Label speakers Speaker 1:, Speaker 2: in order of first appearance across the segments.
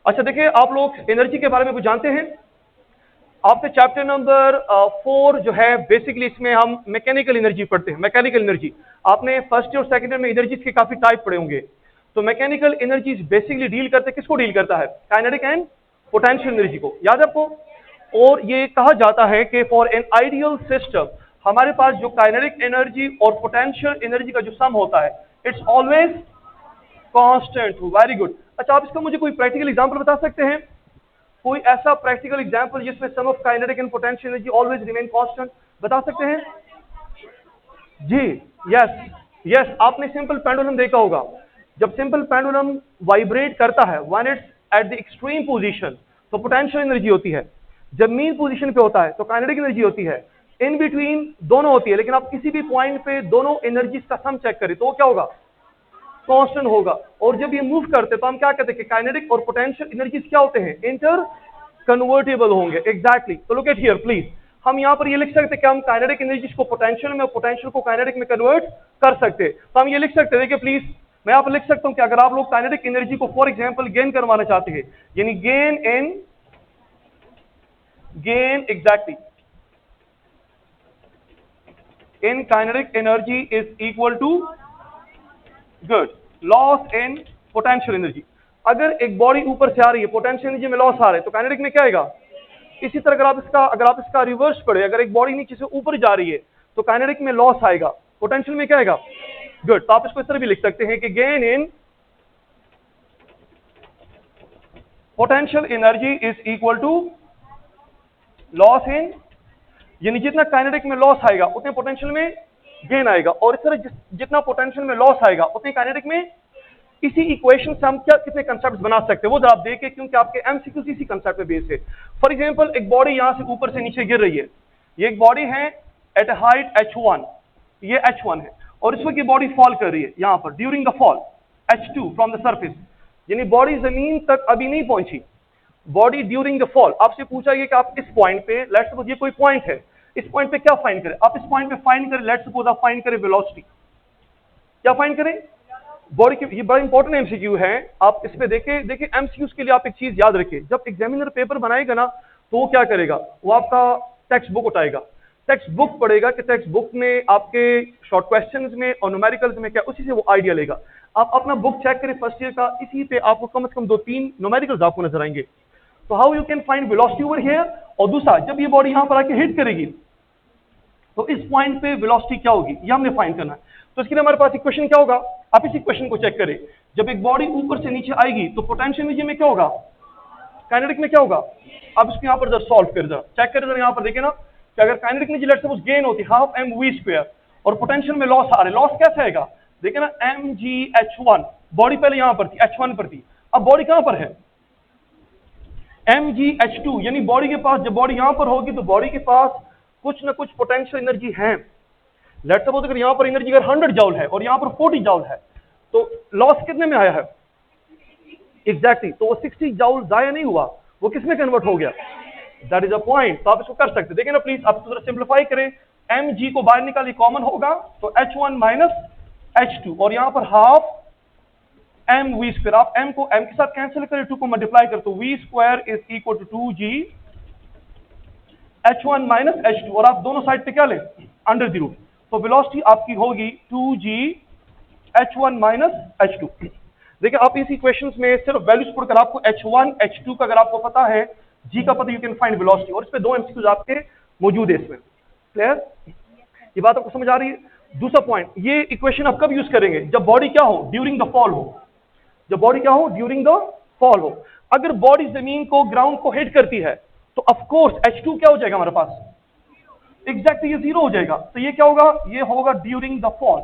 Speaker 1: अच्छा देखिए, आप लोग एनर्जी के बारे में कुछ जानते हैं? आपके चैप्टर नंबर 4 जो है, बेसिकली इसमें हम मैकेनिकल एनर्जी पढ़ते हैं। मैकेनिकल एनर्जी आपने फर्स्ट और सेकंड ईयर में एनर्जीज के काफी टाइप पढ़े होंगे। तो मैकेनिकल एनर्जीज बेसिकली डील करते हैं, किसको डील करता है? काइनेटिक एंड पोटेंशियल एनर्जी को, याद है आपको? और ये कहा जाता है कि फॉर एन आइडियल सिस्टम हमारे पास जो काइनेटिक एनर्जी और पोटेंशियल एनर्जी का जो सम होता है, it's always constant. Very good. अच्छा, आप इसका मुझे कोई प्रैक्टिकल एग्जांपल बता सकते हैं? कोई ऐसा प्रैक्टिकल एग्जांपल जिसमें sum of kinetic and potential energy always remain constant, बता सकते हैं? जी, यस यस, आपने सिंपल पेंडुलम देखा होगा। जब सिंपल पेंडुलम वाइब्रेट करता है when it's at the extreme position, तो पोटेंशियल एनर्जी होती है। जब मीन पोजीशन पे होता है तो काइनेटिक एनर्जी होती है। इन बिटवीन दोनों होती है, लेकिन आप किसी भी पॉइंट पे दोनों एनर्जीज का सम चेक करें तो वो क्या होगा? कांस्टेंट होगा। और जब ये मूव करते तो हम क्या कहते हैं कि काइनेटिक और पोटेंशियल एनर्जीज क्या होते हैं? इंटर कन्वर्टेबल होंगे। एग्जैक्टली। तो लुक एट हियर प्लीज, हम यहाँ पर ये लिख सकते हैं कि हम काइनेटिक एनर्जीज को पोटेंशियल में और पोटेंशियल को काइनेटिक में कन्वर्ट कर सकते हैं। तो हम ये लिख सकते हैं, देखिए प्लीज, मैं यहाँ पर लिख सकता हूँ कि अगर आप लोग काइनेटिक एनर्जी को फॉर एग्जाम्पल गेन करवाना चाहते हैं, यानी gain exactly in kinetic energy is equal to good loss in potential energy. अगर एक बॉडी ऊपर से आ रही है, पोटेंशियल एनर्जी में लॉस आ रहा है, तो काइनेटिक में क्या आएगा? इसी तरह अगर आप इसका रिवर्स पढ़े, अगर एक बॉडी नीचे से ऊपर जा रही है तो काइनेटिक में लॉस आएगा, पोटेंशियल में क्या आएगा? गुड। तो आप इसको इस तरह भी लिख सकते हैं कि gain in potential energy is equal to loss in, यानी जितना काइनेटिक में लॉस आएगा उतने पोटेंशियल में गेन आएगा, और इस तरह जितना पोटेंशियल में लॉस आएगा उतने काइनेटिक में। इसी इक्वेशन से हम क्या कितने कंसेप्ट बना सकते हैं वो जरा आप देखिए, क्योंकि आपके एमसीक्यू इसी कंसेप्ट पे बेस्ड है। फॉर एग्जांपल, एक बॉडी यहां से ऊपर से नीचे गिर रही है। ये एक बॉडी है एट अ हाइट h1, ये h1 है, और इस वक्त ये बॉडी फॉल कर रही है यहां पर during the fall h2 from the surface, यानी बॉडी जमीन तक अभी नहीं पहुंची। बॉडी ड्यूरिंग द फॉल, आपसे पूछा गया कि आप इस पॉइंट पे, लेट्स सपोज ये कोई पॉइंट है, इस पॉइंट पे क्या फाइंड करें? आप इस पॉइंट पे फाइंड करें, लेट्स सपोज आप फाइंड करें वेलोसिटी। क्या फाइंड करें? बॉडी की। ये बड़ा इंपॉर्टेंट एमसीक्यू है, आप इस पे देखिए एमसीक्यूज के लिए आप एक चीज याद रखिए, जब एग्जामिनर पेपर बनाएगा ना तो वो क्या करेगा? वो आपका टेक्स्ट बुक उठाएगा, टेक्स्ट बुक पढ़ेगा कि टेक्स्ट बुक में आपके शॉर्ट क्वेश्चंस में और न्यूमेरिकल्स में क्या, उसी से वो आइडिया लेगा। आप अपना बुक चेक करें फर्स्ट ईयर का, इसी पे आपको कम से कम 2-3 न्यूमेरिकल्स आपको नजर आएंगे। तो how you can find velocity over here. और दूसरा, जब ये बॉडी यहां पर आके हिट करेगी तो इस पॉइंट पे वेलोसिटी क्या होगी, ये हमने फाइंड करना है। तो इसके लिए हमारे पास इक्वेशन क्या होगा? आप इस इक्वेशन को चेक करें। जब एक बॉडी ऊपर से नीचे आएगी तो पोटेंशियल एनर्जी में क्या होगा? काइनेटिक में क्या होगा? अब इसको यहाँ पर जरा सॉल्व कर, जरा चेक करें, जरा यहाँ पर देखे ना कि अगर kinetic energy let's suppose gain होती हाफ mv² और पोटेंशियल में लॉस आ रहा है, लॉस कैसे आएगा? देखे ना, mgh1, बॉडी पहले यहाँ पर थी, h1 पर थी, अब बॉडी कहाँ पर है? mgh2, यानी बॉडी के पास, जब बॉडी यहाँ पर होगी तो बॉडी के पास कुछ ना कुछ पोटेंशियल एनर्जी है। लेट्स सपोज अगर यहाँ पर एनर्जी अगर 100 जॉल है और यहाँ पर 40 जॉल है, तो लॉस कितने में आया है? एग्जैक्टली। तो वो 60 जॉल जाया नहीं हुआ, वो किस में कन्वर्ट हो गया? That is a point. तो आप इसको कर सकते हैं, देखिए ना प्लीज, आप थोड़ा सिंप्लीफाई करें। mg को बाहर निकालिए, कॉमन होगा तो h1 माइनस h2, और यहाँ पर हाफ mv²। आप m को m के साथ कैंसिल करें, 2 को मल्टीप्लाई कर, तो v² is equal to 2g h1 minus h2, और आप दोनों साइड पे क्या लें? Under the root. तो वेलोसिटी आपकी होगी 2g h1 माइनस h2। देखिए, आप इस इक्वेशंस में सिर्फ वैल्यूज पढ़कर आपको h1 h2 का अगर आपको पता है, g का पता, यू कैन फाइंड वेलोसिटी। और इस पे 2 एमसीक्यूज आपके मौजूद है इसमें। क्लियर? ये बात आपको समझ आ रही है? दूसरा पॉइंट, ये इक्वेशन आप कब यूज करेंगे? जब बॉडी क्या हो? ड्यूरिंग द फॉल हो। जब बॉडी क्या हो? ड्यूरिंग द फॉल हो। अगर बॉडी जमीन को, ग्राउंड को हिट करती है तो ऑफ कोर्स h2 क्या हो जाएगा हमारे पास? एग्जैक्टली ये 0 हो जाएगा। तो ये क्या होगा? ये होगा ड्यूरिंग द फॉल।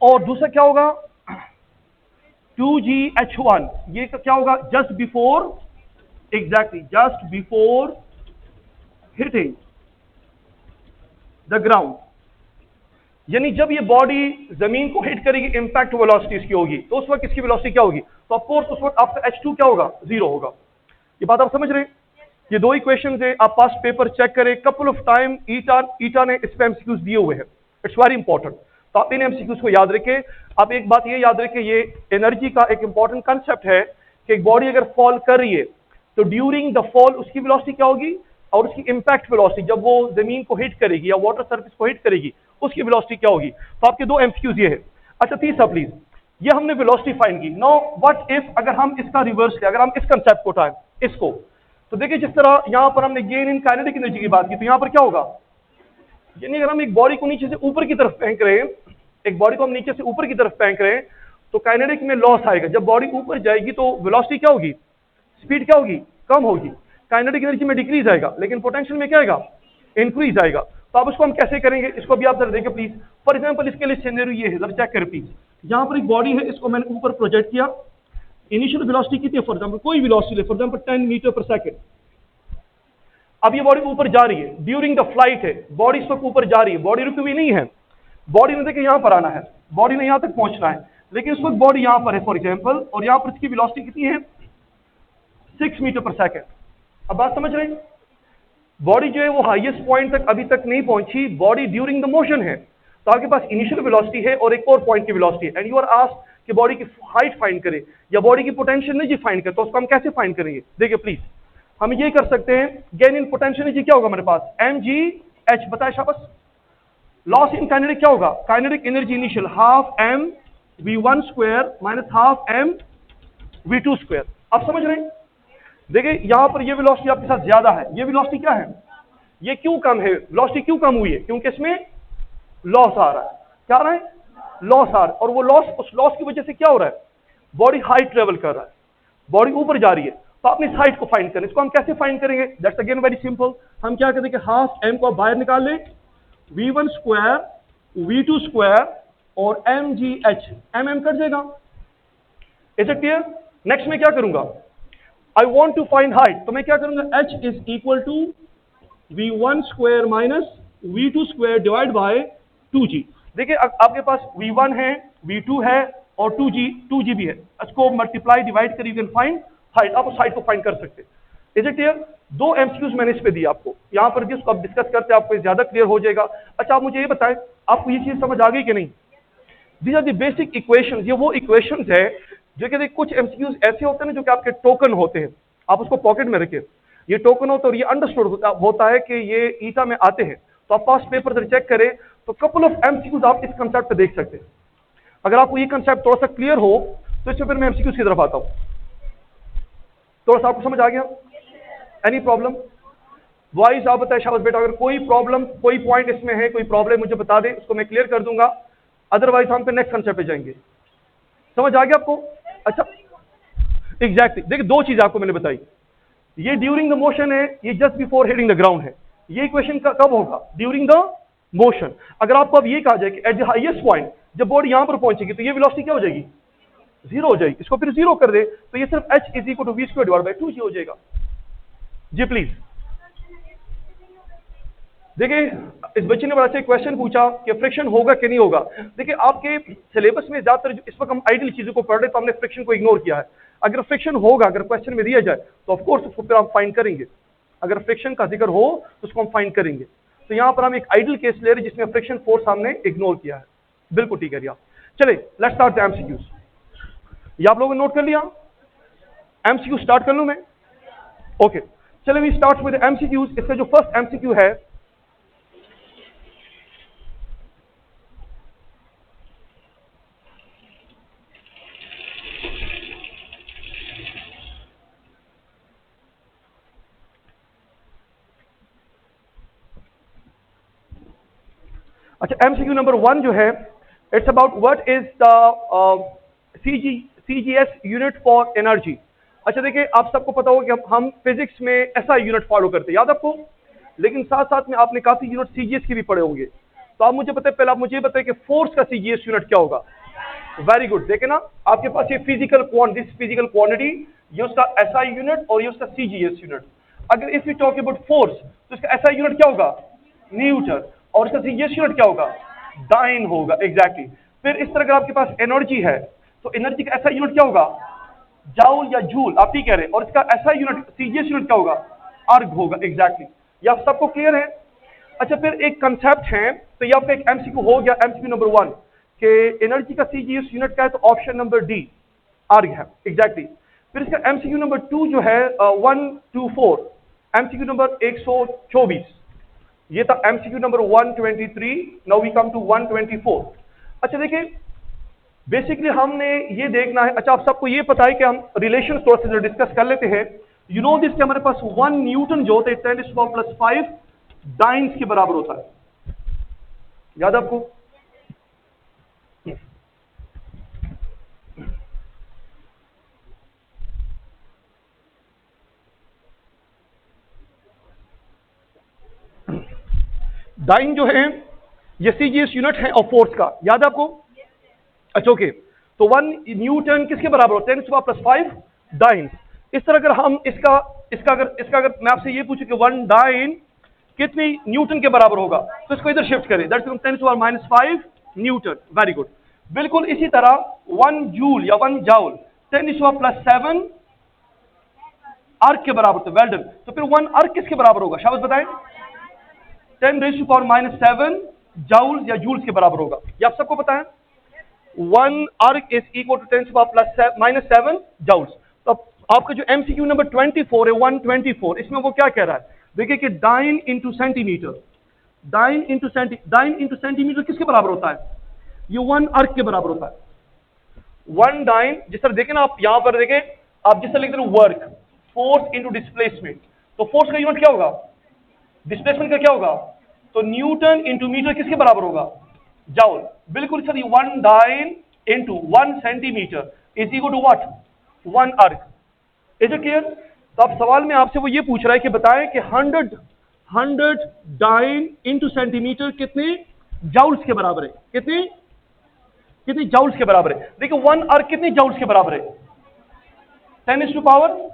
Speaker 1: और दूसरा क्या होगा? 2gh1, ये क्या होगा? Just before, exactly just before hitting the ground, यानी जब ये बॉडी जमीन को हिट करेगी, इंपैक्ट वेलोसिटी इसकी होगी, तो उस वक्त इसकी वेलोसिटी क्या होगी? तो ऑफ कोर्स उस वक्त आपका h2 क्या होगा? 0 होगा। ये बात आप समझ रहे हैं? ये 2 इक्वेशंस है, आप पास्ट पेपर चेक करें, कपल ऑफ टाइम ईटा ने इस पे एमसीक्यूज दिए हुए हैं, इट्स वेरी इंपॉर्टेंट। तो आप इन एमसीक्यूज को याद रखें। आप एक बात ये याद रखें, ये एनर्जी का एक इंपॉर्टेंट कंसेप्ट है कि एक बॉडी अगर फॉल कर रही है तो ड्यूरिंग द फॉल उसकी वेलोसिटी क्या होगी और उसकी इंपैक्ट वेलोसिटी जब वो जमीन को हिट करेगी या वाटर सरफेस को हिट करेगी उसकी वेलोसिटी क्या होगी। तो आपके दो एमसीक्यूज ये है। अच्छा तीसरा प्लीज, ये हमने वेलोसिटी फाइंड की। नाउ व्हाट इफ अगर हम इसका रिवर्स लें, अगर हम इस कंसेप्ट को उठाएं इसको, तो देखिए जिस तरह यहां पर हमने गेन इन काइनेटिक एनर्जी की बात की, तो यहां पर क्या होगा, यानी अगर हम एक बॉडी को नीचे से ऊपर की तरफ फेंक रहे हैं, एक बॉडी को हम नीचे से ऊपर की तरफ फेंक रहे हैं, तो काइनेटिक में लॉस आएगा। जब बॉडी ऊपर जाएगी तो वेलोसिटी क्या होगी, स्पीड क्या होगी, कम होगी, काइनेटिक एनर्जी में डिक्रीज आएगा, लेकिन पोटेंशियल में क्या आएगा, इंक्रीज आएगा। तो अब इसको हम कैसे करेंगे, इसको भी आप जरा देखें प्लीज। फॉर एग्जांपल इसके लिए सिनेरियो ये है, जरा चेक करें प्लीज। यहां पर एक बॉडी है, इसको मैंने ऊपर प्रोजेक्ट किया, इनिशियल वेलोसिटी कितनी है, फॉर एग्जांपल कोई वेलोसिटी ले, for example 10 metre per second. अब ये बॉडी ऊपर जा रही है, ड्यूरिंग द फ्लाइट है, बॉडी इस वक्त ऊपर जा रही है, बॉडी रुकी हुई नहीं है, बॉडी ने देखिए यहां पर आना है, बॉडी ने यहां तक पहुंचना है, लेकिन इस वक्त बॉडी यहां पर है फॉर एग्जांपल, और यहां पर इसकी वेलोसिटी कितनी है, 6 मीटर पर सेकंड। अब बात समझ रहे हैं, बॉडी जो है वो हाईएस्ट पॉइंट तक अभी तक नहीं पहुंची, बॉडी ड्यूरिंग द मोशन है, तो आपके पास इनिशियल वेलोसिटी है और एक और पॉइंट की वेलोसिटी है, एंड यू आर आस्क्ड कि बॉडी की हाइट फाइंड करें या बॉडी की पोटेंशियल एनर्जी फाइंड करें। तो उसको हम कैसे फाइंड करेंगे, देखिए प्लीज। हम ये कर सकते हैं, गेन इन पोटेंशियल एनर्जी क्या होगा हमारे पास, mgh, बताए शाबाश। लॉस इन काइनेटिक क्या होगा, kinetic energy initial half m v1 square minus half m v2 square. आप समझ रहे हैं, देखिए यहां पर ये वेलोसिटी आपके साथ ज्यादा है, ये वेलोसिटी क्या है, ये क्यों कम है, वेलोसिटी क्यों कम हुई है, क्योंकि इसमें लॉस आ रहा है, क्या आ रहा है, लॉस आ रहा है, और वो लॉस, उस लॉस की वजह से क्या हो रहा है, बॉडी हाइट ट्रेवल कर रहा है, बॉडी ऊपर जा रही है। तो आपने इस हाइट को फाइंड करना, इसको हम कैसे फाइंड करेंगे, दैट्स अगेन वेरी सिंपल। हम क्या करेंगे, हाफ m को बाहर निकाल लें, v1 स्क्वायर v2 स्क्वायर और mgh, mm कट जाएगा। Is it clear. नेक्स्ट में क्या करूंगा, I want to find height, तो मैं क्या करूंगा, h is equal to v1 square minus v2 square divide by 2g। देखिए आपके पास v1 है, v2 है और 2g भी है, इसको मल्टीप्लाई डिवाइड कर यू कैन फाइंड हाइट, आप उस हाइट को फाइंड कर सकते हैं। Is it clear. दो एमसीक्यूज मैंने इस पे दिए आपको, यहां पर जिसको आप डिस्कस करते हैं आपको ज्यादा क्लियर हो जाएगा। अच्छा आप मुझे ये बताएं, आपको ये चीज समझ आ गई कि नहीं। These are the basic equations, ये वो इक्वेशंस है जो कि कुछ एमसीक्यूज ऐसे होते हैं जो कि आपके टोकन होते हैं, आप उसको पॉकेट में रखें, ये टोकन होता है और ये अंडरस्टूड होता है कि ये ईटा में आते हैं। तो आप पास्ट पेपर से चेक करें तो कपल ऑफ एमसीक्यूज आप इस कंसेप्ट पे देख सकते हैं। अगर आपको ये कंसेप्ट थोड़ा सा क्लियर हो तो इससे फिर मैं एमसीक्यूज की तरफ आता हूं। थोड़ा सा आपको समझ आ गया, एनी प्रॉब्लम, वाइज आप बताए शाबाश बेटा, अगर कोई प्रॉब्लम कोई पॉइंट इसमें है, कोई प्रॉब्लम मुझे बता दे, उसको मैं क्लियर कर दूंगा, अदरवाइज हम पे नेक्स्ट कंसेप्ट पे जाएंगे। समझ आ गया आपको। अच्छा एग्जैक्टली, देखिए दो चीज आपको मैंने बताई, ये ड्यूरिंग द मोशन है, ये just before hitting the ground है। ये इक्वेशन कब होगा, ड्यूरिंग द मोशन। अगर आपको अब ये कहा जाए कि एट द हाईएस्ट पॉइंट जब बॉडी यहां पर पहुंचेगी तो ये वेलोसिटी क्या हो जाएगी, जीरो हो जाएगी। इसको फिर जीरो कर दे तो ये सिर्फ h is equal to v square divide by 2g हो जाएगा। जी प्लीज। देखिए इस बच्चे ने बड़ा अच्छा क्वेश्चन पूछा कि फ्रिक्शन होगा कि नहीं होगा। देखिए आपके सिलेबस में ज्यादातर इस वक्त हम आइडियल चीजों को पढ़ रहे तो हमने फ्रिक्शन को इग्नोर किया है। अगर फ्रिक्शन होगा, अगर क्वेश्चन में दिया जाए तो ऑफकोर्स उसको फिर हम फाइंड करेंगे, अगर फ्रिक्शन का जिक्र हो तो उसको हम फाइंड करेंगे। तो यहां पर हम एक आइडियल केस ले रहे हैं जिसमें फ्रिक्शन फोर्स हमने इग्नोर किया है। बिल्कुल ठीक है रिया। चले लेट्स स्टार्ट द एमसीक्यूज। ये आप लोगों ने नोट कर लिया, एमसीक्यू स्टार्ट कर लूं मैं, ओके चले वी स्टार्ट विद एमसीक्यूज। इसका जो फर्स्ट एमसीक्यू है, अच्छा एमसीक्यू नंबर 1 जो है, it's about what is the CGS unit for energy. अच्छा देखिए आप सबको पता होगा कि हम फिजिक्स में ऐसा यूनिट फॉलो करते हैं, याद आपको, लेकिन साथ साथ में आपने काफी यूनिट सीजीएस के भी पढ़े होंगे। तो आप मुझे बताए, पहले आप मुझे बताए कि फोर्स का सीजीएस यूनिट क्या होगा। वेरी गुड, देखे ना आपके पास ये फिजिकल क्वांटिटी, ये उसका एसआई यूनिट और ये उसका सीजीएस यूनिट। अगर if you talk about force तो इसका एसआई यूनिट क्या होगा, न्यूटन, और इसका सीजीएस यूनिट क्या होगा, डाइन होगा। एग्जैक्टली। फिर इस तरह अगर आपके पास एनर्जी है तो एनर्जी का एसआई यूनिट क्या होगा, जाउल या जूल, आप ठीक कह रहे हैं, और इसका एसआई यूनिट सीजीएस यूनिट क्या होगा, अर्ग होगा। एग्जैक्टली। ये आप सबको क्लियर है। अच्छा, फिर एक कंसेप्ट है, तो ये आपका एक एमसीक्यू हो गया, एमसीक्यू नंबर 1 कि एनर्जी का सीजीएस यूनिट क्या है, तो ऑप्शन नंबर डी आर्ग है, एग्जैक्टली। फिर इसका एमसीक्यू नंबर 2 जो है 124, एमसीक्यू नंबर 124, ये था MCQ number 123। Now we come to 124। अच्छा देखिए, बेसिकली हमने ये देखना है, अच्छा आप सबको ये पता है कि हम रिलेशन थोड़ा सा डिस्कस कर लेते हैं। यू नो दिस कि हमारे पास 1 न्यूटन जो होता है 10⁻⁵ डाइन्स के बराबर होता है, याद आपको? डाइन जो है ये सीजीएस यूनिट है और फोर्स का, याद है आपको? अच्छा ओके, तो 1 न्यूटन किसके बराबर होता है? 10⁻⁵ डाइन। इस तरह अगर हम इसका अगर मैं आपसे ये पूछूं कि 1 डाइन कितनी न्यूटन के बराबर होगा, तो इसको इधर शिफ्ट करें, दैट्स 10⁻⁵ न्यूटन। Very good. बिल्कुल इसी तरह 1 जूल या 1 जाउल 10⁻⁷ अर्क के बराबर होता है। Well done. तो फिर 1 अर्क किसके बराबर होगा, शाबाश बताएं? 10⁻⁷ जाउल या जूल्स के बराबर होगा, ये आप सबको पता है। 1 erg is equal to 10⁻⁷ joules. तो आपका जो एमसीक्यू नंबर 24 है 124, इसमें वो क्या कह रहा है, देखिए कि dyne into centimetre, dyne into centimetre किसके बराबर होता है? ये 1 अर्क के बराबर होता है। 1 डाइन, जिस तरह देखें ना आप यहां पर देखें, आप जिस तरह लिखते हैं वर्क, फोर्स इंटू डिस्प्लेसमेंट, तो फोर्स का यूनिट क्या होगा? डिस्प्लेसमेंट का क्या होगा? तो न्यूटन इंटू मीटर किसके बराबर होगा? जाउल। बिल्कुल sir, 1 dyne into 1 centimetre is equal to what? 1 erg. Is it clear? तो अब सवाल में आपसे वो ये पूछ रहा है कि बताएं कि 100 डाइन इंटू सेंटीमीटर कितने जाउल्स के बराबर है? कितनी जाउल्स के बराबर है? देखिए 1 अर्क कितनी जाउल्स के बराबर है? 10⁻⁻⁷।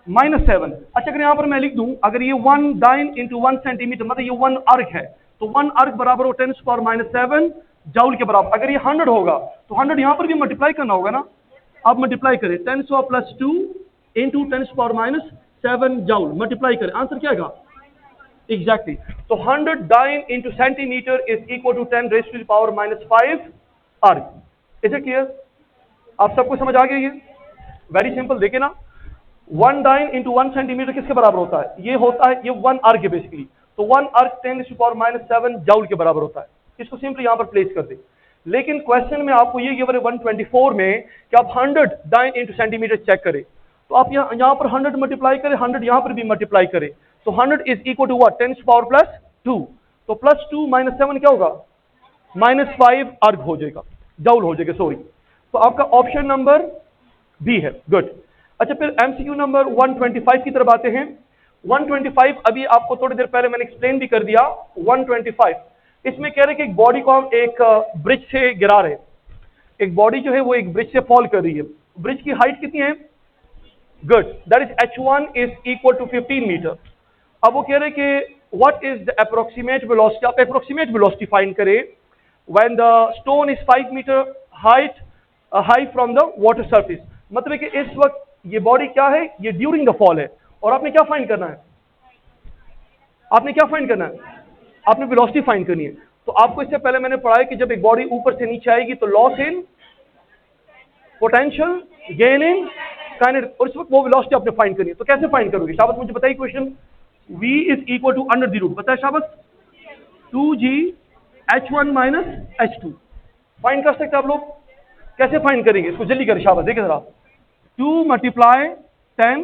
Speaker 1: अच्छा अगर यहां पर मैं लिख दूं, अगर ये 1 डाइन इंटू 1 सेंटीमीटर मतलब ये 1 अर्क है, तो 1 अर्क बराबर हो 10⁻⁷ जाउल के बराबर। अगर ये 100 होगा तो 100 यहां पर भी मल्टीप्लाई करना होगा ना, आप मल्टीप्लाई करें 10⁻² इंटू 10⁻⁷ जाउल, मल्टीप्लाई करें, आंसर क्या आएगा? एग्जैक्टली। तो 100 dyne into centimetre is equal to 10⁻⁵ erg. Is it clear? आप सबको समझ आ गया ये? Very simple. देखिए ना, 1 डाइन इंटू 1 सेंटीमीटर किसके बराबर होता है? ये होता है, ये 1 अर्क है बेसिकली। तो 1 अर्क 10⁻⁷ जाउल के बराबर होता है। इसको सिंपली यहां पर प्लेस कर दे। लेकिन क्वेश्चन में आपको ये गिवन है 124 में कि आप 100 डाइन इंटू सेंटीमीटर चेक करें, तो आप यहां पर 100 मल्टीप्लाई करें, 100 यहां पर भी मल्टीप्लाई करें, तो 100 इज इक्वल टू व्हाट? 10⁻+2। तो +2 -7 क्या होगा? -5 अर्क हो जाएगा, जाउल हो जाएगा, सॉरी। तो आपका ऑप्शन नंबर बी है। गुड। अच्छा फिर एमसीक्यू नंबर 125 की तरफ आते हैं। 125 अभी आपको थोड़ी देर पहले मैंने एक्सप्लेन भी कर दिया। 125 इसमें कह रहे हैं कि एक बॉडी को हम एक ब्रिज से गिरा रहे हैं, एक बॉडी जो है वो एक ब्रिज से फॉल कर रही है। ब्रिज की हाइट कितनी है? Good, that is h1 is equal to 15 metre. अब वो कह रहे हैं कि what is the approximate velocity, आप अप्रोक्सीमेट वेलोसिटी फाइंड करें when the stone is 5 metre high from the water surface. मतलब कि इस वक्त ये बॉडी क्या है, ये ड्यूरिंग द फॉल है, और आपने क्या फाइंड करना है? आपने क्या फाइंड करना है? आपने वेलोसिटी फाइंड करनी है। तो आपको इससे पहले मैंने पढ़ा है कि जब एक बॉडी ऊपर से नीचे आएगी तो loss in potential, gain in kinetic, और इस वक्त वो वेलोसिटी आपने फाइंड करनी है। तो कैसे फाइंड करोगे? शाबाश मुझे बताइए question. v is equal to under the root, बताए शाबाश, 2g h1 minus h2 find कर सकते आप लोग। कैसे फाइंड करेंगे इसको? जल्दी करें, शाबाश। देखिए जरा, 2 मल्टीप्लाई 10,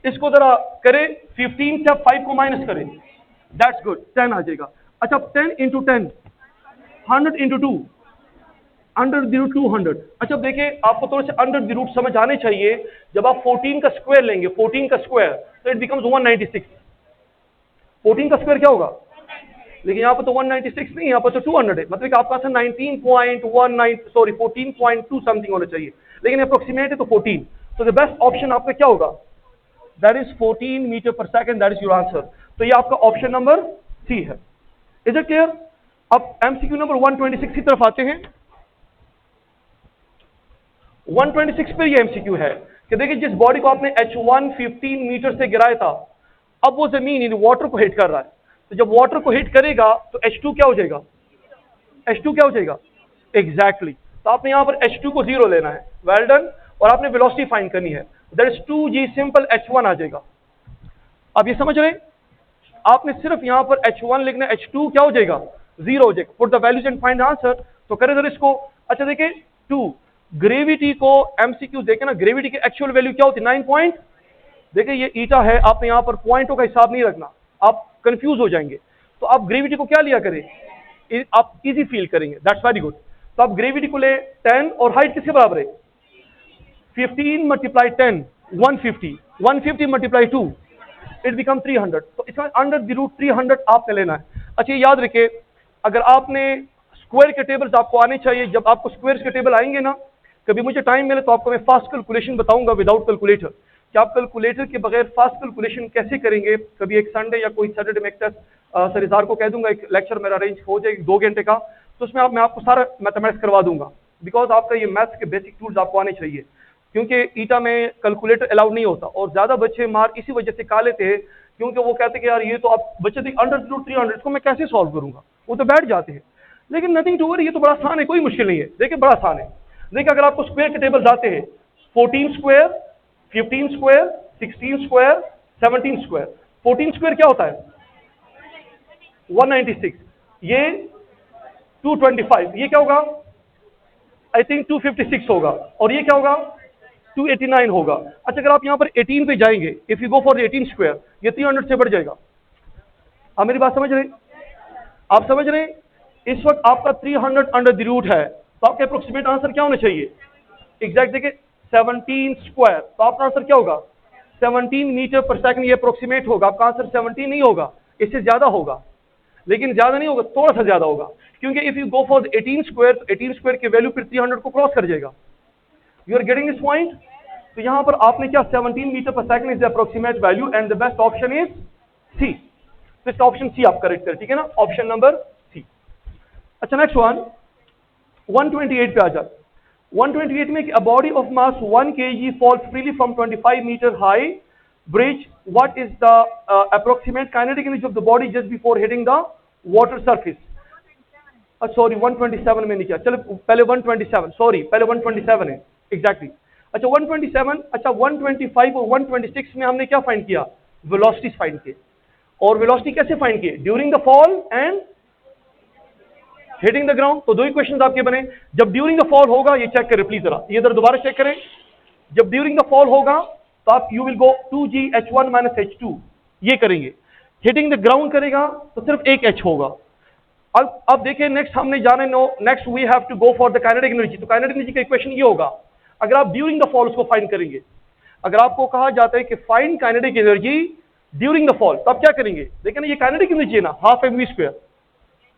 Speaker 1: इसको जरा करें 15 से 5 को माइनस करें, दैट्स गुड, 10 आ जाएगा। अच्छा 10 into 10, 100 into 2, under the root 200। अच्छा अब देखिए, आपको थोड़े से अंडर द रूट समझ आने चाहिए। जब आप 14 का स्क्वायर लेंगे, 14 का स्क्वायर, तो इट बिकम्स 196। 14 का स्क्वायर क्या होगा? लेकिन यहाँ पर तो 196 नहीं, यहाँ पर तो 200 है, मतलब कि आपका 14.2 समथिंग होना चाहिए, लेकिन अप्रोक्सीमेट है तो 14। तो द बेस्ट ऑप्शन आपका क्या होगा? That is 14 metre per second, that is your answer. तो ये आपका ऑप्शन नंबर सी है। Is it clear? अब एमसीक्यू नंबर 126 की तरफ आते हैं। 126 पे ये एमसीक्यू है कि देखिए, जिस बॉडी को आपने h1 15 मीटर से गिराया था, अब वो जमीन इन वाटर को हिट कर रहा है। तो जब वाटर को हिट करेगा तो H2 क्या हो जाएगा, H2 क्या हो जाएगा, एग्जैक्टली तो आपने यहाँ पर H2 को 0 लेना है, वेल डन, और आपने वेलोसिटी फाइंड करनी है, that is 2g simple H1 आ जाएगा। अब ये समझ रहे, आपने सिर्फ यहाँ पर H1 लिखना, H2 क्या हो जाएगा, 0 हो जाएगा, put the values and find answer. तो करें जरा इसको, अच्छा देखिए 2 ग्रेविटी को MCQ देखे ना, ग्रेविटी की एक्चुअल वैल्यू क्या होती है 9 पॉइंट, देखिए ये ईटा है, आपने यहाँ पर पॉइंटों का हिसाब नहीं रखना, आप कंफ्यूज हो जाएंगे, तो आप ग्रेविटी को क्या लिया करें, आप इजी फील करेंगे, दैट्स वेरी गुड। तो आप ग्रेविटी को ले 10 और हाइट किसके बराबर है, 15 मल्टीप्लाई 10 150, 150 मल्टीप्लाई 2 इट बिकम 300, तो इसमें अंडर द रूट 300 आपने लेना है। अच्छा याद रखिए, अगर आपने स्क्वायर के टेबल्स आपको आने चाहिए, जब आपको स्क्वायर्स के टेबल आएंगे ना, कभी मुझे टाइम मिले तो आपको मैं फास्ट कैलकुलेशन बताऊंगा विदाउट कैलकुलेटर, कि आप कैलकुलेटर के बगैर फास्ट कैलकुलेशन कैसे करेंगे। कभी एक संडे या कोई सैटरडे में एक टेस्ट सर इज़हार को कह दूंगा, एक लेक्चर मेरा अरेंज हो जाएगा 2 घंटे का, तो उसमें मैं आपको सारा मैथमेटिक्स करवा दूंगा, बिकॉज आपका ये मैथ्स के बेसिक टूल्स आपको आने चाहिए, क्योंकि ईटा में कैलकुलेटर अलाउड नहीं होता, और ज़्यादा बच्चे मार्क इसी वजह से खा लेते हैं, क्योंकि वो कहते हैं कि यार ये तो आप बच्चे थे अंडर रूट 300 को मैं कैसे सॉल्व करूंगा, वो तो बैठ जाते हैं। लेकिन नथिंग टू वरी, ये तो बड़ा आसान है, कोई मुश्किल नहीं है, देखिए बड़ा आसान है। देखिए अगर आपको स्क्वायर के टेबल्स आते हैं, 14 square, 15 square, 16 square, 17 square, 14 square क्या होता है 196, ये 225, ये क्या होगा आई थिंक 256 होगा, और ये क्या होगा 289 होगा। अच्छा अगर आप यहाँ पर 18 पे जाएंगे, if you go for 18 square, ये 300 से बढ़ जाएगा। आप मेरी बात समझ रहे, आप समझ रहे, इस वक्त आपका 300 अंडर द रूट है, तो आपका अप्रोक्सीमेट आंसर क्या होना चाहिए, एग्जैक्ट देखिए 17 स्क्वायर, तो आपका आंसर क्या होगा 17 मीटर पर सेकंड, ये अप्रोक्सीमेट होगा, आपका आंसर 17 नहीं होगा, इससे ज्यादा होगा, लेकिन ज्यादा नहीं होगा, थोड़ा सा ज्यादा होगा, क्योंकि if you go for 18 square, तो 18 स्क्वायर की वैल्यू फिर 300 को क्रॉस कर जाएगा। You are getting this point. तो यहां पर आपने क्या 17 metre per second is the approximate value, and the best option is C, तो इसका ऑप्शन सी आप करेक्ट करें, ठीक है ना, ऑप्शन नंबर सी। अच्छा नेक्स्ट वन 128 पे आ जाए। 128 में a body of mass 1 kg falls freely from 25 metre high bridge, what is the approximate kinetic energy of the body just before hitting the water surface. Sorry 127 में नहीं किया, चलो पहले 127, सॉरी पहले 127 है एग्जैक्टली। अच्छा 127, अच्छा 125 और 126 में हमने क्या फाइंड किया, वेलोसिटी फाइंड किए, और वेलोसिटी कैसे फाइंड किए, during the fall and hitting the ground. तो दो ही क्वेश्चंस आपके बने, जब ड्यूरिंग द फॉल होगा, ये चेक करें प्लीज जरा, ये इधर दोबारा चेक करें, जब ड्यूरिंग द फॉल होगा तो आप you will go 2g h1 - h2 ये करेंगे, हिटिंग द ग्राउंड करेगा तो सिर्फ एक h होगा। अब देखिए नेक्स्ट हमने जाने no, next we have to go for the kinetic energy. तो काइनेटिक एनर्जी का इक्वेशन ये होगा, अगर आप ड्यूरिंग द फॉल उसको फाइंड करेंगे, अगर आपको कहा जाता है कि find kinetic energy during the fall, तो आप क्या करेंगे, देखिए ना ये काइनेटिक एनर्जी है ना, हाफ mv²,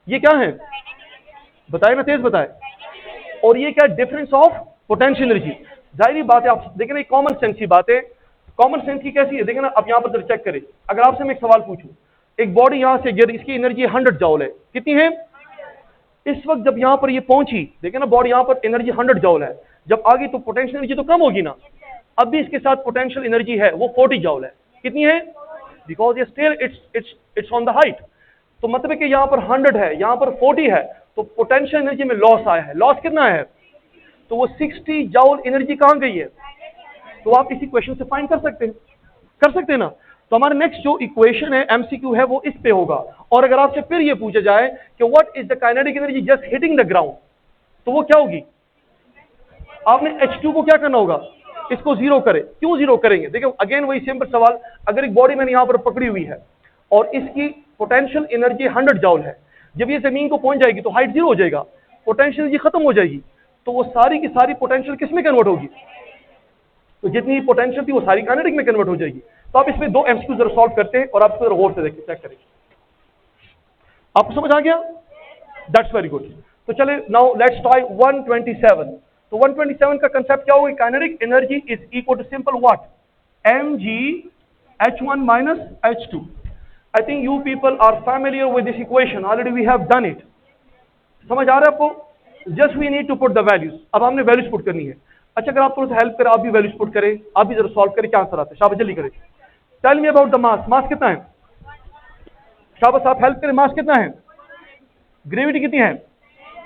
Speaker 1: ये क्या है बताए ना, तेज बताए, और ये क्या डिफरेंस ऑफ पोटेंशियल एनर्जी। जाहिर बात है, आप देखें ना कॉमन सेंस की बात है, कॉमन सेंस की कैसी है, देखें ना, अब यहाँ पर चेक करें, अगर आपसे मैं एक सवाल पूछूं, एक बॉडी यहां से गिर, इसकी एनर्जी 100 जॉल है, कितनी है इस वक्त, जब यहां पर ये पहुंची, देखें ना बॉडी यहां पर एनर्जी 100 जॉल है, जब आगे तो पोटेंशियल एनर्जी तो कम होगी ना, अब भी इसके साथ पोटेंशियल एनर्जी है वो 40 जॉल है, कितनी है, बिकॉज ये still it's on the height, तो मतलब है कि यहां पर 100 है, यहां पर 40 है, तो पोटेंशियल एनर्जी में लॉस आया है, लॉस कितना है, तो वो 60 जॉल एनर्जी कहां गई है, तो आप इसी क्वेश्चन से फाइंड कर सकते हैं ना। तो हमारा नेक्स्ट जो इक्वेशन है एमसीक्यू है वो इस पे होगा, और अगर आपसे फिर ये पूछा जाए कि what is the kinetic energy just hitting the ground, तो वो क्या होगी, आपने H2 को क्या करना होगा, इसको जीरो करें, क्यों जीरो करेंगे, देखिए अगेन वही सिंपल सवाल, अगर एक बॉडी मैंने यहां पर पकड़ी हुई है और इसकी पोटेंशियल एनर्जी 100 जॉल है, जब ये जमीन को पहुंच जाएगी तो हाइट जीरो हो जाएगा, पोटेंशियल एनर्जी खत्म हो जाएगी, तो वो सारी की सारी पोटेंशियल किस में कन्वर्ट होगी, तो जितनी पोटेंशियल थी वो सारी काइनेटिक में कन्वर्ट हो जाएगी। तो आप इसमें दो एमसीक्यू जरा सॉल्व करते हैं और आप इसको गौर से देखिए, चेक करें, आपको समझ आ गया, दैट्स वेरी गुड। तो चले नाउ लेट्स ट्राई 127। तो 127 का कंसेप्ट क्या होगा, kinetic energy is equal to simple what, mg h1 minus h2। I think you people are familiar with this equation, already we have done it। समझ आ रहा है आपको, just we need to put the values, अब हमने values put करनी है। अच्छा अगर आप थोड़ा सा हेल्प करें, आप भी वैल्यूज पुट करें, आप भी जरा सॉल्व करें, क्या आंसर आता है, शाबाश जल्दी करें। Tell me about the mass, mass कितना है शाबाश, आप हेल्प करें। मास कितना है? ग्रेविटी कितनी है?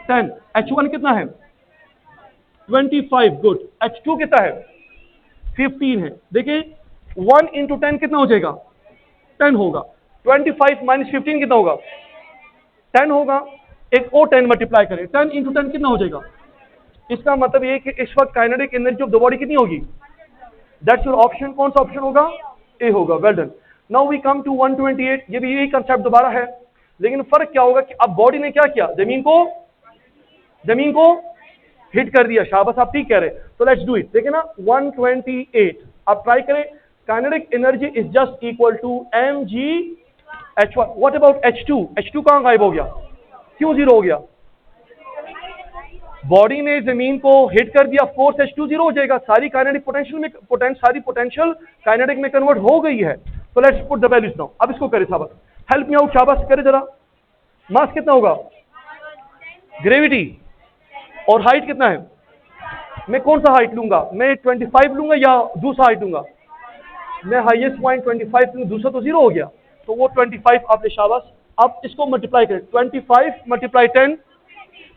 Speaker 1: 10। H1 कितना है? 25। गुड। H2 कितना है? 15 है। देखिए 1 इंटू 10 कितना हो जाएगा? 10 होगा। 25 माइनस 15 कितना होगा? 10 होगा। एक और 10 मल्टीप्लाई करें, 10 इंटू 10 कितना हो जाएगा? इसका मतलब ये कि इस वक्त kinetic energy of the body कितनी होगी? That's your option. कौन सा ऑप्शन होगा? ए होगा। Well done. Now we come to 128। ये भी यही कंसेप्ट दोबारा है, लेकिन फर्क क्या होगा कि अब बॉडी ने क्या किया? जमीन को हिट कर दिया। शाबाश, आप ठीक कह रहे। तो लेट्स डू इट। देखिए ना 128, आप ट्राई करें। Kinetic energy is just equal to mg(h1). What about H2? H2 कहां गायब हो गया? क्यों जीरो हो गया? बॉडी ने जमीन को हिट कर दिया, फोर्स H2 जीरो हो जाएगा। सारी काइनेटिक पोटेंशियल काइनेटिक में कन्वर्ट हो गई है। तो let's put the values now. अब इसको करें। शाबाश, हेल्प मी आउट। शाबाश करे जरा। मास कितना होगा? ग्रेविटी। और हाइट कितना है? मैं कौन सा हाइट लूंगा? मैं 25 लूंगा या दूसरा हाइट लूंगा? मैं हाईएस्ट पॉइंट 25 लूंगा, दूसरा तो जीरो हो गया, तो वो 25 आपने। शाबाश, आप इसको मल्टीप्लाई करें। 25 multiply 10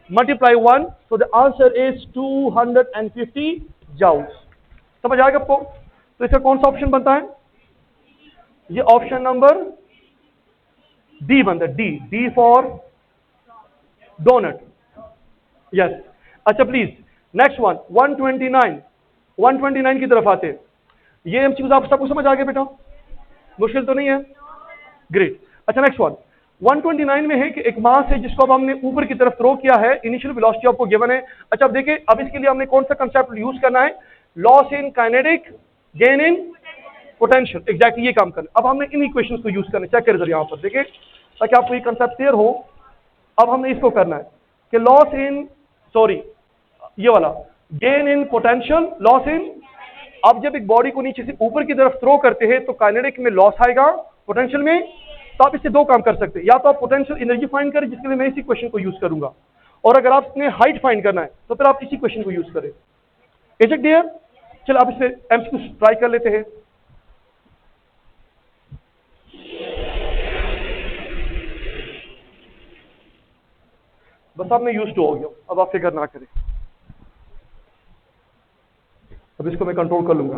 Speaker 1: multiply 1, so the answer is 250 joules. समझ आएगा आपको? तो इसका कौन सा ऑप्शन बनता है? ये ऑप्शन नंबर डी बनता है। D for doughnut. यस। अच्छा प्लीज नेक्स्ट वन 129 की तरफ आते हैं। ये एमसीक्यूज आप सबको समझ आ गया बेटा? मुश्किल तो नहीं है? ग्रेट। अच्छा नेक्स्ट वन 129 में है कि एक मास है जिसको अब हमने ऊपर की तरफ थ्रो किया है। इनिशियल वेलोसिटी आपको गिवन है। अच्छा अब देखिए, अब इसके लिए हमने कौन सा कंसेप्ट यूज करना है? Loss in kinetic, gain in potential. Exactly ये काम करना। अब हमने इन इक्वेशंस को यूज करना। चेक करें यहां पर, देखिए ताकि आपको ये कंसेप्ट क्लियर हो। अब हमने इसको करना है कि लॉस इन, सॉरी ये वाला, gain in potential, loss in. अब जब एक बॉडी को नीचे से ऊपर की तरफ थ्रो करते हैं तो काइनेटिक में लॉस आएगा, पोटेंशियल में। तो आप इससे दो काम कर सकते हैं, या तो आप पोटेंशियल एनर्जी फाइंड करें, जिसके लिए मैं इसी क्वेश्चन को यूज करूंगा, और अगर आपने हाइट फाइंड करना है तो फिर आप इसी क्वेश्चन को यूज करें। Is it clear? चलो आप इसे एमसीक्यू ट्राई कर लेते हैं। बस आपने यूज टू हो गया, अब आप फिक्र ना करें। अब इसको मैं कंट्रोल कर लूंगा।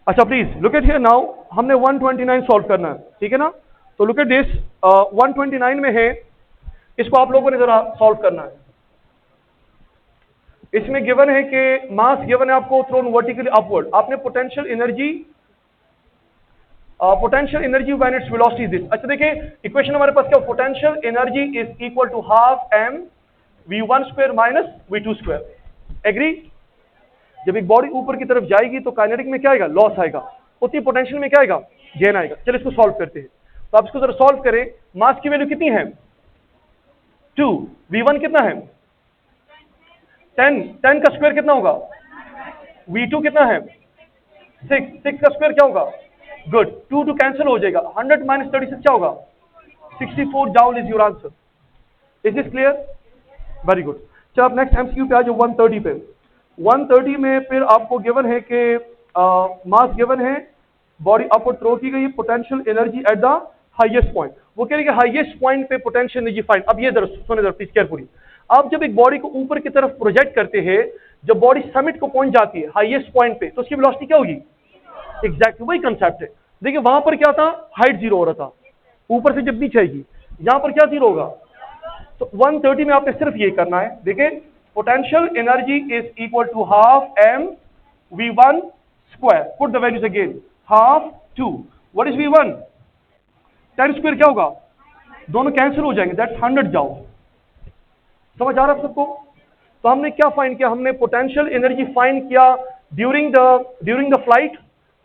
Speaker 1: अच्छा please look at here now. हमने 129 सॉल्व करना है, ठीक है ना? तो लुक एट दिस। 129 में है, इसको आप लोगों ने जरा सॉल्व करना है। इसमें गिवन है कि मास गिवन है आपको, थ्रोन वर्टिकली अपवर्ड। आपने potential energy when its velocity is this. अच्छा देखिए इक्वेशन हमारे पास क्या? Potential energy is equal to half m v1² minus v2²। Agree? जब एक बॉडी ऊपर की तरफ जाएगी तो काइनेटिक में क्या आएगा? लॉस आएगा। उतनी पोटेंशियल में क्या आएगा? गेन आएगा। चलिए इसको सॉल्व करते हैं। तो आप इसको जरा सॉल्व करें। मास की वैल्यू कितनी है? 2। v1 कितना है? 10। 10 का स्क्वायर कितना होगा? v2 कितना है? 6। 6 का स्क्वायर क्या होगा? गुड। 2 2 कैंसिल हो जाएगा। 100 माइनस 36 क्या होगा? 64 joule is your answer. Is this clear? Very good. चलो आप नेक्स्ट एमसीक्यू पे आ जाओ 130 पे। 130 में फिर आपको गिवन है कि मास गिवन है, बॉडी अपवर्ड थ्रो की गई, potential energy at the highest point. वो कह रहे हैं कि हाईएस्ट पॉइंट पे पोटेंशियल एनर्जी फाइंड। अब ये जरा सुने जरा प्लीज केयरफुली। आप जब एक बॉडी को ऊपर की तरफ प्रोजेक्ट करते हैं, जब बॉडी समिट को पहुंच जाती है हाईएस्ट पॉइंट पे, तो उसकी वेलोसिटी क्या होगी? एग्जैक्टली वही कंसेप्ट है। देखिए वहां पर क्या था? हाइट जीरो हो रहा था, ऊपर से जब नीचे आएगी यहां पर क्या जीरो होगा? तो 130 में आपने सिर्फ ये करना है। देखिए potential energy is equal to half m v1²। Put the values again. Half 2, what is v1? 10² क्या होगा? दोनों कैंसिल हो जाएंगे, दैट्स 100 जाओ। समझ आ रहा है सबको? तो हमने क्या फाइंड किया? हमने पोटेंशियल एनर्जी फाइंड किया ड्यूरिंग द फ्लाइट,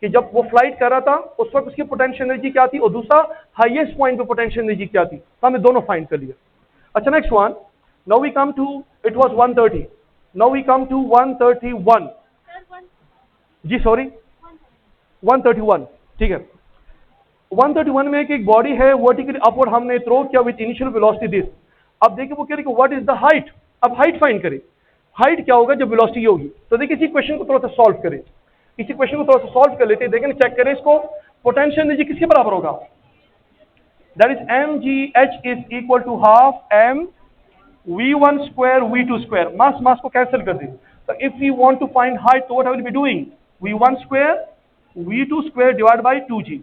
Speaker 1: कि जब वो फ्लाइट कर रहा था उस वक्त उसकी पोटेंशियल एनर्जी क्या थी, और दूसरा हाईएस्ट पॉइंट पे पोटेंशियल एनर्जी क्या थी। तो हमने दोनों फाइंड कर लिया। अच्छा next one, now we come to, it was 130, now we come to 131। जी सॉरी 131, ठीक है। 131 में एक बॉडी है वर्टिकली अपवर्ड, हमने थ्रो किया विद इनिशियल वेलोसिटी दिस। अब देखिए वो कह रही है व्हाट इज द हाइट। अब हाइट फाइंड करें। हाइट क्या होगा जब वेलोसिटी होगी। तो देखिए इसी क्वेश्चन को थोड़ा सा सॉल्व करें, इसी क्वेश्चन को थोड़ा सा सॉल्व कर लेते हैं, देखें चेक करें इसको। पोटेंशियल एनर्जी किसके बराबर होगा? That is mgh is equal to half m v1 square v2 square. Mass mass को कैंसिल कर दें। तो if we want to find height तो what I will be doing, v1 square v2 square divide by 2g।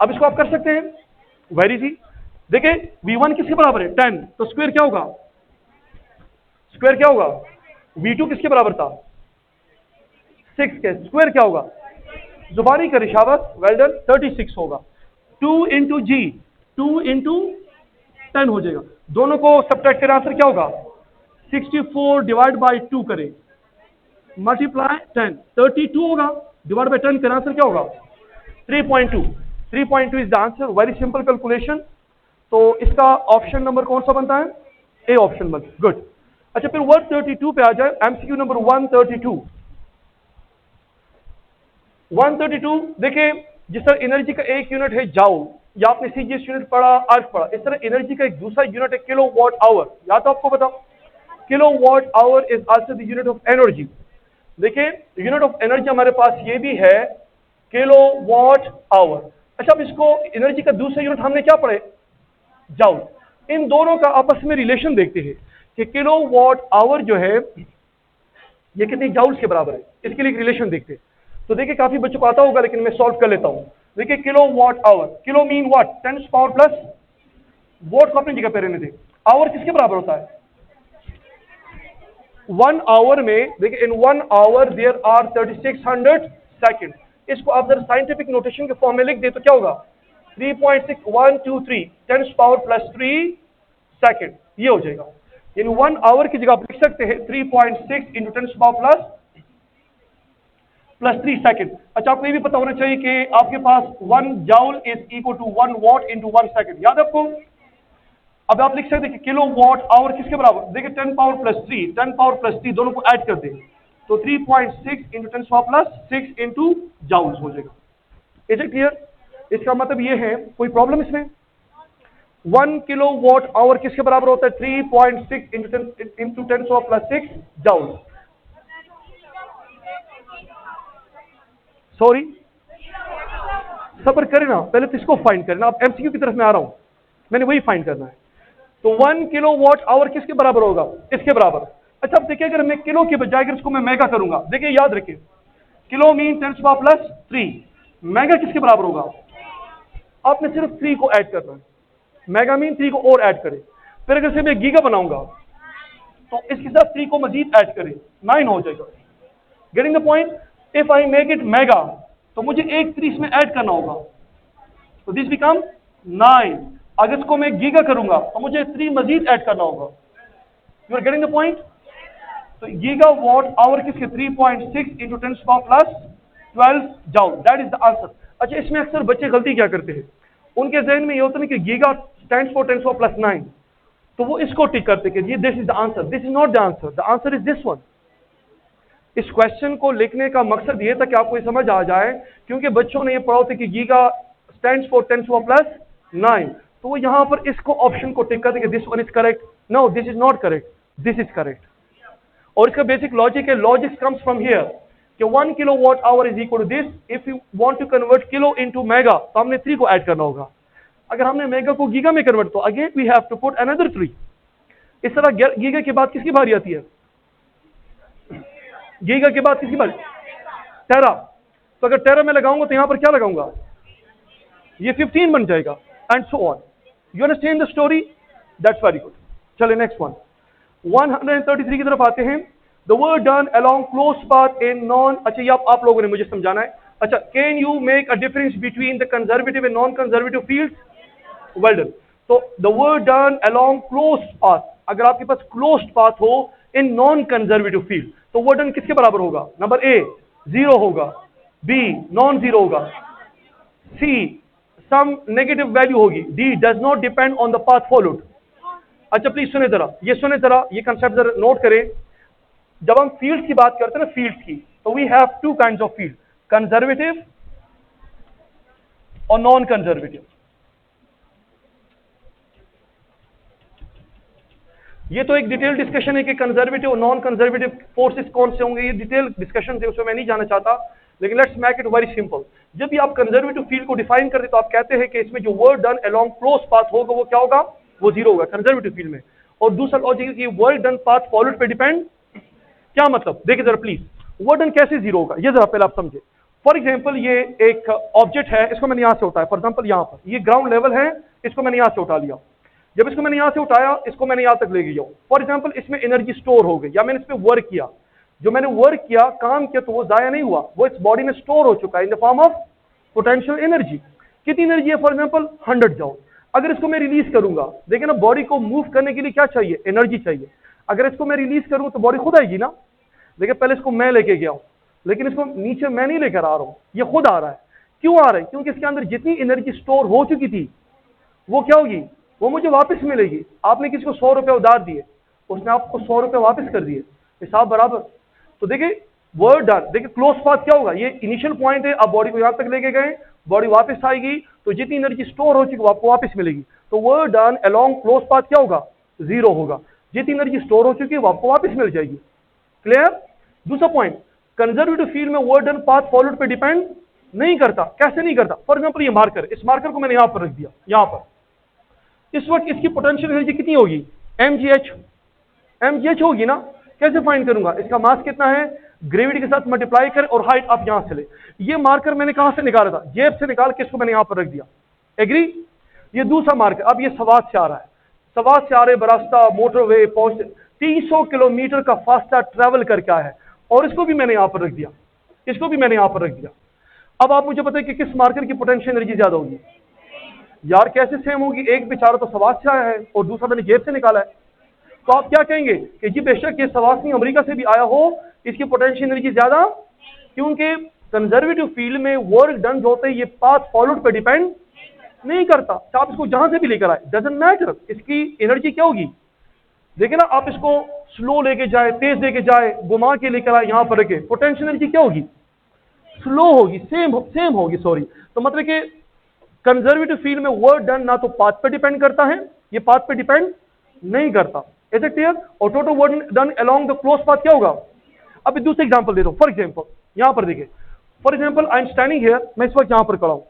Speaker 1: अब इसको आप कर सकते हैं, वेरी इजी। देखिए v1 किसके बराबर है 10, तो स्क्वायर क्या होगा, स्क्वायर क्या होगा, v2 किसके बराबर था 6 के, स्क्वायर क्या होगा, जुबानी का रिशावत, वेल डन, 36 होगा। 2 इंटू जी, 2 इंटू 10 हो जाएगा। दोनों को सब्ट्रैक्ट करें, आंसर क्या होगा 64 डिवाइड बाय 2 करें, मल्टीप्लाई 10, 32 होगा, डिवाइड बाय 10 करें, आंसर क्या होगा 3.2। 3.2 is the answer, very simple calculation. तो इसका ऑप्शन नंबर कौन सा बनता है, ए ऑप्शन बनता है, गुड। अच्छा फिर 132 पे आ जाए, एमसीक्यू नंबर 132। 132 देखिए, जिस तरह एनर्जी का एक यूनिट है जाउल, या आपने सीजीएस यूनिट पढ़ा, अर्थ पढ़ा, इस तरह एनर्जी का एक दूसरा यूनिट है किलो वॉट आवर। या तो आपको बताओ kilo watt hour is also the unit of energy. देखिए यूनिट ऑफ एनर्जी हमारे पास ये भी है किलो वॉट आवर। अच्छा अब इसको एनर्जी का दूसरा यूनिट हमने क्या पढ़े, जाउल। इन दोनों का आपस में रिलेशन देखते हैं कि किलो वॉट आवर जो है ये कितनी जाउल्स के बराबर है, इसके लिए एक रिलेशन देखते हैं। तो देखिए काफी बच्चों को आता होगा लेकिन मैं सॉल्व कर लेता हूं। देखिए kilo watt hour, kilo mean what 10 power plus, watt को अपनी जगह पे रहने दें, आवर किसके बराबर होता है 1 आवर में। देखिए इन 1 आवर देयर आर 3600 सेकंड। इसको आप अगर साइंटिफिक नोटेशन के फॉर्म में लिख दे तो क्या होगा 3.6123 10 पावर प्लस 3 सेकंड, ये हो जाएगा। यानी 1 आवर की जगह आप लिख सकते हैं 3.6 इंटू 10 पावर प्लस 3 सेकंड। अच्छा आपको ये भी पता होना चाहिए कि आपके पास 1 joule is equal to 1 watt into 1 second, याद है आपको। अब आप लिख सकते हैं कि किलो वॉट आवर किसके बराबर, देखिए 10 पावर प्लस 3, 10 पावर प्लस 3 दोनों को ऐड कर दें तो 3.6 into 10 power plus 6 into joules हो जाएगा। Is it clear? इसका मतलब ये है, कोई प्रॉब्लम इसमें। 1 किलो वॉट आवर किसके बराबर होता है 3.6 into 10 power plus 6 joules. Sorry, सब्र करें ना, पहले तो इसको फाइंड करना। अब एमसीक्यू की तरफ मैं आ रहा हूं, मैंने वही फाइंड करना है। तो 1 किलो वॉट आवर किसके बराबर होगा, इसके बराबर। अच्छा अब देखिए अगर मैं किलो के बजाय अगर इसको मैं मेगा करूंगा, देखिए याद रखिए kilo mean 10 power plus 3, mega किसके बराबर होगा, आपने सिर्फ 3 को ऐड करना है, मेगा मीन 3 को और ऐड करें। फिर अगर से मैं गीगा बनाऊंगा तो इसके साथ 3 को मजीद ऐड करें, 9 हो जाएगा। Getting the point. If I make it mega तो मुझे एक 3 इसमें ऐड करना होगा, तो दिस बिकम 9। अगर इसको मैं गीगा करूंगा तो मुझे 3 मजीद ऐड करना होगा। You are getting the point. तो गीगा वॉट आवर किसके 3.6 into 10 power plus 12 joule, that is the answer. अच्छा इसमें अक्सर बच्चे गलती क्या करते हैं, उनके जहन में ये होता है कि giga stands for 10 power plus 9, तो वो इसको टिक करते कि this is the answer. This is not the answer, the answer is this one. इस क्वेश्चन को लिखने का मकसद ये था कि आपको ये समझ आ जाए, क्योंकि बच्चों ने ये पढ़ा था कि giga stands for 10 power plus 9, तो वो यहां पर इसको ऑप्शन को टिक करते कि this one is correct, no this is not correct, this is correct. और इसका बेसिक लॉजिक है, लॉजिक कम्स फ्रॉम हियर कि 1 kilo watt hour is equal to this. If you want to convert kilo into mega तो हमने 3 को add करना होगा। अगर हमने मेगा को गीगा में कन्वर्ट तो again we have to put another 3। इस तरह गीगा के बाद किसकी बारी आती है, गीगा के बाद किसकी बारी, टेरा। तो अगर टेरा में लगाऊंगा तो यहां पर क्या लगाऊंगा, ये 15 बन जाएगा, and so on. You understand the story, that's very good. चलिए नेक्स्ट वन 133 की तरफ आते हैं। The work done along close path in non, अच्छा ये आप लोगों ने मुझे समझाना है। अच्छा, can you make a difference between the conservative and non conservative fields, well done. तो the work done along close path, अगर आपके पास क्लोज पाथ हो इन नॉन कंजर्वेटिव फील्ड तो वर्क डन किसके बराबर होगा, नंबर ए 0 होगा, बी नॉन 0 होगा, सी सम नेगेटिव वैल्यू होगी, D does not depend on the path followed. अच्छा प्लीज सुने जरा, ये सुने जरा, ये कंसेप्ट जरा नोट करें। जब हम फील्ड की बात करते हैं ना, फील्ड की, तो we have 2 kinds of field, conservative और नॉन कंजर्वेटिव। ये तो एक डिटेल डिस्कशन है कि कंजर्वेटिव और नॉन कंजर्वेटिव फोर्सेस कौन से होंगे, ये डिटेल डिस्कशन है, उसमें मैं नहीं जाना चाहता, लेकिन let's make it very simple. जब भी आप कंजर्वेटिव फील्ड को डिफाइन करते तो आप कहते हैं कि इसमें जो work done along close path होगा वो क्या होगा, वो जीरो होगा कंजर्वेटिव फील्ड में। और दूसरा लॉजिक कि वर्क डन पाथ फॉलोड पे डिपेंड, क्या मतलब, देखिए जरा प्लीज, वर्क डन कैसे जीरो होगा ये जरा पहले आप समझे। फॉर एग्जाम्पल ये एक ऑब्जेक्ट है, इसको मैंने यहां से उठाया, फॉर एग्जाम्पल यहां पर ये ग्राउंड लेवल है, इसको मैंने यहां से उठा लिया। जब इसको मैंने यहां से उठाया, इसको मैंने यहां तक ले गया, फॉर एग्जाम्पल इसमें एनर्जी स्टोर हो गई, या मैंने इस पर वर्क किया, जो मैंने वर्क किया, काम किया, तो वो जाया नहीं हुआ, वो इस बॉडी में स्टोर हो चुका है in the form of potential energy. कितनी एनर्जी है, फॉर एग्जाम्पल 100 जॉल। अगर इसको मैं रिलीज करूंगा, देखिए ना, बॉडी को मूव करने के लिए क्या चाहिए, एनर्जी चाहिए। अगर इसको मैं रिलीज करूं तो बॉडी खुद आएगी ना। देखिए पहले इसको मैं लेके गया हूं, लेकिन इसको नीचे मैं नहीं लेकर आ रहा हूं, ये खुद आ रहा है। क्यों आ रहा है, क्योंकि इसके अंदर जितनी एनर्जी स्टोर हो चुकी थी वो क्या होगी, वो मुझे वापस मिलेगी। आपने किसी को 100 रुपए उधार दिए, उसने आपको 100 रुपए वापस कर दिए, हिसाब बराबर। तो देखिए वर्क डन, देखिए क्लोज पाथ क्या होगा, ये इनिशियल पॉइंट है, आप बॉडी को यहां तक लेके गए, बॉडी वापस आएगी, तो जितनी एनर्जी स्टोर हो चुकी वो आपको वापस मिलेगी। तो work done along close path क्या होगा, जीरो होगा। जितनी एनर्जी स्टोर हो चुकी है वो आपको वापस मिल जाएगी। क्लियर। दूसरा पॉइंट, कंजर्वेटिव फील्ड में वर्क डन पाथ फॉलोड पे डिपेंड नहीं करता। कैसे नहीं करता, फॉर एग्जाम्पल ये मार्कर, इस मार्कर को मैंने यहां पर रख दिया, यहां पर, इस वक्त इसकी पोटेंशियल एनर्जी कितनी होगी, mgh होगी ना। कैसे फाइंड करूंगा, इसका मास कितना है, ग्रेविटी के साथ मल्टीप्लाई कर और हाइट आप यहां से ले। ये मार्कर मैंने कहां से निकाला था, जेब से निकाल के इसको मैंने यहां पर रख दिया, एग्री। ये दूसरा मार्कर, अब ये सवाद से आ रहा है, सवाद से आ रहे बरास्ता मोटरवे पहुंच 300 किलोमीटर का फासला ट्रेवल करके आया है, और इसको भी मैंने यहां पर रख दिया, इसको भी मैंने यहां पर रख दिया। अब आप मुझे बताइए कि किस मार्कर की पोटेंशियल एनर्जी ज्यादा होगी यार, कैसे सेम होगी, एक बेचारा तो सवाद से आया है और दूसरा मैंने जेब से निकाला है। तो आप क्या कहेंगे कि जी बेशक ये सवासनी अमेरिका से भी आया हो, इसकी पोटेंशियल एनर्जी ज्यादा, क्योंकि कंजर्वेटिव फील्ड में वर्क डन होते हैं, ये पाथ फॉलोड पे डिपेंड नहीं करता। तो आप इसको जहां से भी लेकर आए, डजंट मैटर, इसकी एनर्जी क्या होगी। देखिए ना, आप इसको स्लो लेके जाए, तेज लेके जाए, घुमा के लेकर आए, यहां पर रखे, पोटेंशियल एनर्जी क्या होगी, स्लो होगी, सेम होगी, सॉरी। तो मतलब कि कंजर्वेटिव फील्ड में वर्क डन ना तो पाथ पे डिपेंड करता है, ये पाथ पे डिपेंड नहीं करता। Is it clear. और total work done along the close path क्या होगा। अब दूसरा एग्जांपल दे दो, फॉर एग्जांपल यहां पर देखिए, for example I am standing here, मैं इस वक्त यहां पर खड़ा हूं,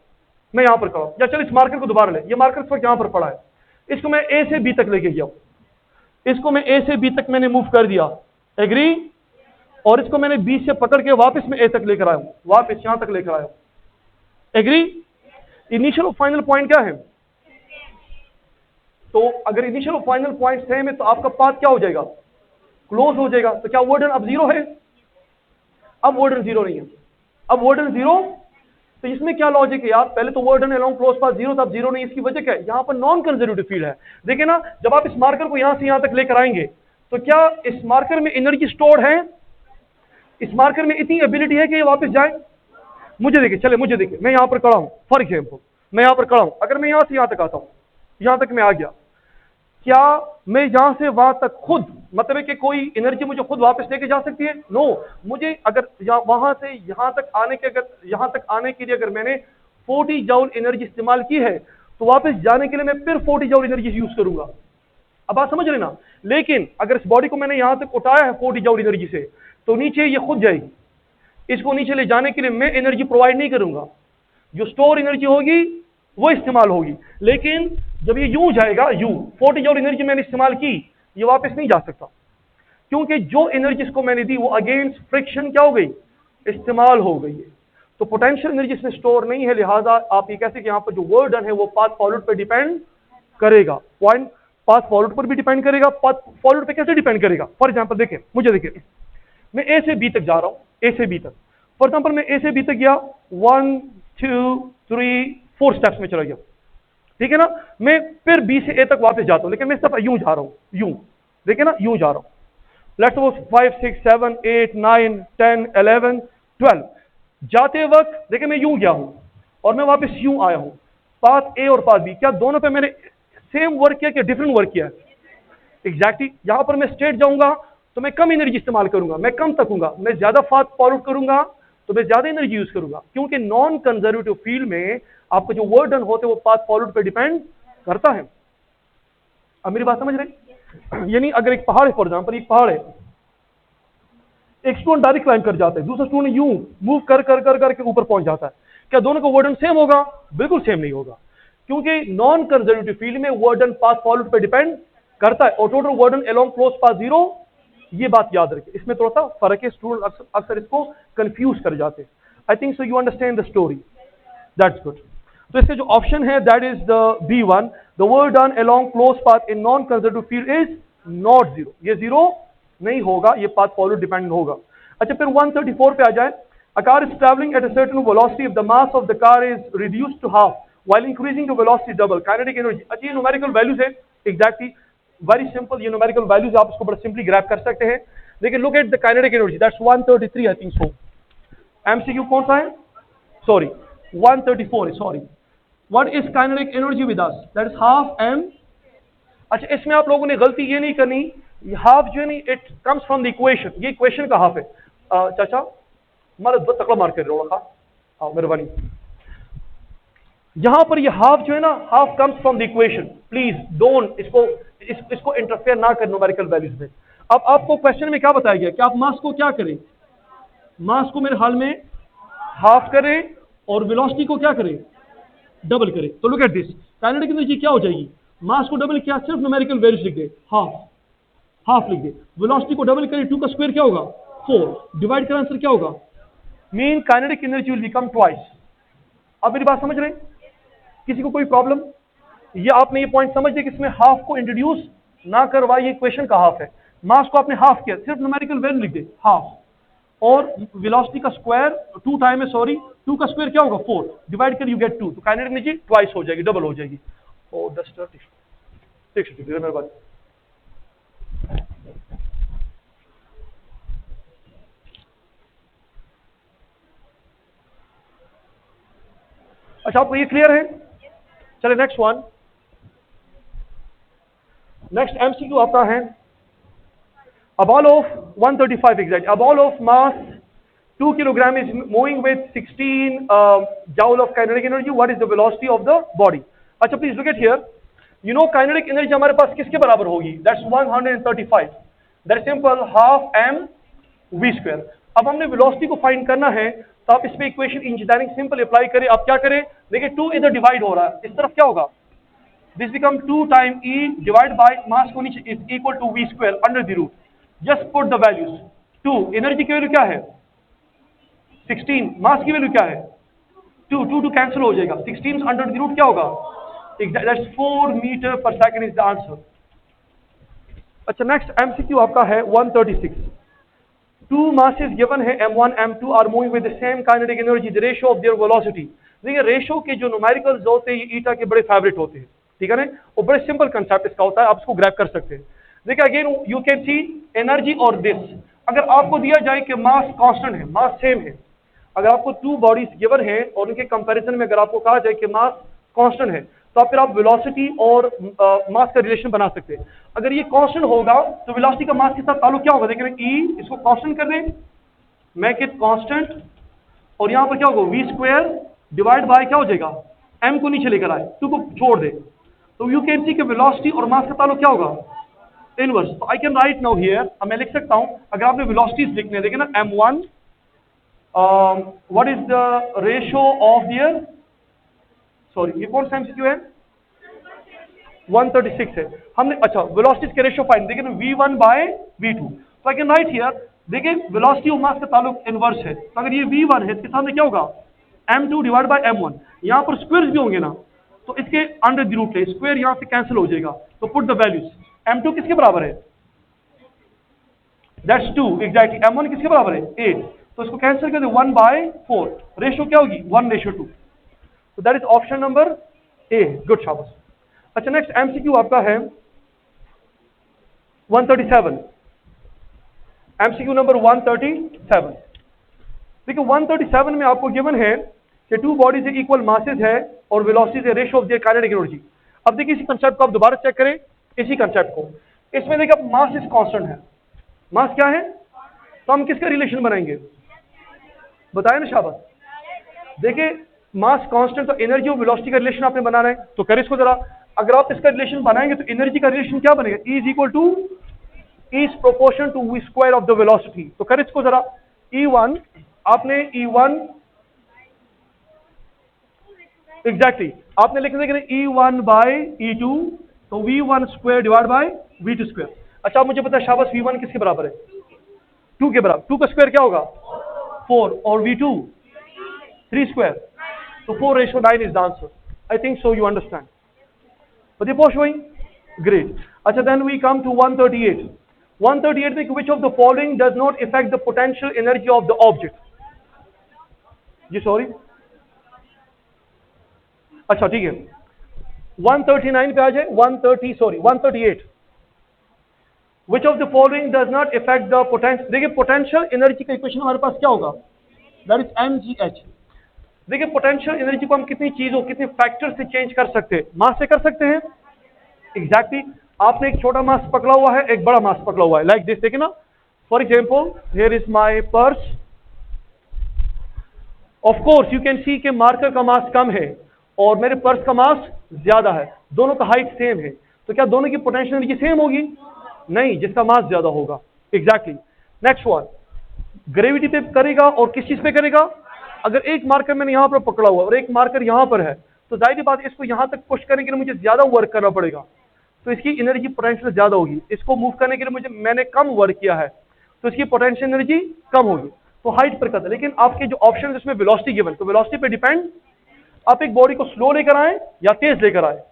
Speaker 1: मैं यहां पर खड़ा हूं, या चल इस मार्कर को दोबारा ले, ये मार्कर इस वक्त यहां पर पड़ा है, इसको मैं ए से बी तक लेके गया, इसको मैं ए से बी तक मैंने मूव कर दिया, एग्री। और इसको मैंने बी से पकड़ के वापस मैं ए तक लेकर आया हूं, वापस यहां तक लेकर आया हूं, एग्री। इनिशियल और फाइनल पॉइंट क्या है, तो अगर इनिशियल और फाइनल पॉइंट सेम है तो आपका पाथ क्या हो जाएगा, क्लोज हो जाएगा। तो क्या वर्क डन अब जीरो है, अब वर्क डन जीरो नहीं है, अब वर्क डन जीरो। तो इसमें क्या लॉजिक है यार, पहले तो work done along close path zero था, अब जीरो नहीं, इसकी वजह क्या है, यहां पर नॉन कंजर्वेटिव फील्ड है। देखिए ना, जब आप इस मार्कर को यहां से यहां तक लेकर आएंगे तो क्या इस मार्कर में एनर्जी स्टोर है, इस मार्कर में इतनी एबिलिटी है कि ये वापस जाए। मुझे देखिए, चले मुझे देखिए, मैं यहां पर खड़ा हूं, फॉर एग्जाम्पल मैं यहां पर खड़ा हूं, अगर मैं यहां से यहां तक आता हूं, यहां तक मैं आ गया, क्या मैं यहां से वहां तक खुद, मतलब है कि कोई एनर्जी मुझे खुद वापस लेके जा सकती है, नो। मुझे अगर वहां से यहां तक आने के, अगर यहां तक आने के लिए अगर मैंने 40 जूल एनर्जी इस्तेमाल की है, तो वापस जाने के लिए मैं फिर 40 जूल एनर्जी यूज करूंगा। अब बात समझ लेना। लेकिन अगर इस बॉडी को मैंने यहां तक उठाया है 40 जूल एनर्जी से, तो नीचे ये खुद जाएगी, इसको नीचे ले जाने के लिए मैं एनर्जी प्रोवाइड नहीं करूंगा, जो स्टोर एनर्जी होगी वो इस्तेमाल होगी। लेकिन जब ये यूं जाएगा, 40 जूल एनर्जी मैंने इस्तेमाल की, ये वापस नहीं जा सकता, क्योंकि जो एनर्जी इसको मैंने दी वो अगेंस्ट फ्रिक्शन क्या हो गई, इस्तेमाल हो गई है। तो पोटेंशियल एनर्जी इसमें स्टोर नहीं है, लिहाजा आप ये कहते कि यहाँ पर जो वर्क डन है वो पाथ फॉलोड पर डिपेंड करेगा। पॉइंट पाथ फॉलोड पर भी डिपेंड करेगा, पाथ फॉलोड पे कैसे डिपेंड करेगा। फॉर एग्जाम्पल देखिए, मुझे देखिए, मैं ए से बी तक जा रहा हूं, ए से बी तक, फॉर एग्जाम्पल मैं ए से बी तक गया, 1 2 3 4 स्टेप्स में चला गया, ठीक है ना। मैं फिर बी से ए तक वापस जाता हूं, लेकिन मैं इस दफा यूं जा रहा हूं, यूं, देखिए ना, यूं जा रहा हूं। लेट्स सपोज 5 6 7 8 9 10 11 12 जाते वक्त देखिए मैं यूं गया हूं और मैं वापस यूं आया हूं। पाथ ए और पाथ बी, क्या दोनों पे मैंने सेम वर्क किया कि डिफरेंट वर्क किया है। एग्जैक्टली यहां पर मैं स्ट्रेट जाऊंगा तो मैं कम एनर्जी इस्तेमाल करूंगा, मैं कम तकूंगा, मैं ज्यादा पाथ फॉरवर्ड करूंगा तो मैं ज्यादा एनर्जी यूज करूंगा, क्योंकि नॉन कंजर्वेटिव फील्ड में आपको जो वर्क डन होते हैं वो पाथ फॉरवर्ड पे डिपेंड करता है। अब मेरी बात समझ रहे हैं। यानी अगर एक पहाड़ है, फॉर एग्जाम्पल एक पहाड़ है, एक स्टूडेंट डायरेक्ट क्लाइंब कर जाता है, दूसरा स्टूडेंट यूं मूव कर कर कर करके ऊपर पहुंच जाता है, क्या दोनों का वर्डन सेम होगा? बिल्कुल सेम नहीं होगा, क्योंकि नॉन कंजर्वेटिव फील्ड में वर्डन पाथ फॉलोड पे डिपेंड करता है और total वर्डन along close path zero. ये बात याद रखें, इसमें थोड़ा सा फर्क है, स्टूडेंट अक्सर इसको कंफ्यूज कर जाते हैं। आई think so you understand the story, that's good. तो इसका जो ऑप्शन है that is the B1, the work done along close path in non conservative field is not zero, ये जीरो नहीं होगा, ये पाथ फॉलो डिपेंड होगा। अच्छा, फिर 134 पे आ जाए। A car is travelling at a certain velocity if the mass of the car is reduced to half while increasing the velocity double, kinetic energy. अच्छा, ये न्यूमेरिकल वैल्यूज है, एग्जैक्टली वेरी सिंपल, ये न्यूमेरिकल वैल्यूज आप इसको बड़ा simply grab कर सकते हैं। लेकिन look at the kinetic energy, that's 133 I think so. MCQ कौन सा है? सॉरी 134 है, sorry. What is kinetic energy with us? That is half m. अच्छा, इसमें आप लोगों ने गलती ये नहीं करनी, हाफ जो है नहीं, it comes from the equation, ये इक्वेशन का हाफ है। चाचा हमारा दो तकड़ा मार कर रहा, हाँ मेहरबानी। यहां पर ये हाफ जो है ना, half comes from the equation, please don't इसको इंटरफेयर ना कर न्यूमेरिकल वैल्यूज में। अब आपको क्वेश्चन में क्या बताया गया कि आप मास को क्या करें? मास को मेरे हाल में हाफ करें और वेलोसिटी को क्या करें? डबल करें। तो look at this, kinetic energy क्या हो जाएगी? मास को डबल किया, सिर्फ न्यूमेरिकल वैल्यूज लिख दे, हाफ लिख दे। वेलोसिटी को डबल करें, 2 का स्क्वायर क्या होगा? 4, डिवाइड कर आंसर क्या होगा? Mean kinetic energy will become twice. आप मेरी बात समझ रहे हैं? किसी को कोई प्रॉब्लम? ये आपने ये पॉइंट समझ लिया कि इसमें हाफ को इंट्रोड्यूस ना करवाइए, ये इक्वेशन का हाफ है। मास को आपने हाफ किया, सिर्फ न्यूमेरिकल वैल्यू लिख दे हाफ, और वेलोसिटी का स्क्वायर 2 टाइम है, सॉरी 2 का स्क्वायर क्या होगा? 4, डिवाइड कर यू गेट 2, तो काइनेटिक एनर्जी ट्वाइस हो जाएगी, डबल हो जाएगी। ओ डस्टर ठीक मेरे बात। अच्छा, आपको ये क्लियर है? चलिए नेक्स्ट वन, नेक्स्ट एमसीक्यू आता है। A ball of 135 exactly. A ball of mass 2 kilogram is moving with 16 joule of kinetic energy. What is the velocity of the body? अच्छा, please look at here. You know kinetic energy हमारे पास किसके बराबर होगी? That's 135. That's simple, half m v square. अब हमने velocity को find करना है, तो आप इस पे इक्वेशन इंजीनियरिंग सिंपल अप्लाई करें। आप क्या करें? देखिए 2 इधर डिवाइड हो रहा है, इस तरफ क्या होगा? This become 2 time e divide by mass को नीचे is equal to v square under the root. Just put the values. 2 energy की वैल्यू क्या है? 16, मास की वैल्यू क्या है? 2 कैंसिल हो जाएगा, 16 अंडर द रूट क्या होगा? That's 4 metre per second is the answer. अच्छा, नेक्स्ट एमसीक्यू आपका है 136। 2 masses given है, m1 m2 are moving with the same kinetic energy, the ratio of their velocity। देखिए रेशो के जो न्यूमेरिकल्स होते हैं ये ईटा के बड़े फेवरेट होते हैं, ठीक है ना, और बड़े सिंपल कंसेप्ट इसका होता है, आप इसको ग्रैब कर सकते हैं। देखिए again you can see energy और दिस, अगर आपको दिया जाए कि मास कांस्टेंट है, मास सेम है, अगर आपको 2 बॉडीज गिवन है और उनके कंपैरिजन में अगर आपको कहा जाए कि मास कांस्टेंट है, तो फिर आप वेलोसिटी और मास का रिलेशन बना सकते हैं। अगर ये कांस्टेंट होगा तो वेलोसिटी का मास के साथ ताल्लुक क्या होगा? देखिए ई, इसको कांस्टेंट कर दें, मेक इट कांस्टेंट, और यहां पर क्या होगा? v स्क्वायर डिवाइड बाय क्या हो जाएगा? m को नीचे लेकर आए, 2 को छोड़ दे, तो यू कैन सी कि वेलोसिटी और मास का ताल्लुक क्या होगा? इनवर्स। तो I can write now here, अब मैं लिख सकता हूं, अगर आपने वेलोसिटीज लिखने हैं, देखिए ना m1 what is the ratio of their, sorry ये कौन सा एमसीक्यू है? 136 है हमने। अच्छा, वेलोसिटीज के रेशियो फाइंड, देखिए ना v1 बाय v2, तो आई कैन राइट हियर, देखिए वेलोसिटी और मास का ताल्लुक इनवर्स है, तो अगर ये v1 है इसके सामने क्या होगा? m2 divide by m1। यहां पर स्क्वायर्स भी होंगे ना, तो इसके अंडर द रूट है, स्क्वायर यहां से कैंसिल हो जाएगा, तो पुट द वैल्यूज। m2 किसके बराबर है? That's 2 exactly. m1 किसके बराबर है? 8, तो इसको कैंसिल कर दे, 1/4, रेशियो क्या होगी? 1:2। तो that is option number A, good, शाबाश। अच्छा, नेक्स्ट एमसीक्यू आपका है 137, एमसीक्यू नंबर 137। देखिए 137 में आपको गिवन है कि 2 बॉडीज इक्वल मासेज है और वेलोसिटी है, ratio of there kinetic energy. अब देखिए इसी कंसेप्ट को आप दोबारा चेक करें, इसी कंसेप्ट को, इसमें देखिए मास इज कांस्टेंट है, मास क्या है, तो हम किसका रिलेशन बनाएंगे? बताएं ना शाबाश। देखिए मास कांस्टेंट, तो एनर्जी और वेलोसिटी का रिलेशन आपने बनाना है, तो करें इसको जरा। अगर आप इसका रिलेशन बनाएंगे तो एनर्जी का रिलेशन क्या बनेगा, E is equal to is proportion to v square of the velocity. तो कर इसको जरा, E1 आपने E1 एग्जैक्टली आपने लिख देंगे E1 बाय E2, तो V1 square divide bye V2 square. अच्छा आप मुझे पता है शाबाश, V1 किसके बराबर है, 2 के बराबर, 2 का स्क्वायर क्या होगा 4 और V2 3 स्क्वायर, तो 4:9 is the answer. I think so you understand. But the showing great. Acha, then we come to 138. 138 में which of the following does not affect the potential energy of the object? जी sorry, अच्छा ठीक है 139 पे आ जाए, 138 which of the following does not affect the potential। देखिए potential energy का इक्वेशन हमारे पास क्या होगा, दैट इज mgh। देखिए पोटेंशियल एनर्जी को हम कितनी चीजों कितने फैक्टर से चेंज कर सकते हैं, मास से कर सकते हैं एग्जैक्टली। आपने एक छोटा मास पकड़ा हुआ है, एक बड़ा मास पकड़ा हुआ है, लाइक दिस, देखिए ना, for example here is my purse, of course you can see के मार्कर का मास कम है और मेरे पर्स का मास ज्यादा है, दोनों का हाइट सेम है, तो क्या दोनों की पोटेंशियल एनर्जी सेम होगी, नहीं, जिसका मास ज्यादा होगा एग्जैक्टली। नेक्स्ट वन, ग्रेविटी पे करेगा और किस चीज पे करेगा, अगर एक मार्कर मैंने यहां पर पकड़ा हुआ और एक मार्कर यहां पर है, तो जाहिर बात इसको यहां तक पुश करने के लिए मुझे ज्यादा वर्क करना पड़ेगा, तो इसकी एनर्जी पोटेंशियल ज्यादा होगी। इसको मूव करने के लिए मैंने कम वर्क किया है, तो इसकी पोटेंशियल एनर्जी कम होगी। तो हाइट पर करता है, लेकिन आपके जो ऑप्शन इसमें वेलोसिटी गिवन, तो वेलोसिटी पे डिपेंड, आप एक बॉडी को स्लो लेकर आए या तेज लेकर आए,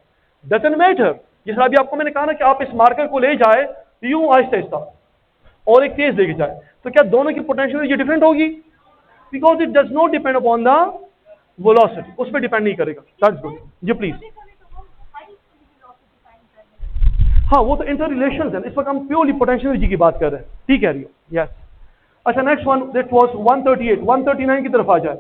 Speaker 1: डजंट मैटर। जैसे अभी आपको मैंने कहा ना कि आप इस मार्कर को ले जाए यूं आहिस्ता आहिस्ता और एक तेज लेके जाए, तो क्या दोनों की पोटेंशियल एनर्जी डिफरेंट होगी, because it does not depend upon the velocity, उस पर डिपेंड नहीं करेगा। दैट्स गुड जी, प्लीज। हाँ वो तो इंटर रिलेशन है, इस वक्त हम प्योरली पोटेंशियल एनर्जी की बात कर रहे हैं, ठीक है रियो, यस। अच्छा नेक्स्ट वन, दैट वाज 138, 139 की तरफ आ जाए।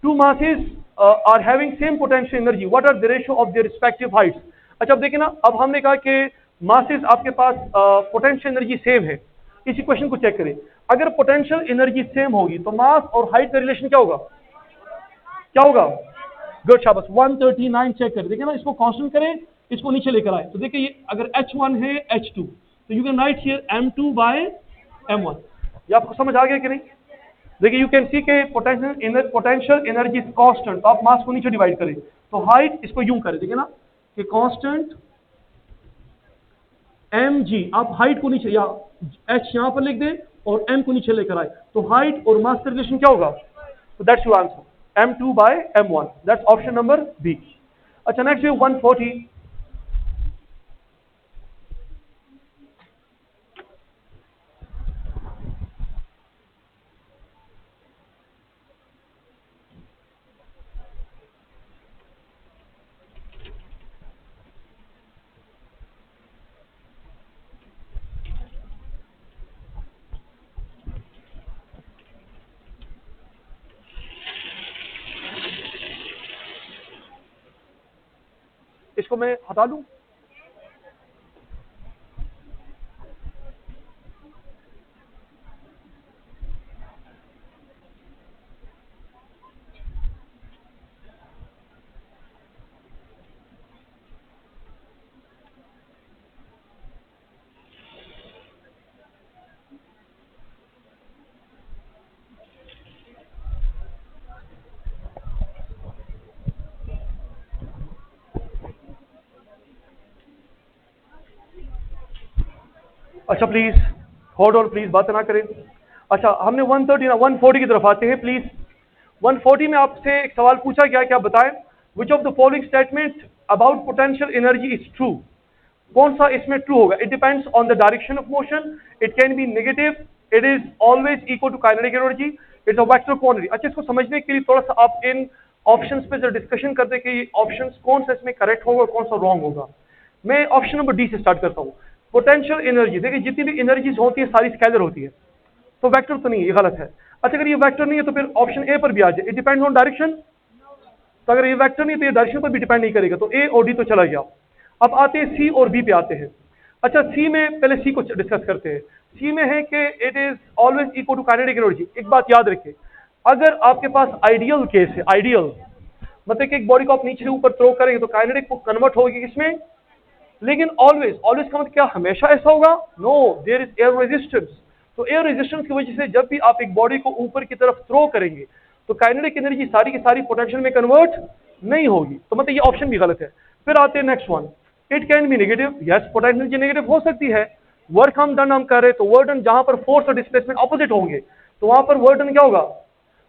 Speaker 1: Two masses are having same potential energy, what are the ratio of their respective heights. अच्छा अब देखिए ना, अब हमने कहा कि मासेस आपके पास पोटेंशियल एनर्जी सेम है, इसी क्वेश्चन को चेक करें, अगर पोटेंशियल एनर्जी सेम होगी तो मास और हाइट का रिलेशन क्या होगा, क्या होगा, गुड शाबाश। 139 चेक करें, देखिए ना, इसको कांस्टेंट करें, इसको नीचे लेकर आए, तो देखिए ये अगर H1 है H2, तो you can write here M2 by M1। ये आपको समझ आ गया कि नहीं, देखिए यू कैन सी के पोटेंशियल एनर्जी इज कांस्टेंट, तो आप मास को नीचे डिवाइड करें, तो हाइट इसको यूं करें, देखिए ना कि कांस्टेंट mg, आप हाइट को नीचे या h यहां पर लिख दें और m को नीचे लेकर आए, तो हाइट और मास का रिलेशन क्या होगा, तो that's your answer, M2 by M1, that's option number B. अच्छा नेक्स्ट है 140। इसको मैं हटा लूं, अच्छा प्लीज होल्ड ऑन, प्लीज बात ना करें। अच्छा हमने 130 ना 140 की तरफ आते हैं प्लीज। 140 में आपसे एक सवाल पूछा गया कि आप बताएं which of the following statement about potential energy is true, कौन सा इसमें ट्रू होगा। It depends on the direction of motion, it can be negative, it is always equal to kinetic energy, it's a vector quantity. अच्छा इसको समझने के लिए थोड़ा सा आप इन ऑप्शंस पे जब डिस्कशन करते हैं कि ऑप्शंस कौन सा इसमें करेक्ट होगा कौन सा रॉन्ग होगा। मैं ऑप्शन नंबर डी से स्टार्ट करता हूँ। पोटेंशियल एनर्जी, देखिए जितनी भी एनर्जीज होती है सारी स्केलर होती है, तो वेक्टर तो नहीं है, ये गलत है। अच्छा अगर ये वेक्टर नहीं है तो फिर ऑप्शन ए पर भी आ जाए, इट डिपेंड्स ऑन डायरेक्शन, तो अगर ये वेक्टर नहीं तो ये डायरेक्शन पर भी डिपेंड नहीं करेगा, तो ए और डी तो चला गया। अब आते हैं सी और बी पे आते हैं। अच्छा सी में पहले सी को डिस्कस करते हैं। सी में है कि it is always equal to kinetic energy. एक बात याद रखिए, अगर आपके पास आइडियल केस है, आइडियल मतलब कि एक बॉडी को आप नीचे से ऊपर थ्रो करेंगे तो काइनेटिक को कन्वर्ट होगी किसमें, लेकिन ऑलवेज, ऑलवेज का मतलब क्या हमेशा ऐसा होगा? No, there is air resistance. तो एयर रेजिस्टेंस की वजह से जब भी आप एक बॉडी को ऊपर की तरफ थ्रो करेंगे तो काइनेटिक एनर्जी सारी की सारी पोटेंशियल में कन्वर्ट नहीं होगी। तो मतलब ये ऑप्शन भी गलत है। फिर आते हैं next one, it can be negative. Yes, potential energy negative हो सकती है। वर्क हम डन हम कर रहे तो वर्क डन जहां पर फोर्स और डिस्प्लेसमेंट ऑपोजिट होंगे तो वहां पर वर्क डन क्या होगा?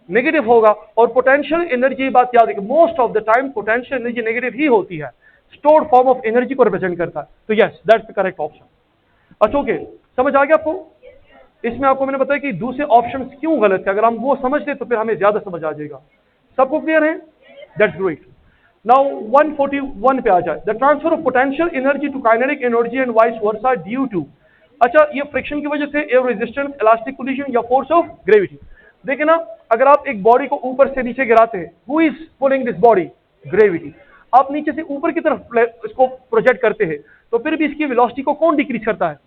Speaker 1: नेगेटिव होगा। और पोटेंशियल एनर्जी, बात याद है कि most of the time potential energy negative ही होती है, स्टोर्ड फॉर्म ऑफ एनर्जी को रिप्रेजेंट करता है। तो yes, that's the correct option. अच्छा ओके, समझ आ गया आपको? इसमें आपको मैंने बताया कि दूसरे ऑप्शन क्यों गलत है, अगर हम वो समझ ले तो फिर हमें ज्यादा समझ आ जाएगा। सबको क्लियर है? That's great. नाउ 141 पे आ जाए, the transfer of potential energy to kinetic energy and vice versa due to. अच्छा, ये फ्रिक्शन की वजह से, एयर रेजिस्टेंस, इलास्टिक कोलिजन या फोर्स ऑफ ग्रेविटी। देखिए ना, अगर आप एक बॉडी को ऊपर से नीचे गिराते हैं, who is pulling this body? Gravity. आप नीचे से ऊपर की तरफ इसको प्रोजेक्ट करते हैं तो फिर भी इसकी वेलोसिटी को कौन डिक्रीज करता है?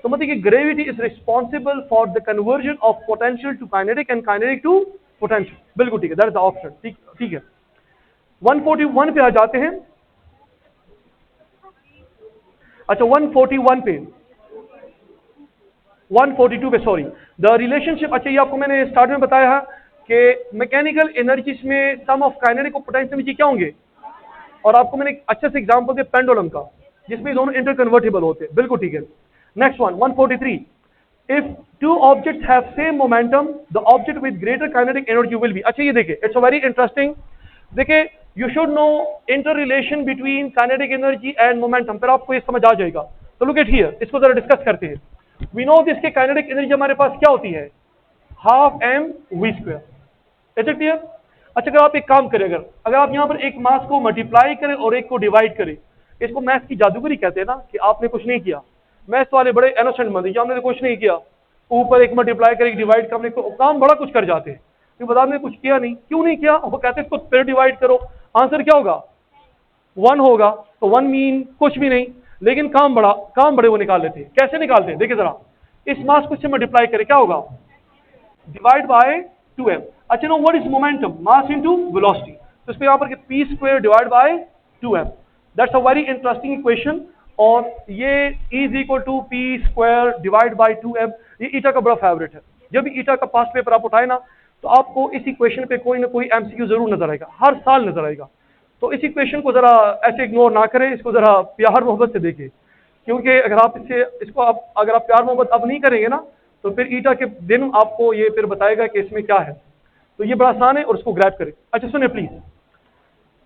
Speaker 1: तो मतलब कि gravity is responsible for the conversion of potential to kinetic and kinetic to potential. बिल्कुल ठीक है, दैट इज द ऑप्शन। ठीक ठीक है। 141 पे आ जाते हैं। अच्छा 141 पे, 142 पे सॉरी, द रिलेशनशिप। अच्छा, ये आपको मैंने स्टार्ट में बताया है कि मैकेनिकल एनर्जीज में सम ऑफ काइनेटिक और पोटेंशियल एनर्जी क्या होंगे, और आपको मैंने एक अच्छे से एग्जांपल दिया पेंडुलम का, जिसमें दोनों इंटरकन्वर्टिबल होते हैं। बिल्कुल ठीक है। Next one 143, if two objects have same momentum the object with greater kinetic energy will be. अच्छा, ये देखिए, इट्स अ वेरी इंटरेस्टिंग। देखिए, you should know inter relation between kinetic energy and momentum, फिर आपको ये समझ आ जाएगा। तो लुक एट हियर, इसको जरा डिस्कस करते हैं। वी नो दिस के काइनेटिक एनर्जी हमारे पास क्या होती है? Half m we square. Is it clear? अच्छा, अगर आप एक काम करें, अगर आप यहाँ पर एक मास को मल्टीप्लाई करें और एक को डिवाइड करें, इसको मैथ्स की जादूगरी कहते हैं ना, कि आपने कुछ नहीं किया। मैथ्स वाले बड़े इनोसेंट बंदे, हमने तो कुछ नहीं किया, ऊपर एक मल्टीप्लाई कर एक डिवाइड कर, हमने काम बड़ा कुछ कर जाते हैं। फिर बता दें कुछ किया नहीं, क्यों नहीं किया? वो कहते हैं इसको फिर डिवाइड करो, आंसर क्या होगा? 1 होगा। तो 1 मीन कुछ भी नहीं, लेकिन काम बड़े वो निकाल लेते हैं। कैसे निकालते हैं? देखिए जरा, इस मास को इससे मल्टीप्लाई करें, क्या होगा? Divide by 2m। अच्छा, no what is momentum? Mass into velocity. तो इस पे यहाँ पर p square divide by 2m। That's a very interesting equation. और ये is equal to p square divide by 2m, ये ईटा का बड़ा फेवरेट है। जब भी ईटा का पास्ट पेपर आप उठाए ना, तो आपको इस इक्वेशन पे कोई ना कोई एमसीक्यू जरूर नजर आएगा, हर साल नजर आएगा। तो इस इक्वेशन को जरा ऐसे इग्नोर ना करें, इसको जरा प्यार मोहब्बत से देखें, क्योंकि अगर आप इसको अगर आप प्यार मोहब्बत अब नहीं करेंगे ना, तो फिर ईटा के दिन आपको ये फिर बताएगा कि इसमें क्या है। तो ये बड़ा आसान है और इसको ग्रैब करें। अच्छा सुनिए प्लीज,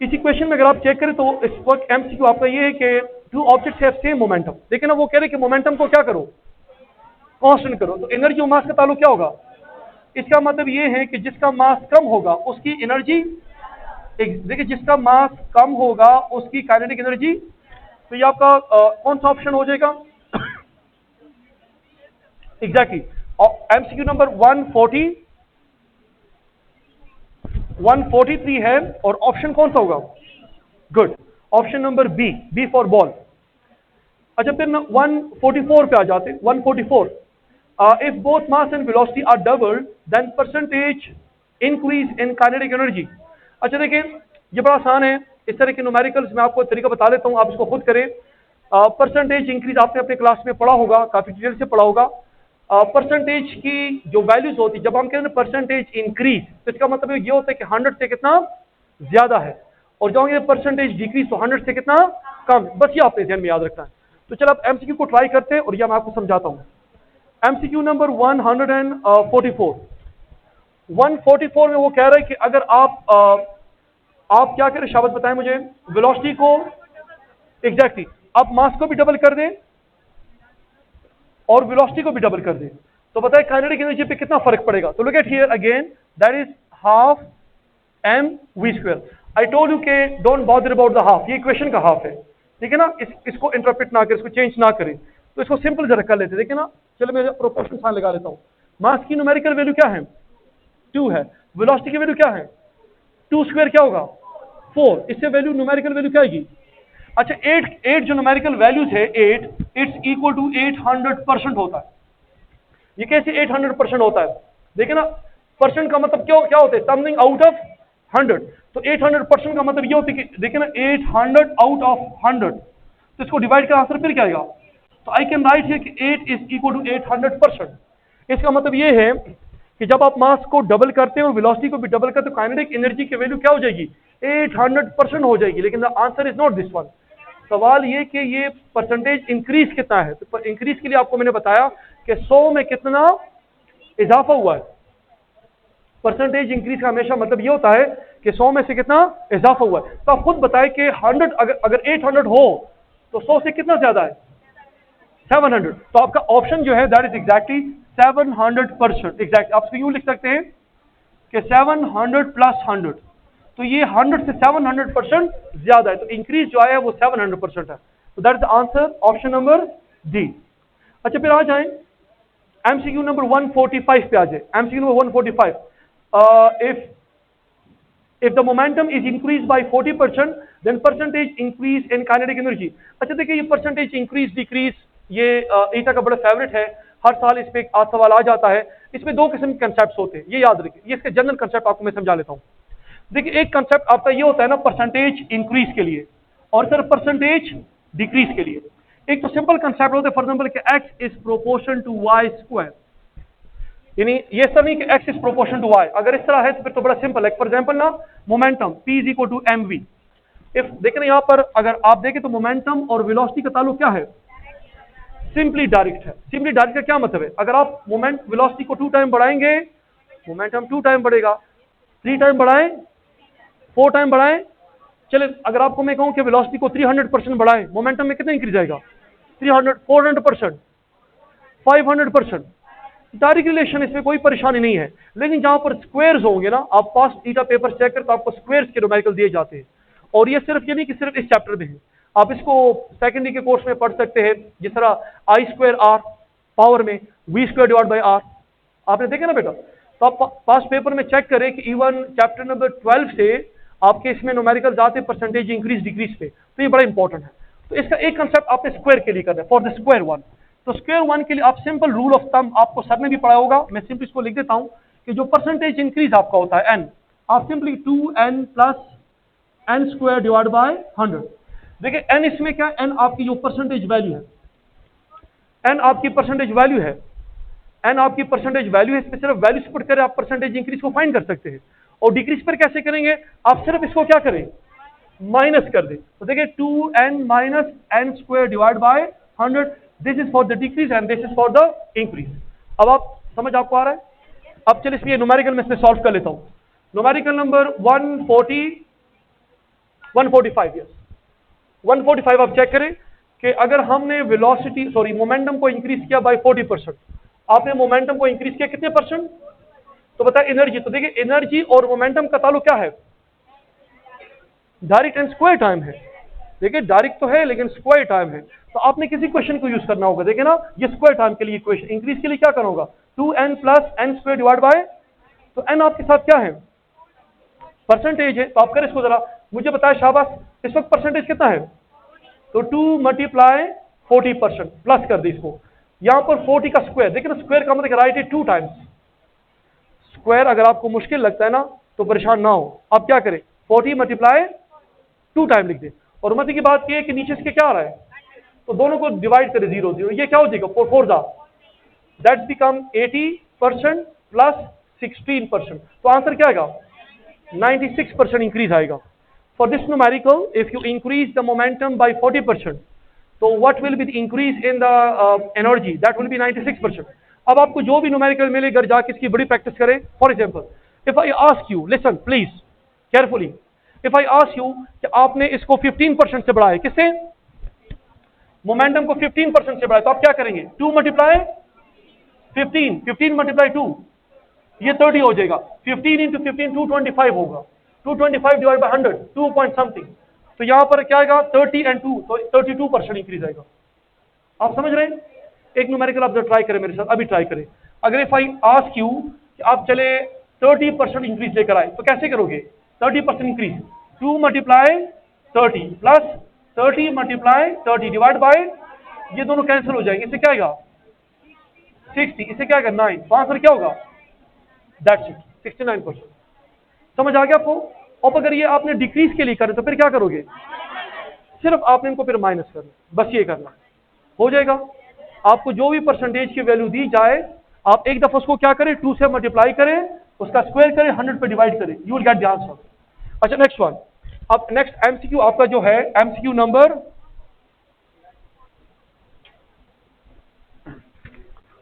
Speaker 1: इस इक्वेशन में अगर आप चेक करें तो इस वक्त एमसीक्यू आपका ये है कि two objects have same momentum. देखिए ना, वो कह रहे कि मोमेंटम को क्या करो? कांस्टेंट करो। तो एनर्जी और मास का ताल्लुक क्या होगा? इसका मतलब ये है कि जिसका मास कम होगा उसकी एनर्जी, देखिए जिसका मास कम होगा उसकी काइनेटिक एनर्जी। तो ये आपका कौन सा ऑप्शन हो जाएगा? एग्जैक्टली एमसीक्यू नंबर 143 है, और ऑप्शन कौन सा होगा? Good, option number B for ball. अच्छा, फिर 144 पे आ जाते हैं। 144, if both mass and velocity are double then percentage increase in kinetic energy. अच्छा देखिए, ये बड़ा आसान है। इस तरह के न्यूमेरिकल्स मैं आपको तरीका बता देता हूं, आप इसको खुद करें। परसेंटेज इंक्रीज आपने अपने क्लास में पढ़ा होगा, काफी डिटेल से पढ़ा होगा। परसेंटेज की जो वैल्यूज होती है, जब हम कहते हैं परसेंटेज इंक्रीज, तो इसका मतलब ये होता है कि 100 से कितना ज्यादा है, और जब हम परसेंटेज डिक्रीज तो 100 से कितना कम। बस ये आपने ध्यान में याद रखना है। तो चलो आप एमसीक्यू को ट्राई करते हैं और यह मैं आपको समझाता हूं। MCQ number 144। 144 में वो कह रहा है कि अगर आप क्या करें, शाबाश बताएं मुझे, वेलोसिटी को एग्जैक्टली आप मास को भी डबल कर दें और वेलोसिटी को भी डबल कर दें, तो बताएं काइनेटिक एनर्जी पे कितना फर्क पड़ेगा। तो look at here again, that is half m we square. I told you के don't bother about the half, ये इक्वेशन का हाफ है, ठीक है ना। इसको इंटरप्रेट ना करें, इसको चेंज ना करें, तो इसको सिंपल जरा कर लेते हैं। देखिए ना, चलो मैं प्रोपोर्शन साइन लगा लेता हूं। मास की न्यूमेरिकल वैल्यू क्या है? 2 है। वेलोसिटी की वैल्यू क्या है? 2 स्क्वायर क्या होगा? 4। इससे वैल्यू न्यूमेरिकल वैल्यू क्या आएगी? अच्छा 8 जो न्यूमेरिकल वैल्यूज है 8, इट्स इक्वल टू 800% होता है। ये कैसे 800% होता है? देखिए ना, परसेंट का मतलब क्या होता है? Something out of 100। तो 800% का मतलब ये होता है कि देखिए ना, 800 आउट ऑफ 100, तो इसको डिवाइड का आंसर फिर क्या आएगा? तो आई कैन राइट हियर कि 8 इज इक्वल टू 800%। इसका मतलब ये है कि जब आप मास को डबल करते हैं और वेलोसिटी को भी डबल करते हैं तो काइनेटिक एनर्जी की वैल्यू क्या हो जाएगी? 800% हो जाएगी। लेकिन the answer is not this one. सवाल ये कि ये परसेंटेज इंक्रीज कितना है। तो इंक्रीज के लिए आपको मैंने बताया कि 100 में कितना इजाफा हुआ है। परसेंटेज इंक्रीज का हमेशा मतलब ये होता है कि 100 में से कितना इजाफा हुआ है। तो आप खुद बताएं कि 100 अगर 800 हो तो 100 से कितना ज्यादा है? 700। तो आपका ऑप्शन जो है दैट इज एग्जैक्टली 700%। एग्जैक्ट आप यूं लिख सकते हैं कि 700 प्लस 100। तो ये 100 से 700% ज्यादा है। तो इंक्रीज जो आया वो 700% है। तो that is the answer option number D. अच्छा फिर आ जाए एमसीक्यू नंबर 145 पे आ जाए। MCQ number 145, if the momentum is increased by 40% then percentage increase in kinetic energy। अच्छा देखिए ये परसेंटेज इंक्रीज डिक्रीज ये ईटा का बड़ा फेवरेट है। हर साल इस पे एक सवाल आ जाता है। इसमें दो किस्म के कंसेप्ट होते हैं, ये याद रखिए। ये इसके जनरल कंसेप्ट आपको मैं समझा लेता हूँ। देखिए एक कंसेप्ट आपका ये होता है ना परसेंटेज इंक्रीज के लिए और सर परसेंटेज डिक्रीज के लिए। एक तो सिंपल कंसेप्ट होता है फॉर एग्जांपल कि x is proportion to y square. यानी ये सब नहीं कि x is proportion to y। अगर इस तरह है तो फिर तो बड़ा सिंपल है। फॉर एग्जांपल ना momentum p is equal to mv। इफ देखें यहाँ पर अगर आप देखें तो मोमेंटम और वेलोसिटी का ताल्लुक क्या है? सिंपली डायरेक्ट है। सिंपली डायरेक्ट का क्या मतलब है? अगर आप मोमेंट वेलोसिटी को 2 टाइम बढ़ाएंगे मोमेंटम 2 टाइम बढ़ेगा, 3 टाइम बढ़ाएं 4 टाइम बढ़ाएं। चले अगर आपको मैं कहूं कि वेलोसिटी को 300% बढ़ाएं मोमेंटम में कितना इंक्रीज आएगा? 300, 400%, 500%। डायरेक्ट रिलेशन, इसमें कोई परेशानी नहीं है। लेकिन जहां पर स्क्वायर्स होंगे ना, आप पास्ट ईटा पेपर चेक कर तो आपको स्क्वायर्स के न्यूमेरिकल दिए जाते हैं। और ये सिर्फ ये नहीं कि सिर्फ इस चैप्टर में है, आप इसको सेकेंडरी के कोर्स में पढ़ सकते हैं। जिस तरह आई स्क्वायर आर पावर में v square divide by r, आपने देखा ना बेटा। तो आप पास्ट पेपर में चेक करें कि इवन चैप्टर नंबर 12 से आपके इसमें न्यूमेरिकल आते हैं परसेंटेज इंक्रीज डिक्रीज पे। तो ये बड़ा इंपॉर्टेंट है। तो इसका एक कंसेप्ट आपने स्क्वायर के लिए करना है, फॉर द स्क्वायर वन। तो स्क्वायर वन के लिए आप सिंपल रूल ऑफ थंब आपको सर ने भी पढ़ा होगा, मैं सिंपल इसको लिख देता हूं कि जो परसेंटेज इंक्रीज आपका होता है एन, आप simply 2n plus n square divide by 100। देखिए एन इसमें क्या, एन आपकी जो परसेंटेज वैल्यू है, एन आपकी परसेंटेज वैल्यू है, एन आपकी परसेंटेज वैल्यू है। इसमें सिर्फ वैल्यू पुट करें आप परसेंटेज इंक्रीज को फाइंड कर सकते हैं। और डिक्रीज पर कैसे करेंगे? आप सिर्फ इसको क्या करें, माइनस कर दें। तो देखिए 2n minus n square divide by 100, this is for the decrease and this is for the increase. अब आप समझ आपको आ रहा है? अब चलिए इसलिए न्यूमेरिकल में इसमें सॉल्व कर लेता हूं। Numerical number 145, yes 145। आप चेक करें कि अगर हमने वेलोसिटी मोमेंटम को इंक्रीज किया बाय 40%, आपने मोमेंटम को इंक्रीज किया कितने परसेंट? तो बताए एनर्जी। तो देखिए एनर्जी और मोमेंटम का ताल्लुक क्या है? डायरेक्ट एंड स्क्वायर टाइम है। देखिए डायरेक्ट तो है लेकिन स्क्वायर टाइम है। तो आपने किसी क्वेश्चन को यूज करना होगा। देखिए ना ये स्क्वायर टाइम के लिए इक्वेशन, इंक्रीज के लिए क्या करना होगा? 2n plus n square divide by, तो n आपके साथ क्या है? परसेंटेज है। तो आप करें इसको जरा, मुझे बताया शाबाश इस वक्त परसेंटेज कितना है? तो 2 मल्टीप्लाई 40% प्लस कर दी इसको। यहां पर 40 का स्क्वायर, देखिए ना स्क्वायर का मतलब राइट है 2 टाइम्स। स्क्वायर अगर आपको मुश्किल लगता है ना तो परेशान ना हो, आप क्या करें 40 मल्टीप्लाई 2 टाइम लिख दे। और मत की बात यह है कि नीचे इसके क्या आ रहा है, तो दोनों को डिवाइड करें 0 0, ये क्या हो जाएगा 4 दा, दैट्स बिकम 80% प्लस 16%। तो आंसर क्या आएगा? 96% इंक्रीज आएगा। For this numerical if you increase the momentum by 40%, तो what will be the increase in the energy? That will be 96%। अब आपको जो भी न्यूमेरिकल मिले घर जाके इसकी बड़ी प्रैक्टिस करें। For example if I ask you, listen please carefully, if I ask you कि आपने इसको 15% से बढ़ाया, किससे? मोमेंटम को 15% से बढ़ाया, तो आप क्या करेंगे? 2 मल्टीप्लाई 15, 15 मल्टीप्लाई 2, ये 30 हो जाएगा। 15 इंटू 15 225 होगा। 225 डिवाइड बाय 100 2 पॉइंट समथिंग। तो यहां पर क्या आएगा 30 एंड 2, तो 32% इंक्रीज आएगा। आप समझ रहे हैं? एक न्यूमेरिकल आप ट्राई करें मेरे साथ, अभी ट्राई करें। अगर इफ आई आस्क यू कि आप चले 30% इंक्रीज लेकर आए, तो कैसे करोगे? 30% increase 2 multiply 30 plus 30 multiply 30 divide by, ये दोनों कैंसिल हो जाएंगे। इससे क्या आएगा 60, इससे क्या आएगा 9। तो आंसर क्या होगा? That's it, 69%। समझ आ गया आपको? और अगर ये आपने डिक्रीज के लिए करें तो फिर क्या करोगे? सिर्फ आपने इनको फिर माइनस करना, बस ये करना, हो जाएगा। आपको जो भी परसेंटेज की वैल्यू दी जाए, आप एक दफा उसको क्या करें, 2 से मल्टीप्लाई करें, उसका स्क्वायर करें, 100 पे डिवाइड करें, you will get the answer. अच्छा नेक्स्ट वन, अब नेक्स्ट एमसीक्यू आपका जो है एमसीक्यू नंबर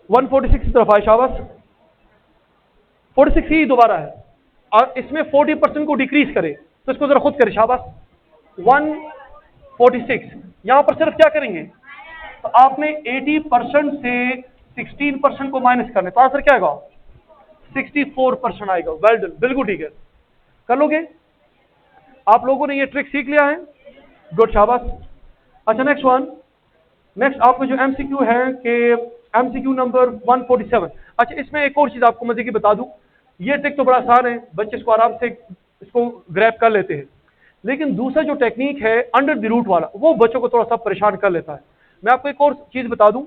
Speaker 1: 146 की तरफ आए, शाबाश। 46 ही दोबारा है और इसमें 40% को डिक्रीज करे, तो इसको जरा खुद करें, शाबाश। 146 यहां पर सिर्फ क्या करेंगे, तो आपने 80% से 16% को माइनस करना है, तो आंसर क्या आएगा, 64% आएगा। वेल डन, बिल्कुल ठीक है, कर लोगे। आप लोगों ने ये ट्रिक सीख लिया है, गुड, शाबाश। अच्छा नेक्स्ट वन, नेक्स्ट आपका जो एमसीक्यू है कि एमसीक्यू नंबर 147। अच्छा इसमें एक और चीज आपको मजे की बता दूं, ये ट्रिक तो बड़ा आसान है, बच्चे इसको आराम से इसको ग्रैब कर लेते हैं, लेकिन दूसरा जो टेक्निक है अंडर द रूट वाला, वो बच्चों को थोड़ा सा परेशान कर लेता है। मैं आपको एक और चीज बता दूं,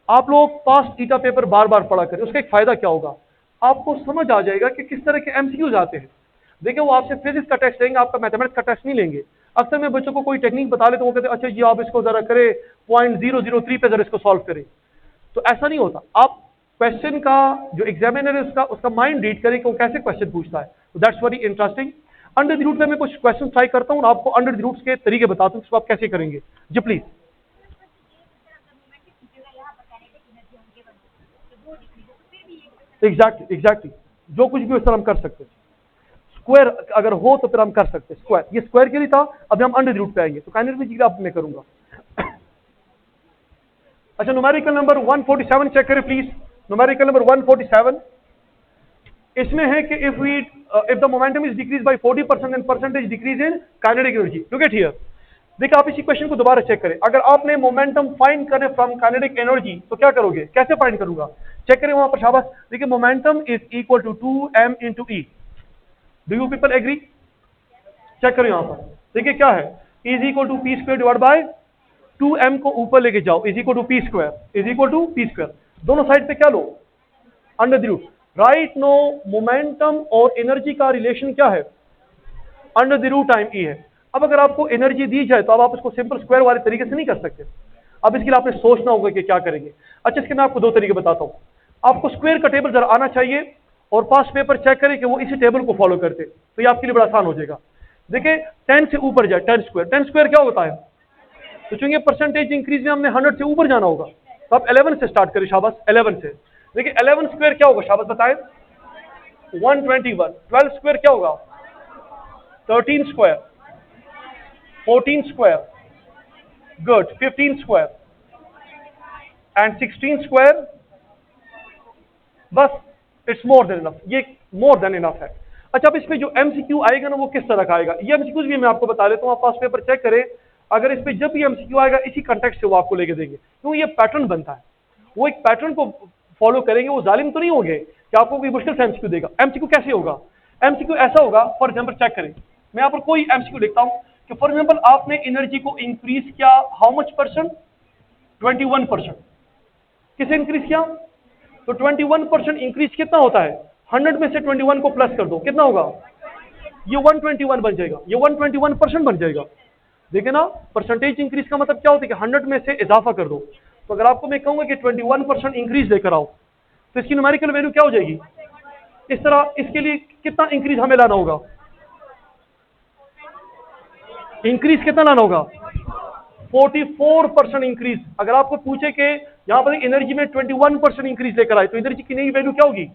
Speaker 1: आप लोग पास्ट थीटा पेपर बार बार पढ़ा करें, उसका एक फायदा क्या होगा, आपको समझ आ जाएगा कि किस तरह के एमसीक्यूज आते हैं। देखिए वो आपसे फिजिक्स का टेस्ट लेंगे, आपका मैथमेटिक्स का टेस्ट नहीं लेंगे। अक्सर मैं बच्चों को कोई टेक्निक बता ले तो वो कहते हैं अच्छा जी आप इसको जरा करें 0.003 पे जरा इसको सॉल्व करें, तो ऐसा नहीं होता। आप क्वेश्चन का जो एग्जामिनर है उसका माइंड रीड करें कि वो कैसे क्वेश्चन पूछता है, तो that's very interesting. Under the root में मैं कुछ क्वेश्चन ट्राई करता हूँ और आपको अंडर द रूट्स के तरीके बताता हूँ, इसको आप कैसे करेंगे जी प्लीज। एग्जैक्टली जो कुछ भी उस तरह हम कर सकते हैं, स्क्वायर अगर हो तो फिर हम कर सकते हैं स्क्वायर, ये स्क्वायर के लिए था, अभी हम अंडर द रूट पे आएंगे, तो काइनेटिक आप मैं करूंगा। अच्छा न्यूमेरिकल नंबर 147 चेक करें प्लीज, न्यूमेरिकल नंबर 147। इसमें है कि if the momentum is decrease by 40% and percentage decrease in kinetic energy, look at here. देखिए आप इसी क्वेश्चन को दोबारा चेक करें, अगर आपने मोमेंटम फाइंड करने फ्रॉम काइनेटिक एनर्जी तो क्या करोगे, कैसे फाइंड करूंगा, चेक करें वहां पर, शाबाश। देखिए momentum is equal to 2m into E, do you people agree, check करो यहां पर। देखिए क्या है, is equal to p square divide by 2m को ऊपर लेके जाओ, is equal to p square, is equal to p square, दोनों साइड पे क्या लो, under the root. Right no momentum और एनर्जी का रिलेशन क्या है, under the root time E है। अब अगर आपको एनर्जी दी जाए तो अब आप इसको सिंपल स्क्वायर वाले तरीके से नहीं कर सकते, अब इसके लिए आपने सोचना होगा कि क्या करेंगे। अच्छा इसके मैं आपको दो तरीके बताता हूं, आपको स्क्वायर का टेबल जरा आना चाहिए और पास पेपर चेक करें कि वो इसी टेबल को फॉलो करते, तो ये आपके लिए बड़ा आसान हो जाएगा। देखिए 10 से ऊपर जाए, 10 स्क्वायर क्या होता है, तो चूंकि परसेंटेज इंक्रीज में हमने 100 से ऊपर जाना होगा, तो आप 11 से स्टार्ट करें, शाबाश 11 से। देखिए 11 स्क्वायर क्या होगा, शाबाश बताएं, 121। 12 स्क्वायर क्या होगा, 13 square, 14 square, good, 15 square and 16 square, बस इट्स मोर देन इनफ, ये मोर देन इनफ है। अच्छा अब इसमें जो एमसीक्यू आएगा ना वो किस तरह का आएगा, ये एमसीक्यूज भी मैं आपको बता देता हूँ, आप पास पेपर चेक करें, अगर इस पे जब भी एमसीक्यू आएगा इसी कंटेक्स्ट से वो आपको लेके देंगे, क्यों ये पैटर्न बनता है, वो एक पैटर्न को फॉलो करेंगे, वो जालिम तो नहीं होंगे कि आपको कोई मुश्किल से एमसीक्यू देगा। एमसीक्यू कैसे होगा, एमसीक्यू ऐसा होगा, फॉर एग्जाम्पल चेक करें, मैं यहाँ पर कोई एमसीक्यू लिखता हूँ कि फॉर एग्जाम्पल आपने एनर्जी को इंक्रीज किया हाउ मच परसेंट, 21%, किसे इंक्रीज किया, तो 21% इंक्रीज कितना होता है, 100 में से 21 को प्लस कर दो, कितना होगा, ये 121 बन जाएगा, ये 121% बन जाएगा। देखिए ना परसेंटेज इंक्रीज का मतलब क्या होता है कि 100 में से इजाफा कर दो, तो अगर आपको मैं कहूंगा कि 21% इंक्रीज लेकर आओ तो इसकी न्यूमेरिकल वैल्यू क्या हो जाएगी, इस तरह। इसके लिए कितना इंक्रीज हमें लाना होगा, इंक्रीज कितना लाना होगा, 44% इंक्रीज। अगर आपको पूछे कि यहां पर एनर्जी में 21% इंक्रीज लेकर आए तो एनर्जी की नई वैल्यू क्या होगी,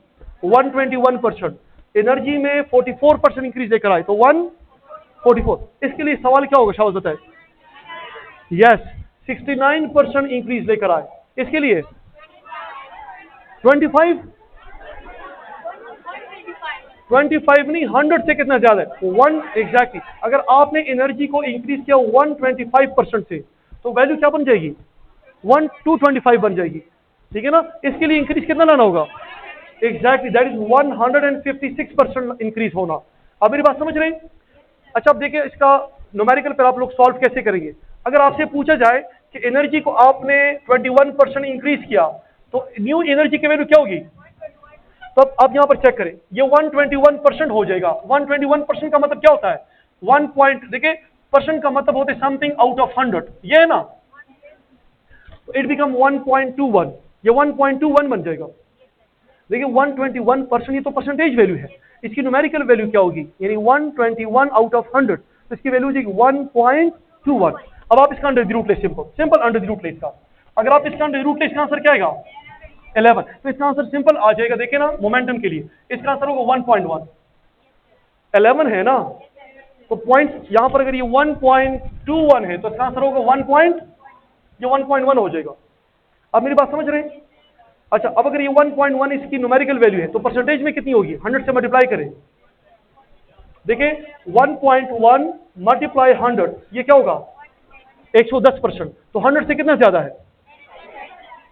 Speaker 1: 121%। एनर्जी में 44% इंक्रीज लेकर आए तो 144। इसके लिए सवाल क्या होगा, शाबाश बताए, यस 69% इंक्रीज लेकर आए, इसके लिए 25 नहीं, 100 से कितना ज्यादा है, 1 एग्जैक्टली। अगर आपने एनर्जी को इंक्रीज किया 125% से तो वैल्यू क्या बन जाएगी, 225 बन जाएगी, ठीक है ना। इसके लिए इंक्रीज कितना लाना होगा, एग्जैक्टली दैट इज 156% इंक्रीज होना। अब मेरी बात समझ रहे हैं। अच्छा अब देखिए इसका न्यूमेरिकल पर आप लोग सॉल्व कैसे करेंगे। अगर आपसे पूछा जाए कि एनर्जी को आपने 21% इंक्रीज किया तो न्यू एनर्जी की वैल्यू क्या होगी, तो अब आप यहां पर चेक करें, ये 121% हो जाएगा। 121% का मतलब क्या होता है, 1 पॉइंट, देखिए परसेंट का मतलब होता है समथिंग आउट ऑफ 100, ये है ना, तो इट बिकम 1.21, ये 1.21 बन जाएगा। देखिए 121% ये तो परसेंटेज वैल्यू है, इसकी न्यूमेरिकल वैल्यू क्या होगी, यानी 121 आउट ऑफ 100, तो इसकी वैल्यू हो जाएगी 1.21। अब आप इसका अंडर द रूट ले, सिंपल अंडर द रूट ले इसका, अगर आप इसका अंडर द रूट ले, इसका आंसर क्या आएगा 11, तो इसका आंसर सिंपल आ जाएगा। देखिए ना मोमेंटम के लिए इसका आंसर होगा 1.1, 11 है ना, तो पॉइंट यहां पर अगर ये 1.21 है तो इसका आंसर होगा 1.1 हो जाएगा। अब मेरी बात समझ रहे हैं? अच्छा, अब अगर ये 1.1 इसकी न्यूमेरिकल वैल्यू है तो परसेंटेज में कितनी होगी, 100 से मल्टीप्लाई करें। देखिए 1.1 मल्टीप्लाई 100, ये क्या होगा 110%, तो 100 से कितना ज्यादा है,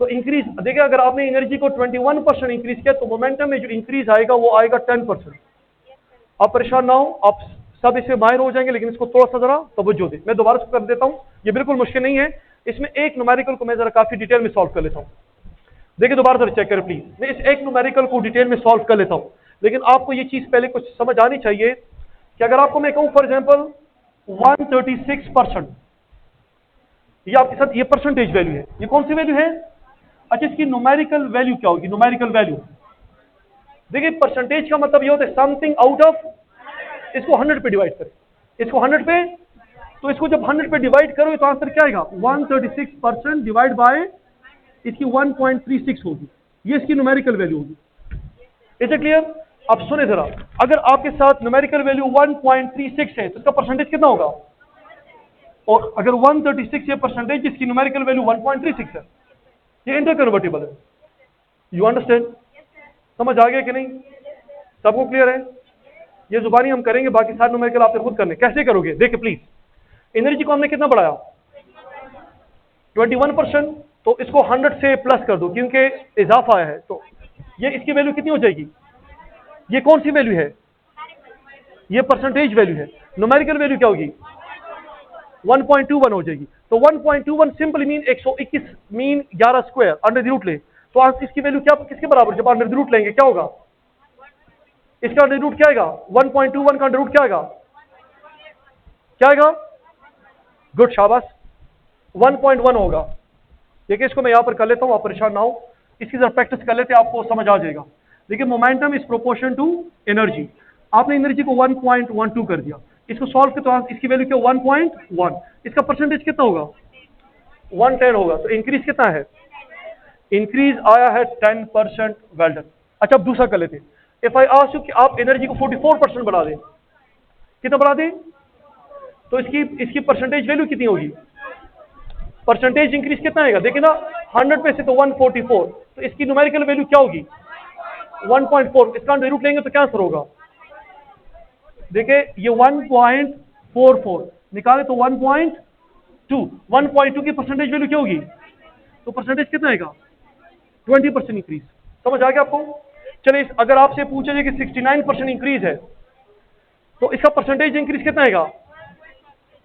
Speaker 1: तो इंक्रीज। देखिए अगर आपने एनर्जी को 21% इंक्रीज किया तो मोमेंटम में जो इंक्रीज आएगा वो आएगा 10%। आप परेशान ना हो, आप सब इससे माहिर हो जाएंगे, लेकिन इसको थोड़ा सा जरा तवज्जो दें। मैं दोबारा कर देता हूं, ये बिल्कुल मुश्किल नहीं है, इसमें एक न्यूमेरिकल को मैं जरा काफी डिटेल में सॉल्व कर लेता हूं। देखिए दोबारा जरा चेक करें प्लीज, मैं इस एक न्यूमेरिकल को डिटेल में सॉल्व कर लेता हूं, लेकिन आपको ये चीज पहले कुछ समझ आनी चाहिए कि अगर आपको मैं कहूं फॉर एग्जाम्पल 136%, ये आपके साथ ये परसेंटेज वैल्यू है, ये कौन सी वैल्यू है, अच्छा इसकी न्यूमेरिकल वैल्यू क्या होगी, न्यूमेरिकल वैल्यू। देखिए परसेंटेज का मतलब ये होता है समथिंग आउट ऑफ, इसको 100 पे डिवाइड करें, इसको 100 पे, तो इसको जब 100 पे डिवाइड करोगे तो आंसर क्या आएगा 136% डिवाइड बाय इसकी 1.36 होगी, ये इसकी न्यूमेरिकल वैल्यू होगी। Is it clear? अब सुने जरा, अगर आपके साथ न्यूमेरिकल वैल्यू 1.36 है तो इसका परसेंटेज कितना होगा, और अगर 136 ये परसेंटेज, इसकी न्यूमेरिकल वैल्यू 1.36 है, ये इंटर कन्वर्टेबल है। You understand? समझ आ गया कि नहीं? सबको क्लियर है? ये जुबानी हम करेंगे, बाकी सारे न्यूमेरिकल आपने खुद करने। कैसे करोगे देखिए प्लीज, एनर्जी को हमने कितना बढ़ाया 21%, तो इसको 100 से प्लस कर दो क्योंकि इजाफा है, तो ये इसकी वैल्यू कितनी हो जाएगी, ये कौन सी वैल्यू है, ये परसेंटेज वैल्यू है, न्यूमेरिकल वैल्यू क्या होगी 1.21 हो जाएगी। तो 1.21 simple mean 121 mean 11 square under the root ले, तो आज इसकी वैल्यू क्या किसके बराबर, जब अंडर द रूट लेंगे क्या होगा, इसका अंडर रूट क्या आएगा 1.21 का अंडर रूट क्या आएगा, क्या आएगा, गुड शाबाश 1.1 होगा। देखिए इसको मैं यहां पर कर लेता हूं, आप परेशान ना हो, इसकी जरा प्रैक्टिस कर लेते हैं, आपको समझ आ जाएगा। देखिए momentum is proportion to energy, आपने एनर्जी को 1.12 कर दिया, इसको सॉल्व किया तो इसकी वैल्यू क्या 1.1, इसका परसेंटेज कितना होगा 110 होगा, तो इंक्रीज कितना है, इंक्रीज आया है 10%, वेल डन। अच्छा अब दूसरा कर लेते हैं, इफ आई आस्क यू कि आप एनर्जी को 44% बढ़ा दें, कितना बढ़ा दें, तो इसकी परसेंटेज वैल्यू कितनी होगी, परसेंटेज इंक्रीज कितना आएगा, देखिए ना 100 पे से तो 144, तो इसकी न्यूमेरिकल वैल्यू क्या होगी 1.4, इसका अंडर रूट लेंगे तो क्या आंसर होगा, देखिए ये 1.44 निकाले तो 1.2 की परसेंटेज वैल्यू क्या होगी, तो परसेंटेज कितना आएगा 20% इंक्रीज। समझ आ गया आपको? चलिए अगर आपसे पूछा जाए कि 69% इंक्रीज है तो इसका परसेंटेज इंक्रीज कितना आएगा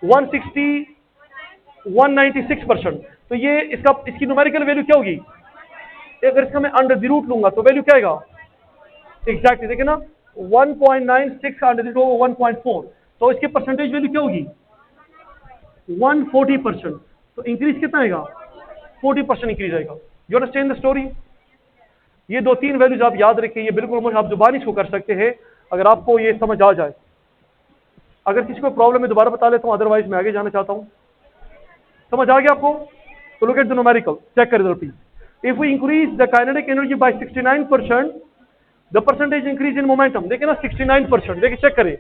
Speaker 1: 196%, तो ये इसकी न्यूमेरिकल वैल्यू क्या होगी, अगर इसका मैं अंडर द रूट लूंगा तो वैल्यू क्या आएगा, एग्जैक्टली देखिए ना 1.96 का अंडर द रूट 1.4, तो इसकी परसेंटेज वैल्यू क्या होगी 140%, तो इंक्रीज कितना आएगा 40% इंक्रीज आएगा। You understand the story? ये 2-3 वैल्यूज आप याद रखें, ये बिल्कुल आप जुबानी इसको कर सकते हैं अगर आपको ये समझ आ जाए। अगर किसी को प्रॉब्लम है दोबारा बता लेता हूं, अदरवाइज मैं आगे जाना चाहता हूं। समझ आ गया आपको? तो look at the numerical, check करें please. If we increase the kinetic energy by 69%, the percentage increase in momentum, देखिए ना 69%, देखिए चेक करें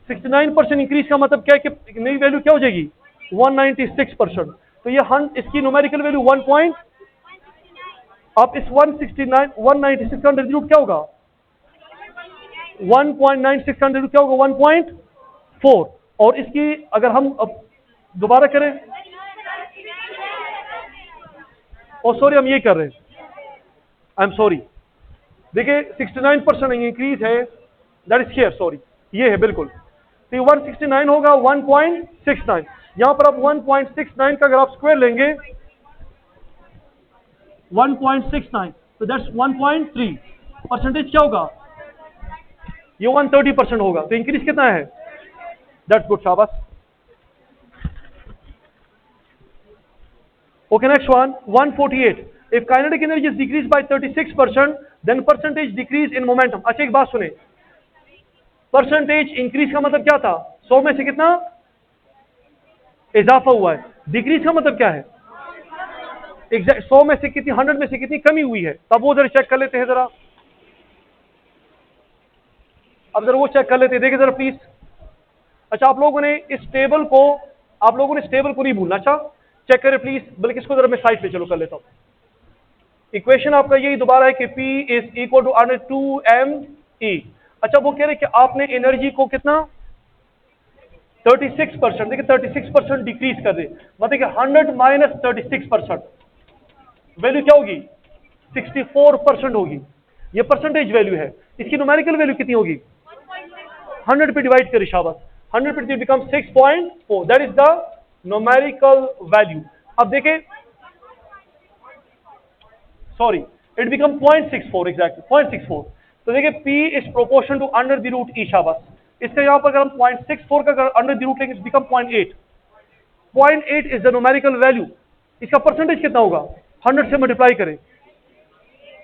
Speaker 1: 69% इंक्रीज का मतलब क्या है कि नई वैल्यू क्या हो जाएगी 196%, तो ये इसकी न्यूमेरिकल वैल्यू 1 पॉइंट, आप इस 196 का अंडर रूट क्या होगा 1.96 का अंडर रूट क्या होगा 1.4, और इसकी अगर हम अब दोबारा करें, और सॉरी हम ये कर रहे हैं, आई एम सॉरी, देखिए 69% इंक्रीज है, दैट इज हियर, सॉरी ये है बिल्कुल, तो ये 169 होगा 1.69, यहां पर आप 1.69 का अगर आप स्क्वायर लेंगे 1.69, तो दैट्स 1.3, परसेंटेज क्या होगा ये 130% होगा, तो इंक्रीज कितना है, दैट्स गुड शाबाश। Okay, next one, 148. If kinetic energy is decreased by 36%, then percentage decrease in momentum. अच्छा एक बात सुने, परसेंटेज इंक्रीज का मतलब क्या था? 100 में से कितना इजाफा हुआ है, डिक्रीज का मतलब क्या है? एग्जैक्ट 100 में से कितनी, 100 में से कितनी कमी हुई है? तब वो जरा चेक कर लेते हैं जरा, अब जरा वो चेक कर लेते हैं, देखिए जरा प्लीज। अच्छा आप लोगों ने इस टेबल को, आप लोगों ने इस टेबल को नहीं भूलना, अच्छा चेक करें प्लीज, बल्कि इसको जरा मैं साइड पे चलो कर लेता हूं। इक्वेशन आपका यही दोबारा है कि P is equal to under 2m E। अच्छा वो कह रहे कि आपने एनर्जी को कितना 36%, देखिए 36% डिक्रीज कर दे, मतलब कि 100 माइनस 36%, वैल्यू क्या होगी? 64% होगी। ये परसेंटेज वैल्यू है। इसकी न्यूमेरिकल वैल्यू कितनी होगी? 100 पे डिवाइड करें, शाबाश, 100 पे become 6.4, that is the numerical value. अब देखें, सॉरी, इट बिकम 0.64, एग्जैक्टली 0.64। तो देखिए P is proportion to under the root E, शाबाश। इसका यहां पर अगर हम 0.64 का अंडर द रूट लेंगे, become 0.8। 0.8 is the numerical value. इसका परसेंटेज कितना होगा? 100 से मल्टीप्लाई करें,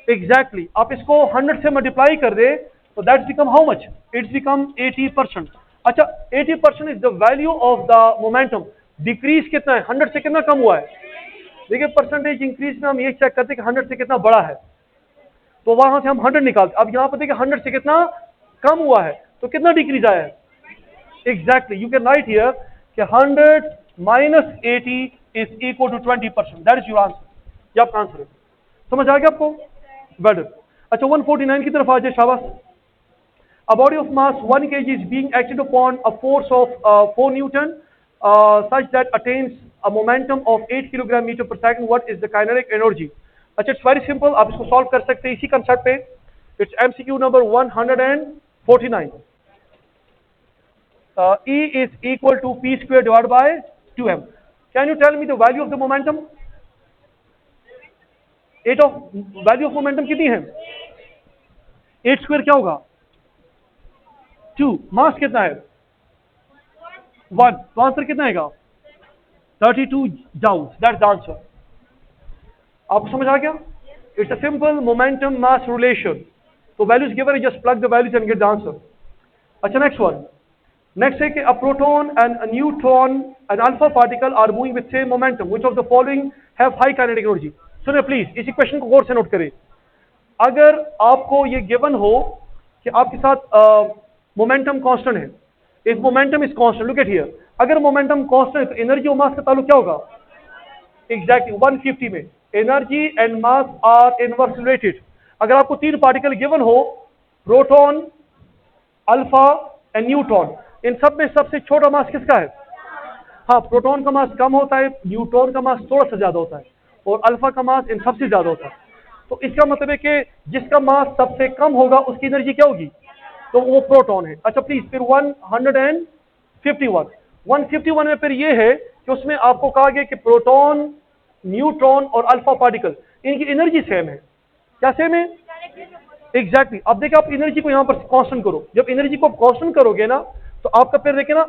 Speaker 1: एग्जैक्टली आप इसको 100 से मल्टीप्लाई कर दे तो that's become how much? It's become 80%। अच्छा 80% is the value of the momentum. Decrease कितना है? 100 से कितना कम हुआ है? देखिए परसेंटेज इंक्रीज में हम ये चेक करते हैं कि 100 से कितना बड़ा है, तो वहां से हम 100 निकालते। अब यहां पर देखिए 100 से कितना कम हुआ है, तो कितना डिक्रीज आया है? Exactly you can write here कि 100 minus 80 is equal to 20%, that is your answer. ये आपका आंसर है। समझ आ गया आपको? बेटर। अच्छा 149 की तरफ आ जाए, शाबाश। A body of mass 1 kg is being acted upon a force of 4 Newton such that attains a momentum of 8 kilogram meter per second. What is the kinetic energy? अच्छा इट्स वेरी सिंपल, आप इसको solve कर सकते हैं इसी concept पे। It's MCQ number 149। E is equal to P square divided by 2m. Can you tell me the value of the momentum? Value of momentum कितनी है? 8 स्क्वायर क्या होगा? 2। मास कितना है? 1। तो आंसर कितना आएगा? 32 जाउल्स, दैट्स द आंसर। आपको समझ आ गया? It's a simple momentum mass relation. तो values given, just plug the values and get the answer. अच्छा नेक्स्ट वन, नेक्स्ट है कि a proton and a neutron and alpha particle are moving with same momentum, which of the following have high kinetic energy? सुनिए please, इसी question को गौर से note करें। अगर आपको ये गिवन हो कि आपके साथ मोमेंटम कांस्टेंट है, if momentum is constant, look at here, अगर मोमेंटम कांस्टेंट है तो एनर्जी और मास का ताल्लुक क्या होगा? एग्जैक्टली 150 में energy and mass are inverse related. अगर आपको 3 पार्टिकल गिवन हो, प्रोटॉन, अल्फा एंड न्यूट्रॉन, इन सब में सबसे छोटा मास किसका है? हाँ, प्रोटॉन का मास कम होता है, न्यूट्रॉन का मास थोड़ा सा ज्यादा होता है, और अल्फा का मास इन सबसे ज्यादा होता है। तो इसका मतलब है कि जिसका मास सबसे कम होगा उसकी एनर्जी क्या होगी? तो वो प्रोटॉन है। अच्छा प्लीज, फिर 151 में फिर ये है कि उसमें आपको कहा गया कि प्रोटॉन, न्यूट्रॉन और अल्फा पार्टिकल, इनकी एनर्जी सेम है। क्या सेम है? एग्जैक्टली। अब देखिए आप एनर्जी को यहां पर कांस्टेंट करो, जब एनर्जी को कांस्टेंट करोगे ना तो आपका फिर देखिए ना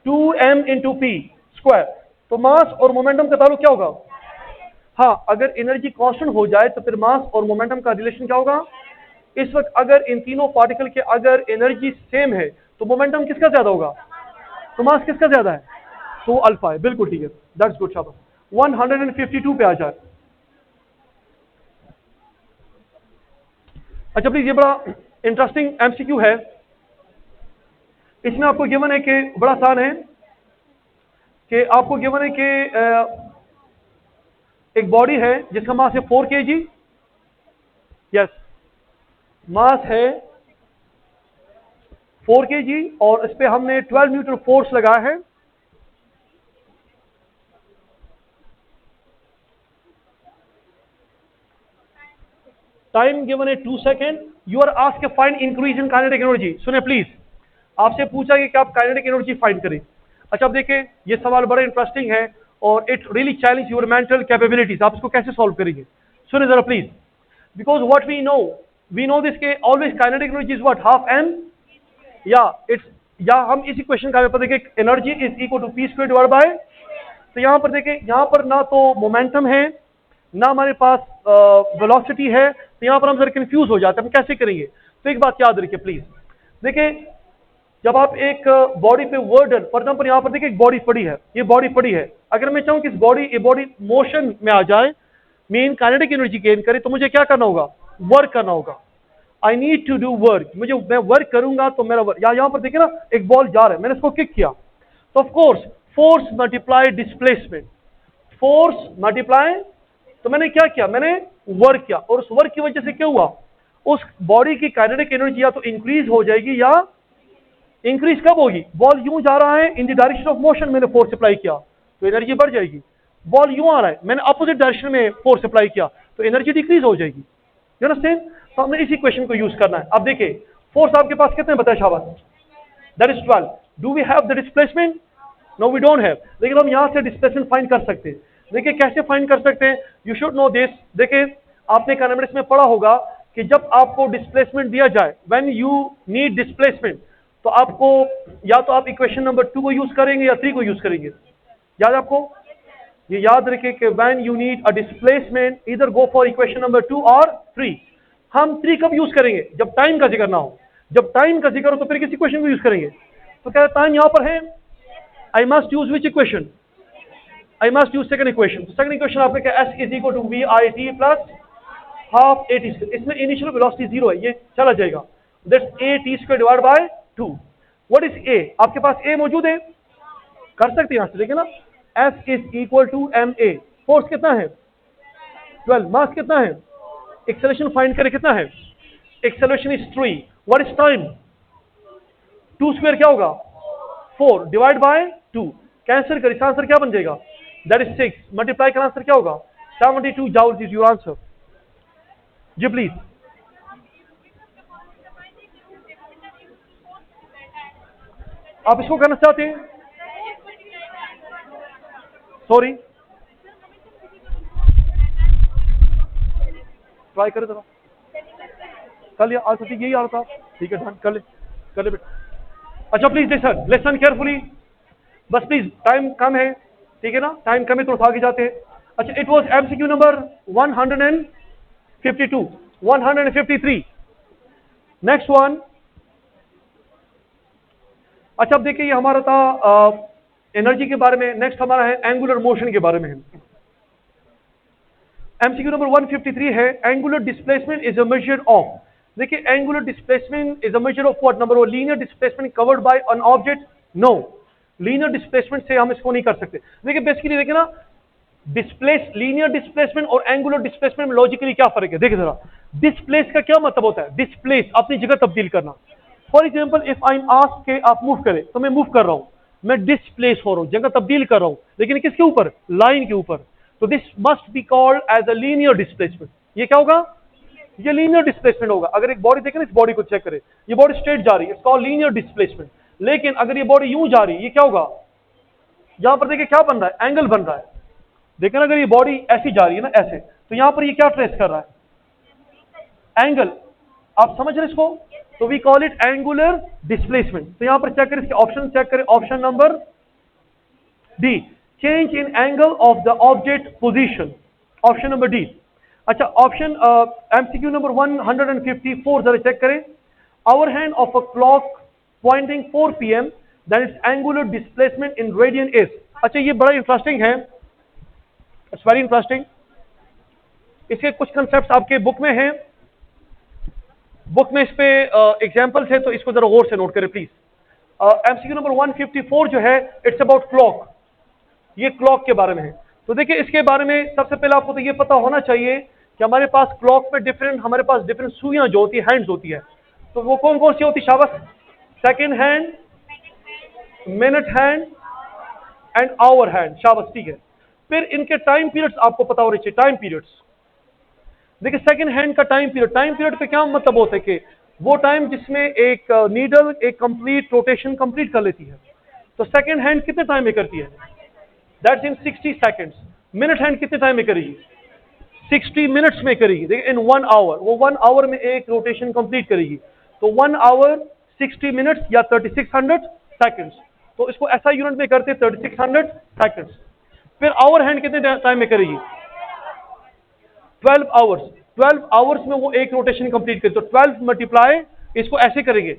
Speaker 1: 2m इंटू पी स्क्वायर, तो मास और मोमेंटम का ताल्लुक क्या होगा? हाँ, अगर एनर्जी कांस्टेंट हो जाए तो फिर मास और मोमेंटम का रिलेशन क्या होगा? इस वक्त अगर इन तीनों पार्टिकल के अगर एनर्जी सेम है तो मोमेंटम किसका ज्यादा होगा? तो मास किसका ज्यादा है? तो अल्फा है। बिल्कुल ठीक है, दैट्स गुड, शाबाश। 152 पे आ जाए। अच्छा प्लीज, ये बड़ा इंटरेस्टिंग एमसीक्यू है। इसमें आपको गिवन है कि बड़ा आसान है कि आपको गिवन है कि एक बॉडी है जिसका मास है 4 kg, यस, मास है 4 kg और इस पे हमने 12 न्यूटन फोर्स लगाया है। टाइम गिवन है 2 second. You are asked find increase in kinetic energy. सुने प्लीज, आपसे पूछा गया कि आप काइनेटिक एनर्जी फाइंड करें। अच्छा अब देखिए, ये सवाल बड़ा इंटरेस्टिंग है और it really challenge your mental capabilities. आप इसको कैसे सॉल्व करेंगे? सुने जरा please, because what we know this के always kinetic energy is what, half m, या इट्स, या हम इसी क्वेश्चन का पता है कि energy is equal to p square divide by तो यहाँ पर देखें, यहाँ पर ना तो मोमेंटम है ना हमारे पास वेलोसिटी है, तो यहाँ पर हम जरा कंफ्यूज हो जाते हैं, हम कैसे करेंगे। तो एक बात याद रखिए प्लीज, देखें जब आप एक बॉडी पे वर्डन, फॉर एग्जाम्पल यहाँ पर देखिए एक बॉडी पड़ी है, ये बॉडी पड़ी है, अगर मैं चाहूँ कि इस बॉडी मोशन में आ जाए, मेन काइनेटिक एनर्जी गेन करे, तो मुझे क्या करना होगा, वर्क करना होगा। I need to do work, मैं वर्क करूंगा तो मेरा वर्क, यहाँ पर देखिए ना एक बॉल जा रहा है, मैंने इसको किक किया, तो of course force multiply displacement, force multiply, तो मैंने क्या किया, मैंने वर्क किया, और उस वर्क की वजह से क्या हुआ, उस बॉडी की काइनेटिक एनर्जी या तो इंक्रीज हो जाएगी या इंक्रीज कब होगी, बॉल यूं जा रहा है in the direction of motion, मैंने फोर्स अप्लाई किया तो एनर्जी बढ़ जाएगी। बॉल यूं आ रहा है, मैंने अपोजिट डायरेक्शन में फोर्स अप्लाई किया तो एनर्जी डिक्रीज हो जाएगी। You understand? तो हमने इसी क्वेश्चन को यूज करना है। अब देखिए फोर्स आपके पास कितने बताए शाबाश, that is 12। Do we have the displacement? No we don't have, लेकिन हम यहां से डिस्प्लेसमेंट फाइंड कर सकते हैं। देखिए कैसे फाइंड कर सकते हैं, यू शुड नो दिस। देखिए आपने इकोनॉमिक्स में पढ़ा होगा कि जब आपको डिस्प्लेसमेंट दिया जाए, व्हेन यू नीड डिस्प्लेसमेंट, तो आपको या तो आप इक्वेशन नंबर 2 को यूज करेंगे या 3 को यूज करेंगे। याद आपको, ये याद रखें कि when you need a displacement either go for equation number 2 और 3। हम 3 कब यूज करेंगे, जब टाइम का जिक्र ना हो, जब टाइम का जिक्र हो तो फिर किसी क्वेश्चन को यूज करेंगे। तो क्या टाइम यहां पर है, I must use which equation, I must use second equation. तो सेकंड इक्वेशन आपने क्या, s is equal to v i t plus half a t square, इसमें इनिशियल वेलोसिटी 0 है, ये चला जाएगा, that's a t square divide by 2। What is a, आपके पास ए मौजूद है, कर सकते हैं यहां से, देखिए ना, S is equal to m a. Force कितना है 12, मास कितना है, एक्सेलरेशन फाइंड करें कितना है, acceleration is 3। What is time, 2 square क्या होगा 4 डिवाइड बाय 2, कैंसिल करें, इसका आंसर क्या बन जाएगा, दैट इज 6, मल्टीप्लाई का आंसर क्या होगा 72 जूल इज योर आंसर। जी प्लीज, आप इसको करना चाहते हैं, सॉरी ट्राई करें जरा, कर लिया आज, ठीक यही आ रहा था, ठीक है डन, कर ले बेटा। अच्छा प्लीज लिसन केयरफुली, बस प्लीज टाइम कम है, ठीक है ना, टाइम कम है तो आगे जाते हैं। अच्छा, it was MCQ number 152, 153, next one. अच्छा अब देखिए ये हमारा था एनर्जी के बारे में, नेक्स्ट हमारा है एंगुलर मोशन के बारे में है। एमसीक्यू नंबर 153 है, angular displacement is a measure of, देखिए angular displacement is a measure of what, number 1 linear displacement covered by an object, no, linear displacement से हम इसको नहीं कर सकते। देखिए बेसिकली देखिए ना, लीनियर डिस्प्लेसमेंट और एंगुलर डिस्प्लेसमेंट में लॉजिकली क्या फर्क है, देखिए जरा, डिस्प्लेस का क्या मतलब होता है, डिस्प्लेस अपनी जगह तब्दील करना। For example if I am asked के आप मूव करें, तो मैं मूव कर रहा हूं, मैं डिस्प्लेस हो रहा हूं, जगह तब्दील कर रहा हूं, लेकिन किसके ऊपर, लाइन के ऊपर, तो this must be called as a linear displacement. ये क्या होगा, ये लीनियर डिस्प्लेसमेंट होगा। अगर एक बॉडी देखें ना, इस बॉडी को चेक करें, ये बॉडी स्ट्रेट जा रही है, इट्स कॉल्ड लीनियर डिस्प्लेसमेंट। लेकिन अगर ये बॉडी यूं जा रही है, ये क्या होगा, यहां पर देखिए क्या बन रहा है, एंगल बन रहा है। देखिए ना, अगर ये बॉडी ऐसी जा रही है ना ऐसे, तो यहां पर ये क्या ट्रेस कर रहा है, एंगल, आप समझ रहे इसको, तो we call it angular displacement. तो यहां पर चेक करें, इसके ऑप्शन चेक करें, option number D, change in angle of the object position, option number D. अच्छा ऑप्शन एमसीक्यू नंबर 154 जरा चेक करें, hour hand of a clock pointing 4 PM, that is angular displacement in radian is. अच्छा ये बड़ा interesting है, it's very interesting, इसके कुछ concept आपके बुक में हैं, बुक में इस पे एग्जाम्पल्स है, तो इसको जरा गौर से नोट करें प्लीज। एमसीक्यू नंबर 154 जो है, इट्स अबाउट क्लॉक, ये क्लॉक के बारे में है। तो देखिए इसके बारे में सबसे पहले आपको तो ये पता होना चाहिए कि हमारे पास क्लॉक में हमारे पास डिफरेंट सुइयां जो होती है, हैंड्स होती है, तो वो कौन कौन सी होती है शाबाश, second hand, minute hand and hour hand, शाबाश ठीक है। फिर इनके टाइम पीरियड्स आपको पता होने चाहिए, टाइम पीरियड्स। देखिए सेकंड हैंड का टाइम पीरियड पे क्या मतलब होता है कि वो टाइम जिसमें एक नीडल एक कंप्लीट रोटेशन कंप्लीट कर लेती है, तो सेकंड हैंड कितने टाइम में करती है, that's in 60 seconds. Minute hand कितने टाइम में करेगी, 60 मिनट्स में करेगी। देखिए इन 1 आवर, वो 1 आवर में एक रोटेशन कंप्लीट करेगी, तो 1 आवर 60 मिनट्स या 3600 सेकंड्स, तो इसको ऐसा यूनिट में करते 3600 सेकंड्स। फिर आवर हैंड कितने टाइम में करेगी? 12 आवर्स। 12 आवर्स में वो एक रोटेशन कंप्लीट करेगी। तो 12 मल्टीप्लाई, इसको ऐसे करेंगे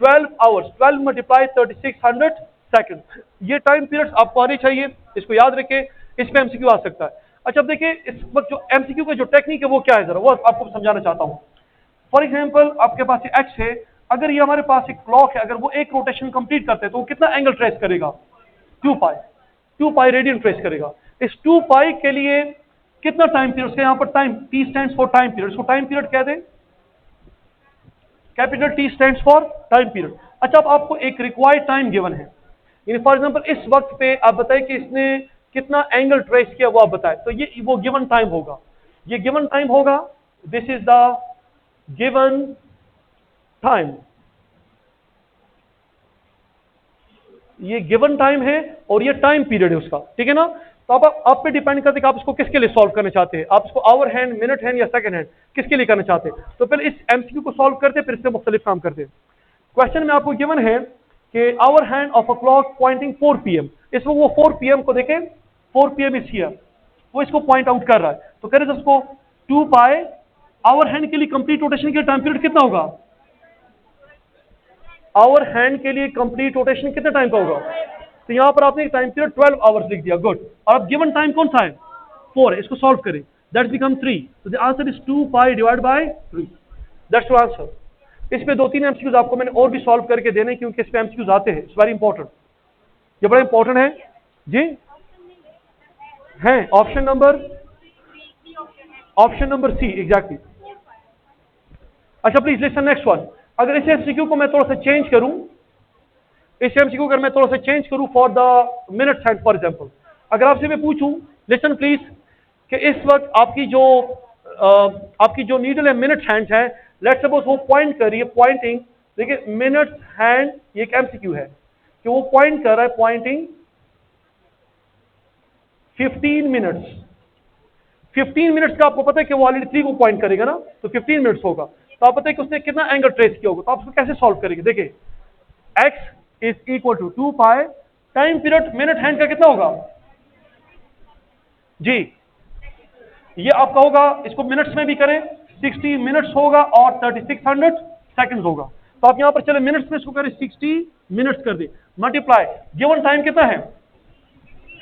Speaker 1: 12 आवर्स, 12 मल्टीप्लाई 3600 सेकंड। ये टाइम पीरियड्स आपको आने चाहिए, इसको याद रखें, इस पे एमसीक्यू आ सकता है। अच्छा अब देखिए इस वक्त जो एमसीक्यू का जो टेक्निक है वो क्या है, जरा वो आपको समझाना चाहता हूं। फॉर एग्जाम्पल आपके पास एक्स है, अगर ये हमारे पास एक क्लॉक है, अगर वो एक रोटेशन कंप्लीट करते हैं तो वो कितना एंगल ट्रेस करेगा? 2 पाई, 2 पाई रेडियन ट्रेस करेगा। इस 2 पाई के लिए कितना टाइम पीरियड? उसके यहां पर time, T stands for time period, इसको टाइम पीरियड कह दें, capital T stands for time period. अच्छा अब आपको एक रिक्वायर्ड टाइम गिवन है, यानी फॉर एग्जांपल इस वक्त पे आप बताएं कि इसने कितना एंगल ट्रेस किया, वो आप बताएं, तो ये वो गिवन टाइम होगा, ये गिवन टाइम होगा, this is the given time, ये गिवन टाइम है और ये टाइम पीरियड है उसका, ठीक है ना। तो अब आप पे डिपेंड करते हैं कि आप इसको किसके लिए सॉल्व करना चाहते हैं, आप इसको आवर हैंड, मिनट हैंड या सेकंड हैंड किसके लिए करना चाहते हैं। तो पहले इस एमसीक्यू को सॉल्व करते हैं, फिर इससे मुख्तलिफ काम करते हैं। क्वेश्चन में आपको गिवन है कि hour hand of a clock pointing 4 PM, इसमें वो 4 PM को देखें, 4 PM इज हियर, वो इसको पॉइंट आउट कर रहा है, तो करें उसको 2 पाई, आवर हैंड के लिए कंप्लीट रोटेशन के टाइम पीरियड कितना होगा? आवर हैंड के लिए कंप्लीट रोटेशन कितने टाइम का होगा? तो यहां पर आपने टाइम पीरियड 12 आवर्स लिख दिया, गुड। और अब गिवन टाइम कौन सा है? 4 है, इसको सॉल्व करें, दैट्स बिकम 3, तो the answer is 2 pi divide by 3, that's your answer. इस पे 2-3 एमसीक्यूज आपको मैंने और भी सॉल्व करके देने, क्योंकि इस पे एमसीक्यूज आते हैं, इट्स वेरी इंपॉर्टेंट, ये बड़ा इंपॉर्टेंट है जी। हैं ऑप्शन नंबर सी एग्जैक्टली। अच्छा प्लीज लिसन नेक्स्ट वन। अगर इस एमसीक्यू को मैं थोड़ा सा चेंज करूं, इस एमसीक्यू अगर मैं थोड़ा सा चेंज करूं for the minute hand, for example अगर आपसे मैं पूछूं, लिसन प्लीज, कि इस वक्त आपकी जो नीडल है मिनट हैंड है, लेट्स सपोज वो पॉइंट कर रही है, पॉइंटिंग, देखिए मिनट हैंड ये एक एमसीक्यू है कि वो पॉइंट कर रहा है, पॉइंटिंग 15 मिनट्स, 15 मिनट्स का आपको पता है कि वो ऑलरेडी 3 को पॉइंट करेगा ना, तो 15 मिनट्स होगा, तो आप पता है कि उसने कितना एंगल ट्रेस किया होगा, तो आप उसको कैसे सॉल्व करेंगे? देखिए x is equal to 2 pi, time period minute hand का कितना होगा जी? ये आपका होगा, इसको मिनट्स में भी करें 60 मिनट्स होगा और 3600 सेकंड्स होगा। तो आप यहां पर चले मिनट्स में इसको करें 60 मिनट्स कर दे, मल्टीप्लाई, गिवन टाइम कितना है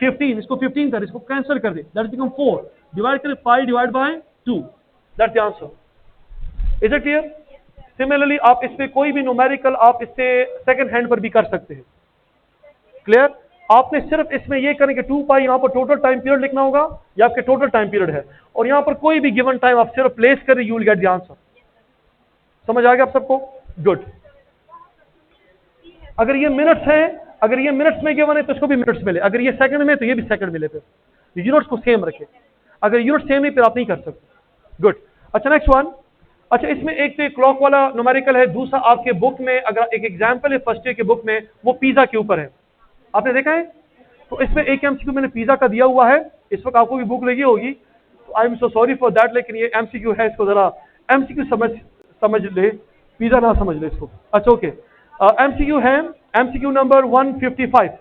Speaker 1: 15, इसको 15 कर, इसको कैंसिल कर दे, दैट बिकम 4, डिवाइड करें 5 divide by 2, that's the answer. Is it clear? Similarly आप इस पे कोई भी न्यूमेरिकल आप इससे सेकंड हैंड पर भी कर सकते हैं, क्लियर? आपने सिर्फ इसमें ये करें कि 2 पाई यहां पर टोटल टाइम पीरियड लिखना होगा, ये आपके टोटल टाइम पीरियड है, और यहां पर कोई भी गिवन टाइम आप सिर्फ प्लेस करें, you will get the answer. समझ आ गया आप सबको? गुड। अगर ये मिनट्स है, अगर ये मिनट्स में गिवन है तो इसको भी मिनट्स मिले, अगर ये सेकंड में तो ये भी सेकंड मिले, फिर यूनिट्स को सेम रखे, अगर यूनिट सेम है फिर आप नहीं कर सकते। गुड। अच्छा नेक्स्ट वन। अच्छा इसमें एक तो क्लॉक वाला न्यूमेरिकल है, दूसरा आपके बुक में अगर एक एग्जांपल है फर्स्ट ईयर के बुक में, वो पिज्जा के ऊपर है, आपने देखा है? तो इसमें एक एमसीक्यू मैंने पिज्जा का दिया हुआ है, इस वक्त आपको भी बुक लगी होगी, तो I am so sorry for that, लेकिन ये एमसीक्यू है, इसको जरा एमसीक्यू समझ ले, पिज्जा ना समझ ले इसको। अच्छा ओके, एमसीक्यू है एमसीक्यू नंबर 155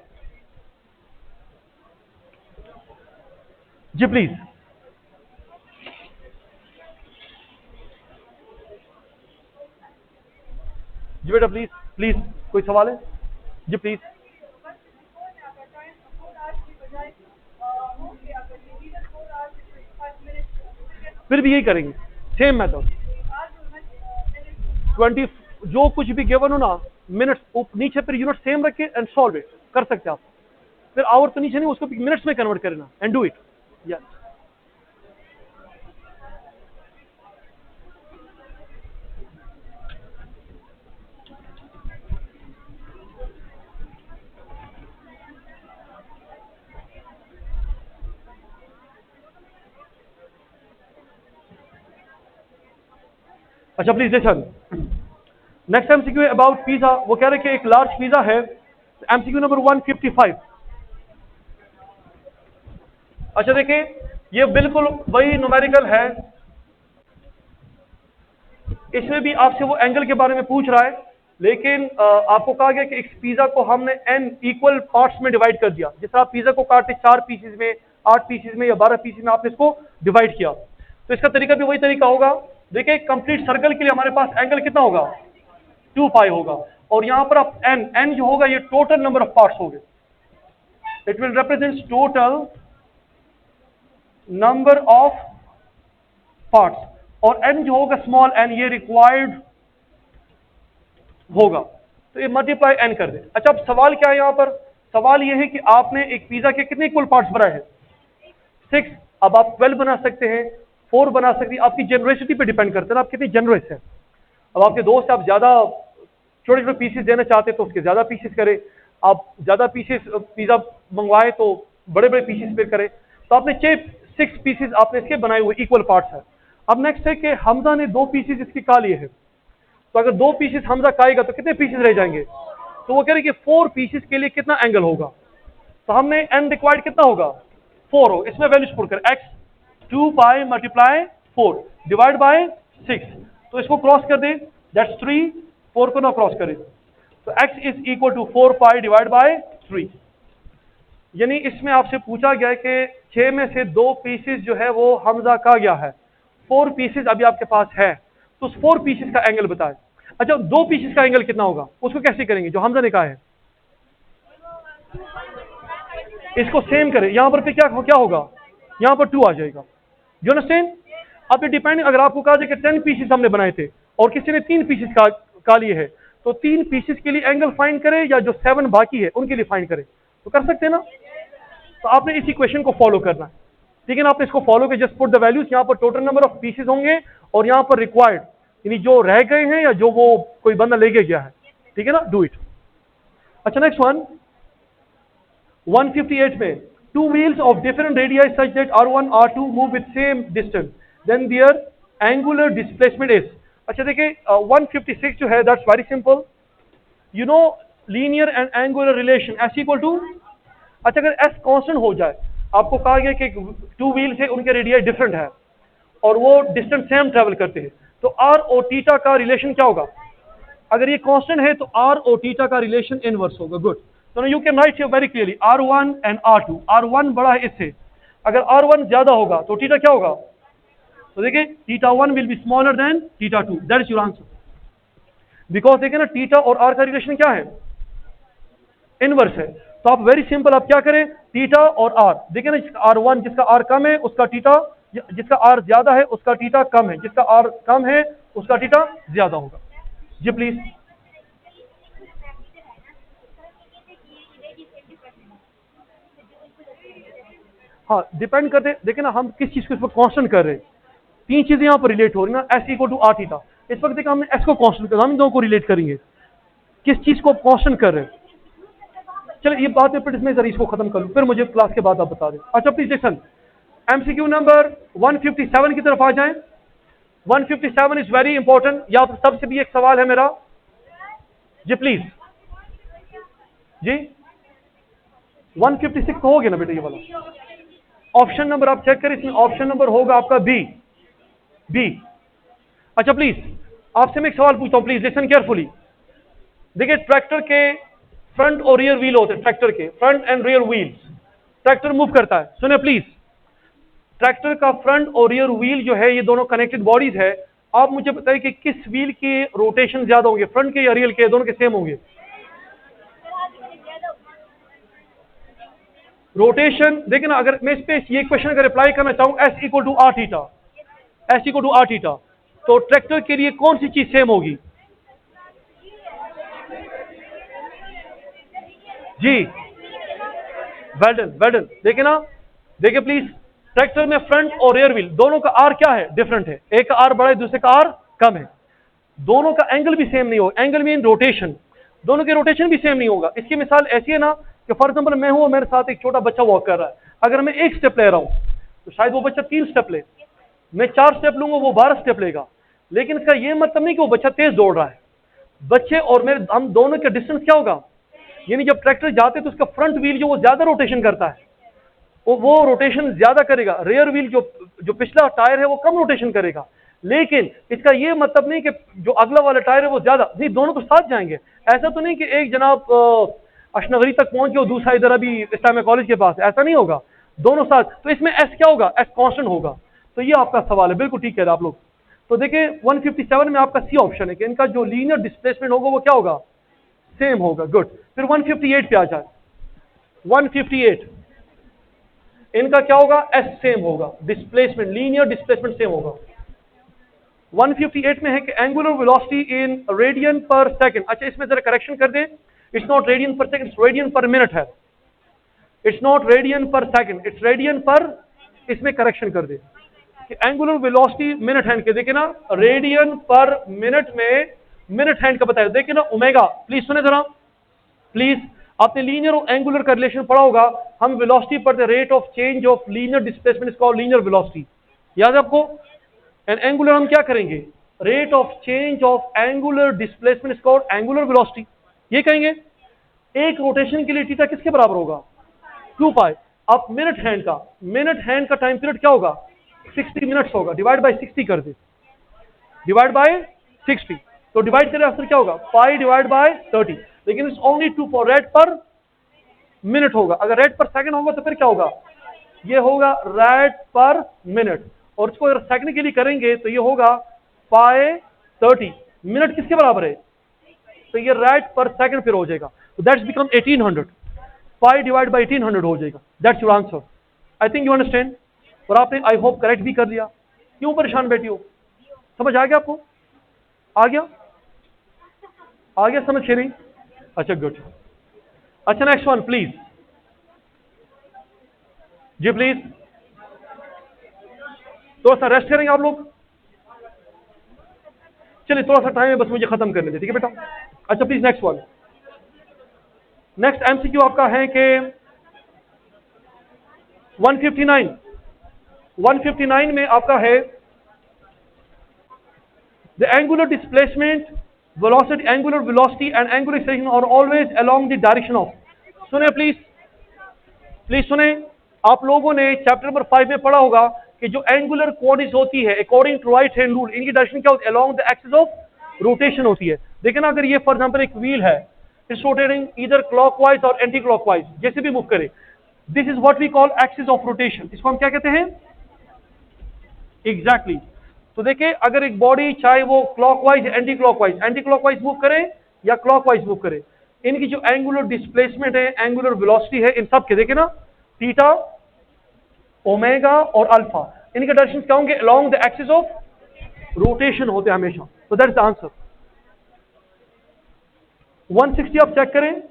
Speaker 1: जी प्लीज। जी बेटा प्लीज प्लीज, कोई सवाल है जी प्लीज। फिर भी यही करेंगे, सेम मेथड, 20 जो कुछ भी गिवन हो ना, मिनट्स नीचे फिर यूनिट सेम रखे एंड सॉल्व इट, कर सकते आप, फिर आवर तो नीचे नहीं, उसको मिनट्स में कन्वर्ट करना एंड डू इट। यस अच्छा प्लीज लिसन, नेक्स्ट एमसीक्यू है अबाउट पिज्जा, वो कह रहे कि एक लार्ज पिज्जा है, एमसीक्यू नंबर 155। अच्छा देखिए ये बिल्कुल वही न्यूमेरिकल है, इसमें भी आपसे वो एंगल के बारे में पूछ रहा है, लेकिन आपको कहा गया कि इस पिज्जा को हमने n इक्वल पार्ट्स में डिवाइड कर दिया, जिस तरह आप पिज्जा को काटते 4 पीसेज में, 8 पीसेज में या 12 पीसेज में आपने इसको डिवाइड किया। तो इसका तरीका भी वही तरीका होगा। देखिए कंप्लीट सर्कल के लिए हमारे पास एंगल कितना होगा, 2 पाई होगा। और यहां पर आप एन जो होगा ये टोटल नंबर ऑफ पार्ट्स होंगे, it will represent total number of parts. और एन जो होगा स्मॉल एन, ये रिक्वायर्ड होगा, तो ये मल्टीप्लाई एन कर दे। अच्छा अब सवाल क्या है यहां पर, सवाल ये है कि आपने एक पिज्जा के कितने इक्वल पार्ट्स बनाए हैं, 6। अब आप 12 बना सकते हैं, 4 बना सकते हैं, आपकी जनरसिटी पे डिपेंड करता है ना, आप कितनी जनरस है। अब आपके दोस्त आप ज्यादा छोटे छोटे पीसेस देना चाहते हैं तो उसके ज्यादा पीसेस करें, आप ज्यादा पीसेस पिज्जा मंगवाए तो बड़े बड़े पीसेस पे करें। तो आपने 6 पीसेस आपने इसके बनाए हुए इक्वल पार्ट्स है। अब नेक्स्ट है कि हमजा ने 2 पीसेस इसकी खा लिए हैं, तो अगर 2 पीसेस हमजा खाएगा तो कितने पीसेस रह जाएंगे, तो वो कह रहे कि 4 पीसेस के लिए कितना एंगल होगा। तो हमने एन रिक्वायर्ड कितना होगा, 4 हो। इसमें वैल्यूज पुट कर x 2 pi multiply 4 divide by 6, तो इसको क्रॉस कर दे, दैट्स 3, 4 को ना क्रॉस करें, तो x is equal to 4 pi divide by 3। यानी इसमें आपसे पूछा गया है कि 6 में से 2 पीसेस जो है वो हमजा का गया है, 4 पीसेस अभी आपके पास है, तो उस 4 पीसेस का एंगल बताएं। अच्छा 2 पीसेस का एंगल कितना होगा, उसको कैसे करेंगे, जो हमजा ने कहा है इसको सेम करें, यहां पर क्या क्या होगा, यहां पर 2 आ जाएगा। You understand. अब ये डिपेंड, अगर आपको कहा जाए कि 10 पीसेस हमने बनाए थे और किसी ने 3 पीसेस का लिए है, तो 3 पीसेस के लिए एंगल फाइंड करें या जो 7 बाकी है उनके लिए फाइंड करें, तो कर सकते हैं ना। तो आपने इस इक्वेशन को फॉलो करना है, ठीक है ना। आपने इसको फॉलो कर जस्ट पुट द वैल्यूज, यहां पर टोटल नंबर ऑफ पीसेस होंगे और यहां पर रिक्वायर्ड, यानी जो रह गए हैं या जो वो कोई बंदा लेके गया है, ठीक है ना, डू इट। अच्छा नेक्स्ट वन 158 में, 2 wheels of different radii such that R1 R2 move with same distance, then their angular displacement is। अच्छा देखिए 156 जो है that's very simple, you know linear and angular relation s equal to। अच्छा अगर s constant हो जाए, आपको कहा गया कि 2 व्हील्स है उनके रेडियाई डिफरेंट है और वो डिस्टेंस सेम ट्रेवल करते हैं, तो r और थीटा का रिलेशन क्या होगा, अगर ये कांस्टेंट है तो r और थीटा का रिलेशन इनवर्स होगा। गुड, तो you can write here very clearly R1 and R2, R1 बड़ा है इससे, अगर R1 ज्यादा होगा तो थीटा क्या होगा, तो देखिए θ1 will be smaller than θ2, that is your answer. Because देखिए ना थीटा और r का रिलेशन क्या है, इनवर्स है। तो आप वेरी सिंपल आप क्या करें, थीटा और r, देखिए ना जिसका R1 जिसका r कम है उसका थीटा, जिसका r ज्यादा है उसका थीटा कम है, जिसका r कम है उसका थीटा ज्यादा होगा। जी प्लीज। हाँ डिपेंड करते, देखिए ना हम किस चीज को इस पर कांस्टेंट कर रहे हैं, 3 चीजें यहाँ पर रिलेट हो रही है ना, s equal to r theta. इस वक्त देखिए हमने s को कांस्टेंट कर, हम इन दोनों को रिलेट करेंगे, किस चीज को कांस्टेंट कर रहे हैं। चलिए ये बात मैं इसमें जरा इसको खत्म कर लूँ, फिर मुझे क्लास के बाद आप बता दें। अच्छा प्लीज लिसन, MCQ नंबर 157 की तरफ आ जाएं। 157 इज वेरी इंपॉर्टेंट, या सबसे भी एक सवाल है मेरा, जी प्लीज। जी 156 तो हो गया ना बेटा ये वाला, ऑप्शन नंबर आप चेक करें, इसमें ऑप्शन नंबर होगा आपका बी। अच्छा प्लीज आपसे मैं एक सवाल पूछता हूं, प्लीज लिसन केयरफुली। देखिए ट्रैक्टर के फ्रंट और रियर व्हील होते हैं, ट्रैक्टर के front end rear wheels, tractor move करता है, सुने प्लीज। ट्रैक्टर का फ्रंट और रियर व्हील जो है ये दोनों कनेक्टेड बॉडीज है। आप मुझे बताइए कि किस व्हील के रोटेशन ज्यादा होंगे, फ्रंट के या रियर के, दोनों के सेम होंगे रोटेशन। देखिए ना अगर मैं इस पे ये क्वेश्चन अगर अप्लाई करना चाहूं, s equal to r theta, s equal to r theta, तो ट्रैक्टर के लिए कौन सी चीज सेम होगी, जी वेल्डन। देखिए ना, देखिए प्लीज, ट्रैक्टर में फ्रंट और रियर व्हील दोनों का आर क्या है, डिफरेंट है, एक का आर बड़ा है दूसरे का आर कम है, दोनों का एंगल भी सेम नहीं होगा, एंगल मीन रोटेशन, दोनों के रोटेशन भी सेम नहीं होगा। इसकी मिसाल ऐसी है ना कि फॉर एग्जांपल मैं हूं, मेरे साथ एक छोटा बच्चा वॉक कर रहा है, अगर मैं 1 स्टेप ले रहा हूं तो शायद वो बच्चा 3 स्टेप ले, मैं 4 स्टेप लूंगा वो 12 स्टेप लेगा। लेकिन इसका ये मतलब नहीं कि वो बच्चा तेज दौड़ रहा है, बच्चे और मेरे हम दोनों का डिस्टेंस क्या होगा, यानी जब ट्रैक्टर जाते तो उसका फ्रंट व्हील जो वो ज्यादा रोटेशन करता है, वो रोटेशन ज्यादा करेगा, रेयर व्हील जो पिछला टायर है वो कम रोटेशन करेगा। लेकिन इसका ये मतलब नहीं कि जो अगला वाला टायर है वो ज्यादा, नहीं दोनों तो साथ जाएंगे। ऐसा तो नहीं कि एक जनाब अशनगरी तक पहुंच गया और दूसरा इधर अभी इस्लामिया कॉलेज के पास, ऐसा नहीं होगा। दोनों साथ, तो इसमें एस क्या होगा, एस कांस्टेंट होगा। तो ये आपका सवाल है, बिल्कुल ठीक कह रहे हैं आप लोग। तो देखिए 157 में आपका सी ऑप्शन है कि इनका जो लीनियर डिस्प्लेसमेंट होगा वो क्या होगा, सेम होगा। गुड। फिर 158 पे आ जाए। 158 इनका क्या होगा, एस सेम होगा, डिस्प्लेसमेंट लीनियर डिस्प्लेसमेंट सेम होगा। 158 में है कि एंगुलर वेलोसिटी इन रेडियन पर सेकंड। अच्छा इसमें जरा करेक्शन कर दें, इट्स नॉट रेडियन पर सेकंड, इट्स रेडियन पर मिनट है। इट्स नॉट रेडियन पर सेकंड, इट्स रेडियन पर, इसमें करेक्शन कर दे कि एंगुलर वेलोसिटी मिनट हैंड के, देखिए ना रेडियन पर मिनट में मिनट हैंड का बताया, देखिए ना ओमेगा। प्लीज सुने जरा, प्लीज, आपने लीनियर और एंगुलर का रिलेशन पढ़ा होगा। हम वेलोसिटी पर the rate of change of linear displacement is called linear velocity, याद है आपको। एंड एंगुलर हम क्या करेंगे, rate of change of angular displacement is called angular velocity, ये कहेंगे। एक रोटेशन के लिए थीटा किसके बराबर होगा, 2 पाई। अब मिनट हैंड का टाइम पीरियड क्या होगा, 60 मिनट्स होगा, डिवाइड बाय 60 कर दे, डिवाइड बाय 60। तो डिवाइड करें आंसर क्या होगा, पाई डिवाइड बाय 30। लेकिन इट्स ओनली 2 फॉर रेड पर मिनट होगा। अगर रेड पर सेकंड होगा तो फिर क्या होगा, ये होगा रेड पर मिनट। और इसको अगर सेकंड के लिए करेंगे तो ये होगा पाई 30। मिनट किसके बराबर है, तो ये रेड पर सेकंड फिर हो जाएगा। तो that's become 1800, pi divide bye 1800 हो जाएगा। That's your answer. I think you understand. और आपने आई होप करेक्ट भी कर दिया। क्यों परेशान बैठी हो, समझ आ गया आपको, आ गया, आ गया समझ के नहीं। अच्छा गुड। अच्छा नेक्स्ट वन प्लीज, जी प्लीज। थोड़ा सा रेस्ट करेंगे आप लोग, चलिए थोड़ा सा टाइम है बस, मुझे खत्म करने दे, ठीक है बेटा। अच्छा please next one. Next MCQ आपका है कि 159 में आपका है the angular displacement velocity, angular velocity and angular acceleration are always along the direction of. सुने प्लीज, प्लीज सुने। आप लोगों ने चैप्टर नंबर 5 में पढ़ा होगा कि जो एंगुलर कोऑर्डिनेट्स होती है according to right hand rule, इनकी डायरेक्शन क्या होती है, along the axis of rotation होती है। देखिए ना, अगर ये फॉर एग्जांपल एक व्हील है, इट्स रोटेटिंग ईदर क्लॉकवाइज और एंटी क्लॉकवाइज, जैसे भी मूव करे, this is what we call axis of rotation. इसको हम क्या कहते हैं, एग्जैक्टली। तो देखिए अगर एक बॉडी चाहे वो क्लॉकवाइज एंटी क्लॉकवाइज मूव करे या क्लॉकवाइज मूव करे, इनकी जो एंगुलर डिस्प्लेसमेंट है, एंगुलर वेलोसिटी है, इन सब के देखिए ना थीटा, ओमेगा और अल्फा, इनके डायरेक्शन क्या होंगे, along the axis of rotation होते हैं हमेशा। तो दैट इज द आंसर। 160 आप चेक करें।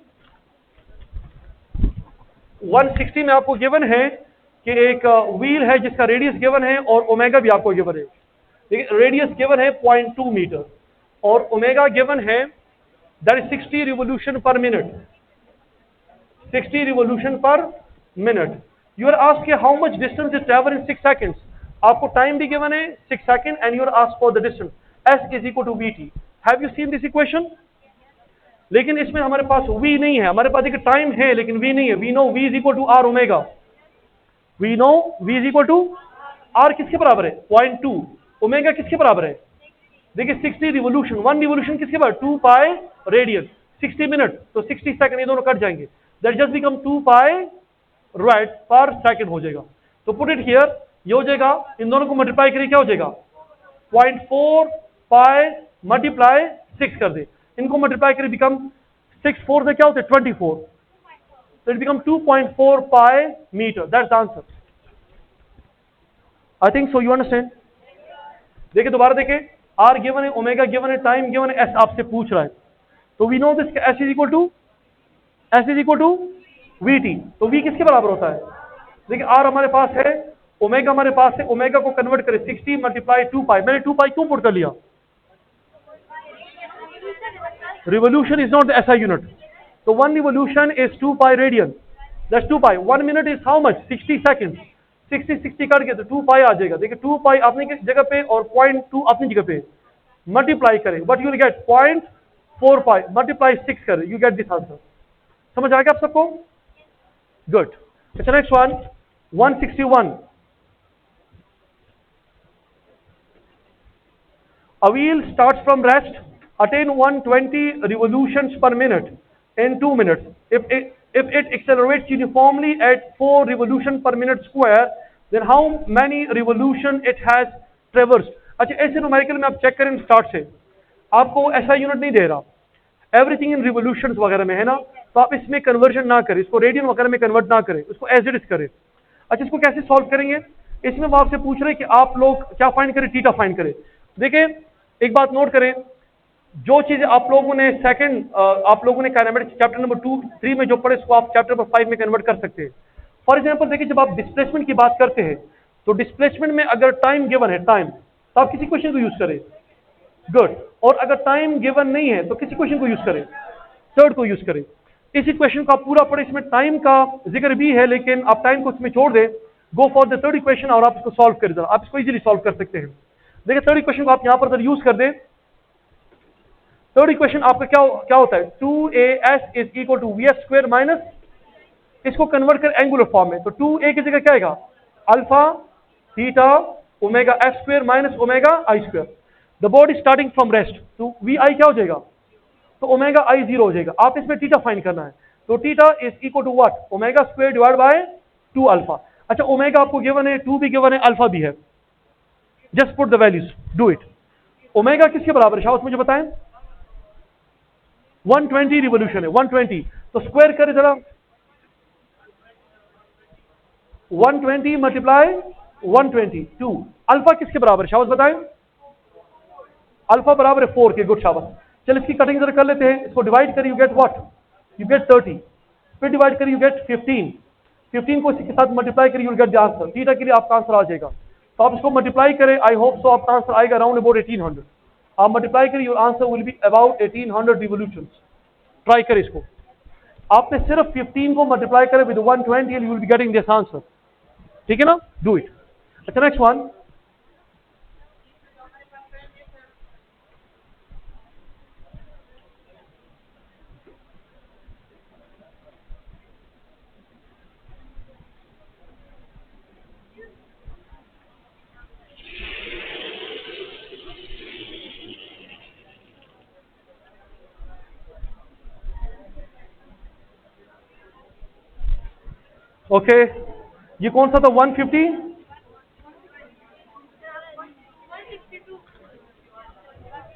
Speaker 1: 160 में आपको गिवन है कि एक व्हील है जिसका रेडियस गिवन है और ओमेगा भी आपको गिवन है। देखिए रेडियस गिवन है 0.2 मीटर और ओमेगा गिवन है that is 60 revolution per minute, 60 revolution per minute. You are asked how much distance is travel in 6 seconds. आपको टाइम भी गिवन है 6 second and you are asked for the distance, s is equal to vt। Have you seen this equation. लेकिन इसमें हमारे पास v नहीं है, हमारे पास एक टाइम है लेकिन v नहीं है। We know v is equal to r omega, we know v is equal to r किसके बराबर है, 0.2। ओमेगा किसके बराबर है, देखिए 60 रिवोल्यूशन, 1 रिवोल्यूशन किसके बराबर, 2 पाई रेडियन, 60 मिनट तो 60 सेकंड, ये दोनों कट जाएंगे, that just become 2 pi right पर सेकंड हो जाएगा। तो पुट इट हियर, ये हो जाएगा, इन दोनों को मल्टीप्लाई करिए क्या हो जाएगा, 0.4 पाई मल्टीप्लाई 6 कर दे, इनको मल्टीप्लाई करिए बिकम 6 4 से क्या होते हैं 24, so it become 2.4 pi meter. That's the answer. I think so. You understand? देखिए दोबारा देखें, R given है, ओमेगा गिवन है, टाइम गिवन है, S आपसे पूछ रहा है। तो we know this S is equal to VT। तो V किसके बराबर होता है, देखिए R हमारे पास है, ओमेगा हमारे पास है, ओमेगा को कन्वर्ट करें 60 मल्टीप्लाई 2 पाई। मैंने 2 पाई क्यों पुट कर लिया, revolution is not the SI unit. So 1 revolution is 2 pi radian. That's 2 pi. 1 minute is how much? 60 seconds. 60 cut गया तो 2 pi आ जाएगा। देखिए 2 pi अपनी जगह पे और 0.2 अपनी जगह पे, मल्टीप्लाई करें, but you will gate 0.4 pi multiply 6 करें, यू गेट दिस आंसर। समझ आ गया आप सबको, गुड। अच्छा next one 161। A wheel starts from rest, attain 120 revolutions per minute in 2 minutes. if it accelerates uniformly at 4 revolution per minute square, then how many revolution it has traversed? अच्छा, ऐसे numerical में आप check करें start से, आपको ऐसा unit नहीं दे रहा, एवरीथिंग इन रिवोल्यूशंस वगैरह में है ना, तो आप इसमें कन्वर्जन ना करें, इसको रेडियन वगैरह में कन्वर्ट ना करें, उसको एज इट इज करें। अच्छा, इसको कैसे सॉल्व करेंगे? इसमें वो आपसे पूछ रहे हैं कि आप लोग क्या फाइंड करें, थीटा फाइंड करें। देखिए एक बात नोट करें, जो चीजें आप लोगों ने आप लोगों ने काइनेमेटिक्स चैप्टर नंबर 2, 3 में जो पढ़े, इसको आप चैप्टर नंबर 5 में कन्वर्ट कर सकते हैं। फॉर एग्जांपल देखिए, जब आप डिस्प्लेसमेंट की बात करते हैं, तो डिस्प्लेसमेंट में अगर टाइम गिवन है, टाइम, तो आप किसी क्वेश्चन को यूज करें, गुड। और अगर टाइम गिवन नहीं है तो किसी क्वेश्चन को यूज करें, थर्ड को यूज करें। इसी क्वेश्चन को आप पूरा पढ़े, इसमें टाइम का जिक्र भी है, लेकिन आप टाइम को इसमें छोड़ दें, गो फॉर द थर्ड इक्वेशन और आप इसको सॉल्व कर दें, आप इसको इजीली सॉल्व कर सकते हैं। देखिए थर्ड इक्वेशन को आप यहां पर यूज कर दें। थर्ड इक्वेशन आपका क्या होता है, 2as is equal to V S square minus, इसको कन्वर्ट कर एंगुलर फॉर्म में, तो 2a की जगह क्या आएगा, alpha theta omega F square minus omega I square. The body starting from rest, तो वी आई क्या हो जाएगा, तो ओमेगा आई 0 हो जाएगा। आप इसमें थीटा फाइंड करना है, तो theta is equal to what, omega square divide by 2 alpha. अच्छा, ओमेगा आपको गिवन है, 2 भी गिवन है, अल्फा भी है, just put the values, do it. Omega किसके बराबर है शाबाश मुझे बताएं, 120 रिवोल्यूशन है, 120, तो स्क्वायर करें जरा, 120 मल्टीप्लाई 120, 2। अल्फा किसके बराबर है शाबाश बताएं, अल्फा बराबर है 4 के, गुड शाबाश। चल इसकी कटिंग जरा कर लेते हैं, इसको डिवाइड करें, you get what, you get 30, फिर डिवाइड करें, यू गेट 15, 15 को इसके साथ मल्टीप्लाई करें, you get the answer. Theta के लिए आपका आंसर आ जाएगा, तो आप इसको मल्टीप्लाई करें, आई होप सो आपका आंसर आएगा अराउंड अबाउट 1800। आप मल्टीप्लाई करें, your answer will be about 1800 revolutions. Try करें इसको, आपने सिर्फ 15 को मल्टीप्लाई करें with 120, you will be getting this answer, ठीक है ना, डू इट। अच्छा नेक्स्ट वन, ओके ये कौन सा था, 150,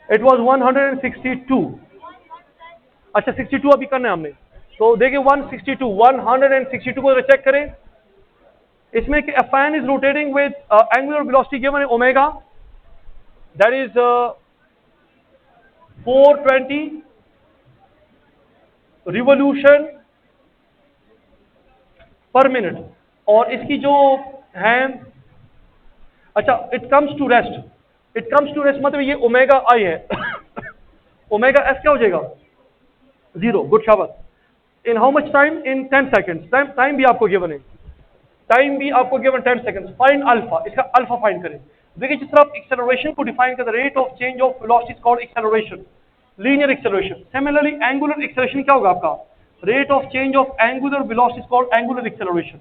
Speaker 1: इट वाज 162। अच्छा 62 अभी करना है हमने, तो देखिए 162 को चेक करें, इसमें कि a fan is rotating with angular velocity given है omega, that is 420 revolution per minute, और इसकी जो है, अच्छा it comes to rest मतलब ये ओमेगा आई है, ओमेगा एस क्या हो जाएगा, 0, गुड शाबाश। In how much time, in 10 seconds, time भी आपको गिवन है, 10 सेकंड्स। फाइंड अल्फा, इसका अल्फा फाइंड करें। देखिए जिस तरह आप एक्सेलरेशन को डिफाइन करते हैं, rate of change of velocity is called acceleration, linear acceleration. Similarly angular acceleration क्या होगा आपका, rate of change of angular velocity is called angular acceleration.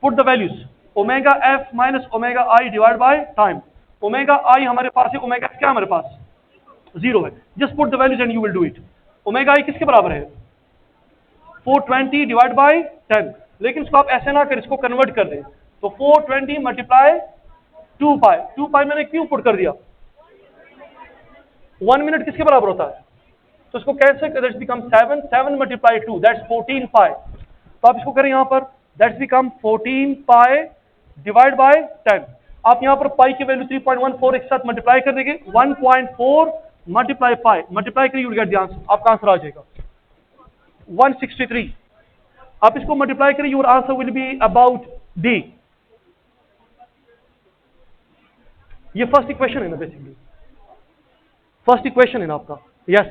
Speaker 1: Put the values, omega F minus omega I divide by time. Omega आई हमारे पास है, omega F क्या हमारे पास 0 है, just put the values and you will do it. Omega आई किसके बराबर है, 420 divide by 10, लेकिन इसको आप ऐसे ना करें, इसको कन्वर्ट कर दें, तो 420 मल्टीप्लाई 2 पाई मैंने क्यों पुट कर दिया, 1 मिनट किसके बराबर होता है, तो इसको कैसे दैट्स बिकम 7 मल्टीप्लाई 2 दैट्स 14 पाई, तो आप इसको करें यहां पर, that's become 14 pi divide bye 10। आप यहां पर पाई की वैल्यू 3.14 एक साथ मल्टीप्लाई कर देंगे, 1.4 मल्टीप्लाई पाई, मल्टीप्लाई करिए, you will get the answer, आपका आंसर आ जाएगा 163। आप इसको मल्टीप्लाई करें, your answer will be about D. ये फर्स्ट इक्वेशन है ना, बेसिकली फर्स्ट इक्वेशन है ना आपका, यस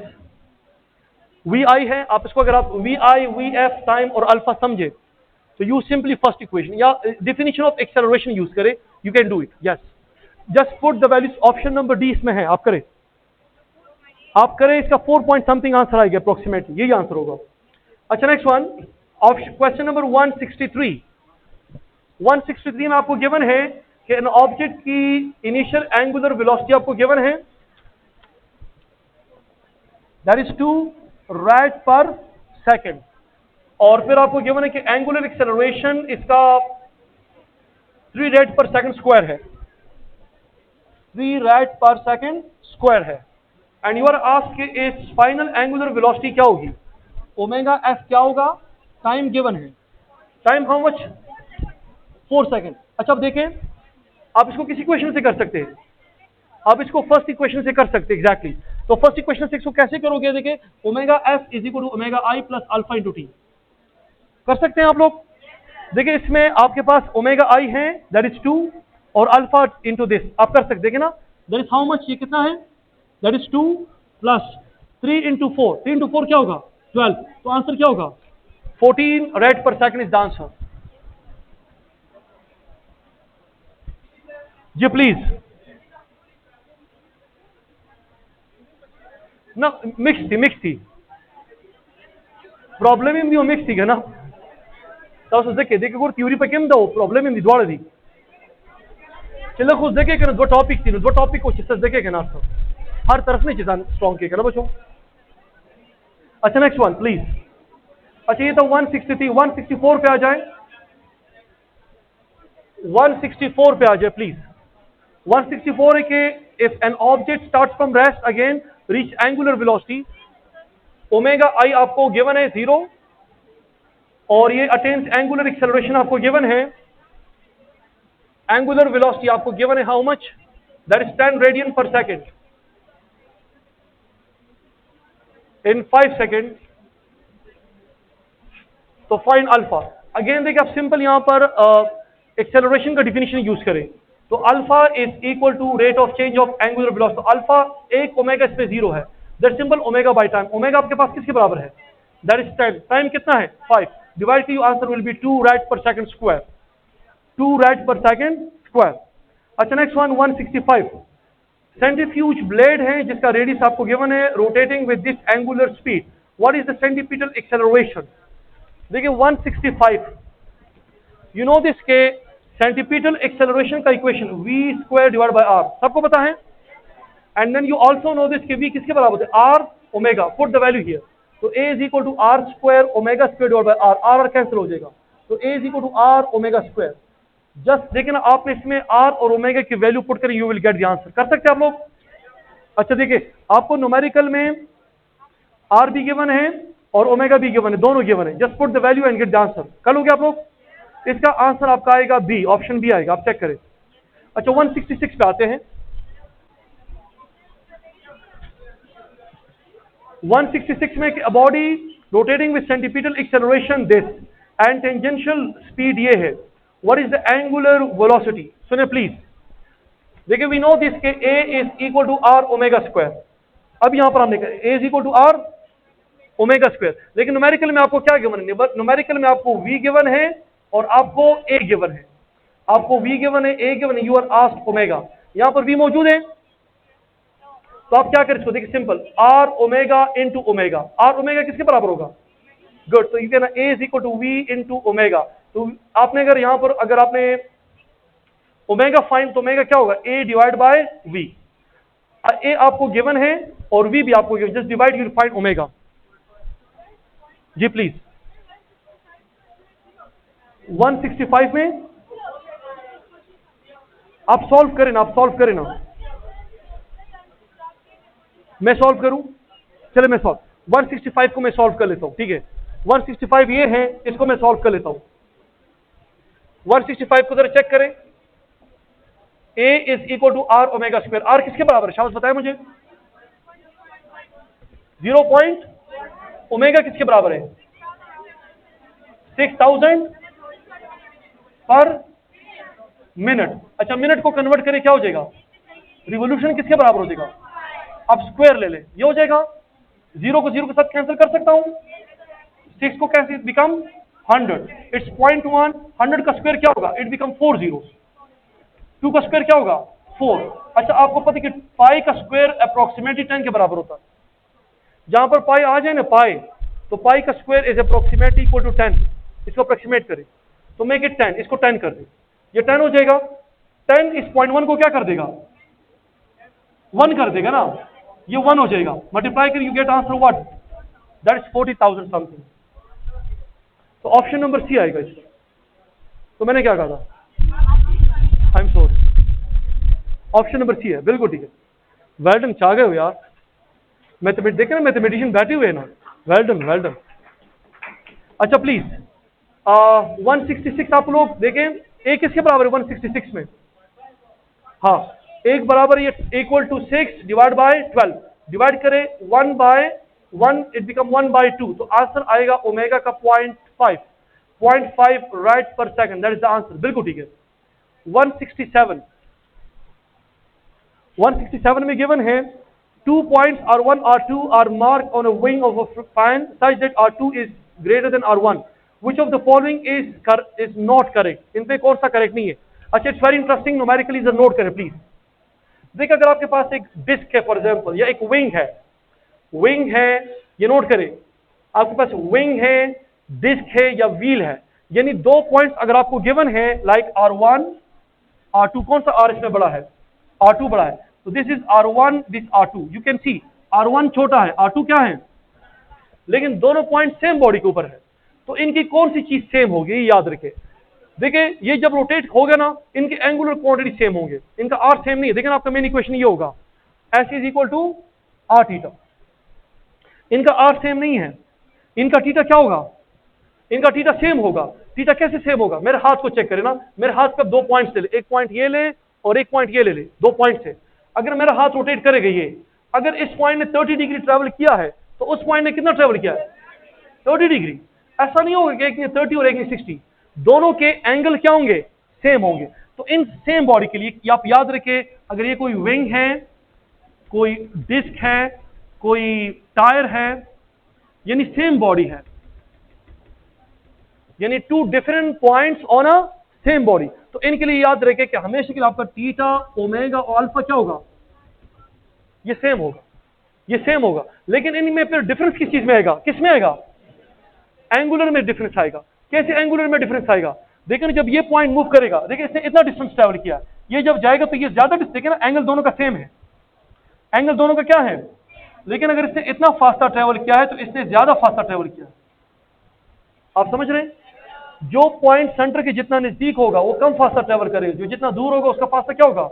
Speaker 1: वी आई है। आप इसको अगर आप V I V F time और अल्फा समझे, तो यू सिंपली फर्स्ट इक्वेशन या डेफिनेशन ऑफ एक्सेलरेशन यूज करें, you can do it, yes just put the values, option number D इसमें है, आप करें इसका 4 पॉइंट समथिंग आंसर आएगा अप्रोक्सीमेटली, यही आंसर होगा। अच्छा नेक्स्ट वन, क्वेश्चन नंबर 163 में आपको गिवन है कि एन ऑब्जेक्ट की इनिशियल एंगुलर वेलोसिटी आपको गिवन है, दैट इज 2 राइट पर सेकेंड। और फिर आपको गिवन है कि एंगुलर एक्सेलरेशन इसका 3 रेड पर सेकंड स्क्वायर है, 3 रेड पर सेकंड स्क्वायर है। एंड यू आर आस्क्ड कि इस फाइनल एंगुलर वेलोसिटी क्या होगी, ओमेगा एफ क्या होगा, टाइम गिवन है, टाइम हाउ मच, 4 सेकंड। अच्छा अब देखें, आप इसको किसी क्वेश्चन से कर सकते हैं, आप इसको फर्स्ट इक्वेशन से कर सकते हैं एग्जैक्टली। तो फर्स्ट इक्वेशन से इसको कैसे करोगे, देखिए omega F is equal to omega I plus alpha into T, कर सकते हैं आप लोग। देखिए इसमें आपके पास ओमेगा आई है दैट इज 2 और अल्फा इंटू दिस, आप कर सकते हैं ना, दैट इज हाउ मच, ये कितना है, that is 2 plus 3 into 4, 3 into 4 क्या होगा 12, तो आंसर क्या होगा 14 rad per second is the answer. जी प्लीज ना, मिक्स थी प्रॉब्लम ही मिक्स थी ना, तो देखिए को थ्योरी पे केम दो प्रॉब्लम ही द्वारा दी चलो खुद देखे कि दो टॉपिक थी, दो टॉपिक को चिस्ता देखे कि ना हर तरफ नहीं चीज़ स्ट्रॉन्ग के ना बच्चों। अच्छा नेक्स्ट वन प्लीज। अच्छा ये तो 163, 164 पे आ जाए, 164 पे आ जाए प्लीज। 164 है कि if an object start from rest again reach angular velocity, omega आई आपको गिवन है 0 और ये अटेन्स एंगुलर एक्सेलरेशन आपको गिवन है, एंगुलर वेलोसिटी आपको गिवन है how much, that is 10 radian पर सेकेंड इन 5 सेकेंड। तो फाइंड अल्फा। अगेन देखिए आप सिंपल यहां पर एक्सेलरेशन का डिफिनेशन यूज करें, तो alpha is equal to rate of change of angular velocity. तो अल्फा एक ओमेगा इस पे 0 है, that simple omega by time, omega आपके पास किसके बराबर है, दैट इज टाइम, टाइम कितना है 5, divide to answer will be 2 rad per second square, 2 rad per second square. अच्छा नेक्स्ट वन 165, सेंट्रीफ्यूज ब्लेड है जिसका रेडियस आपको गिवन है, rotating with this angular speed, what is the centripetal acceleration. देखिए 165, you know this के centripetal acceleration का equation v square divide by r सबको पता है, and then you also know this के v किसके बराबर है r omega, put the value here, तो a is equal to r square omega square divide by r, r cancel हो जाएगा, तो a is equal to r omega square. Just देखिए ना आपने इसमें r और ओमेगा की वैल्यू पुट करें, you will get the answer, कर सकते हैं आप लोग। अच्छा देखिए आपको न्यूमेरिकल में r भी गिवन है और ओमेगा भी गिवन है, दोनों गिवन है, just put the value and get the answer, कर लोगे आप लोग। इसका आंसर आपका आएगा बी, ऑप्शन बी आएगा, आप चेक करें। अच्छा 166 पे आते हैं, 166 में a body rotating with centripetal acceleration this and tangential speed ये है, what is the angular velocity. सुने प्लीज, देखिए वी नो दिस के a is equal to r omega square, अब यहां पर हमने कहा a is equal to r omega square, लेकिन न्यूमेरिकल में आपको क्या गिवन है, न्यूमेरिकल में आपको v गिवन है और आपको a गिवन है, आपको v गिवन है a गिवन है, यू आर आस्क्ड ओमेगा, यहां पर v मौजूद है, तो आप क्या करें इसको, देखिए simple r omega into omega, r omega किसके बराबर होगा, गुड, तो ये कहना a is equal to v into omega, तो आपने अगर यहां पर अगर आपने ओमेगा फाइंड तो ओमेगा क्या होगा a divide by v, a आपको गिवन है और v भी आपको given, just divide you find omega. जी प्लीज 165 में आप सॉल्व करें ना, आप सॉल्व करें ना, मैं सॉल्व करूं, चले मैं सॉल्व 165 को मैं सॉल्व कर लेता हूं, ठीक है 165 ये है, इसको मैं सॉल्व कर लेता हूं। 165 को जरा चेक करें, a is equal to r omega square, r किसके बराबर है शाबाश बताएं मुझे, 0 पॉइंट, ओमेगा किसके बराबर है 6000 पर मिनट। अच्छा मिनट को कन्वर्ट करें क्या हो जाएगा, रिवोल्यूशन किसके बराबर हो जाएगा, अब स्क्वायर ले ले, ये हो जाएगा, 0 को 0 के साथ कैंसिल कर सकता हूं, 6 को कैसे बिकम 100, इट्स 0.1, 100 का स्क्वायर क्या होगा, इट बिकम 4 zeros, 2 का स्क्वायर क्या होगा 4। अच्छा आपको पता है कि पाई का स्क्वायर अप्रोक्सीमेटली 10 के बराबर होता है, जहां पर पाई आ जाए ना पाई, तो पाई का square is approximately equal to 10, इसको अप्रोक्सीमेट करें तो मेक इट 10, इसको 10 कर दे, ये 10 हो जाएगा, 10 इस 0.1 को क्या कर देगा 1 कर देगा ना, ये 1 हो जाएगा, मल्टीप्लाई कर you get answer what, that is 40,000 something. तो ऑप्शन नंबर सी आएगा इसमें। तो मैंने क्या कहा था, I am sorry, option number C है, बिल्कुल ठीक है। वेल डन, चाह गए हो यार, देखे ना मैथमेटिशियन बैठे हुए हैं ना, वेल डन वेल डन। अच्छा प्लीज 166 आप लोग देखें, ए किसके बराबर है 166 में, हाँ एक बराबर ये इक्वल टू 6 डिवाइड बाय 12, डिवाइड करें 1 बाय 1 इट बिकम 1 बाय 2, तो आंसर आएगा ओमेगा का 0.5 राइट पर second, that is the answer, बिल्कुल ठीक है। 167 में गिवन है 2 points R1 R2 are marked on a wing of a fan such that R2 is greater than R1, which of the following is not correct, इनपे कौन सा correct नहीं है। अच्छा इट्स वेरी इंटरेस्टिंग, न्यूमेरिकली इधर note करें please. देखिए अगर आपके पास एक डिस्क है फॉर एग्जांपल, या एक विंग है, ये नोट करें, आपके पास विंग है, डिस्क है या व्हील है, यानी 2 पॉइंट्स अगर आपको गिवन है लाइक R1 R2, कौन सा R इसमें बड़ा है, R2 बड़ा है, तो this is R1 this R2, you can see R1 छोटा है, R2 क्या है, लेकिन दोनों पॉइंट सेम बॉडी के ऊपर है, तो इनकी कौन सी चीज सेम होगी, याद रखें। देखिए ये जब रोटेट हो गया ना, इनके एंगुलर क्वांटिटी सेम होंगे, इनका आर सेम नहीं है। देखिए आपका मेन इक्वेशन ये होगा S is equal to R theta, इनका आर सेम नहीं है, इनका थीटा क्या होगा, इनका थीटा सेम होगा। थीटा कैसे सेम होगा, मेरे हाथ को चेक करें ना, मेरे हाथ पर 2 पॉइंट्स ले, एक पॉइंट ये ले और एक पॉइंट ये ले 2 पॉइंट से, अगर मेरा हाथ रोटेट करेगा ये, अगर इस पॉइंट ने 30 डिग्री ट्रेवल किया है तो उस पॉइंट ने कितना ट्रेवल किया है 30 डिग्री। ऐसा नहीं होगा कि एक ने 30 और एक ने 60, दोनों के एंगल क्या होंगे, सेम होंगे। तो इन सेम बॉडी के लिए आप याद रखें, अगर ये कोई विंग है, कोई डिस्क है, कोई टायर है, यानी सेम बॉडी है, यानी 2 different points on a same body, तो इनके लिए याद रखें कि हमेशा के लिए आपका थीटा ओमेगा और अल्फा क्या होगा, ये सेम होगा, ये सेम होगा। लेकिन इनमें फिर डिफरेंस किस चीज में आएगा, किस में आएगा, एंगुलर में डिफरेंस आएगा। कैसे एंगुलर में डिफरेंस आएगा, देखिए जब ये पॉइंट मूव करेगा, देखिए इसने इतना डिस्टेंस ट्रैवल किया, ये जब जाएगा तो ये ज्यादा डिस्टेंस, देखिए ना एंगल दोनों का सेम है, एंगल दोनों का क्या है, लेकिन अगर इसने इतना फास्टर ट्रैवल किया है तो इसने ज्यादा फास्टर ट्रैवल किया। आप समझ रहे हैं, जो पॉइंट सेंटर के जितना नजदीक होगा वो कम फास्टर ट्रैवल करेगा, जो जितना दूर होगा उसका फास्टर क्या होगा।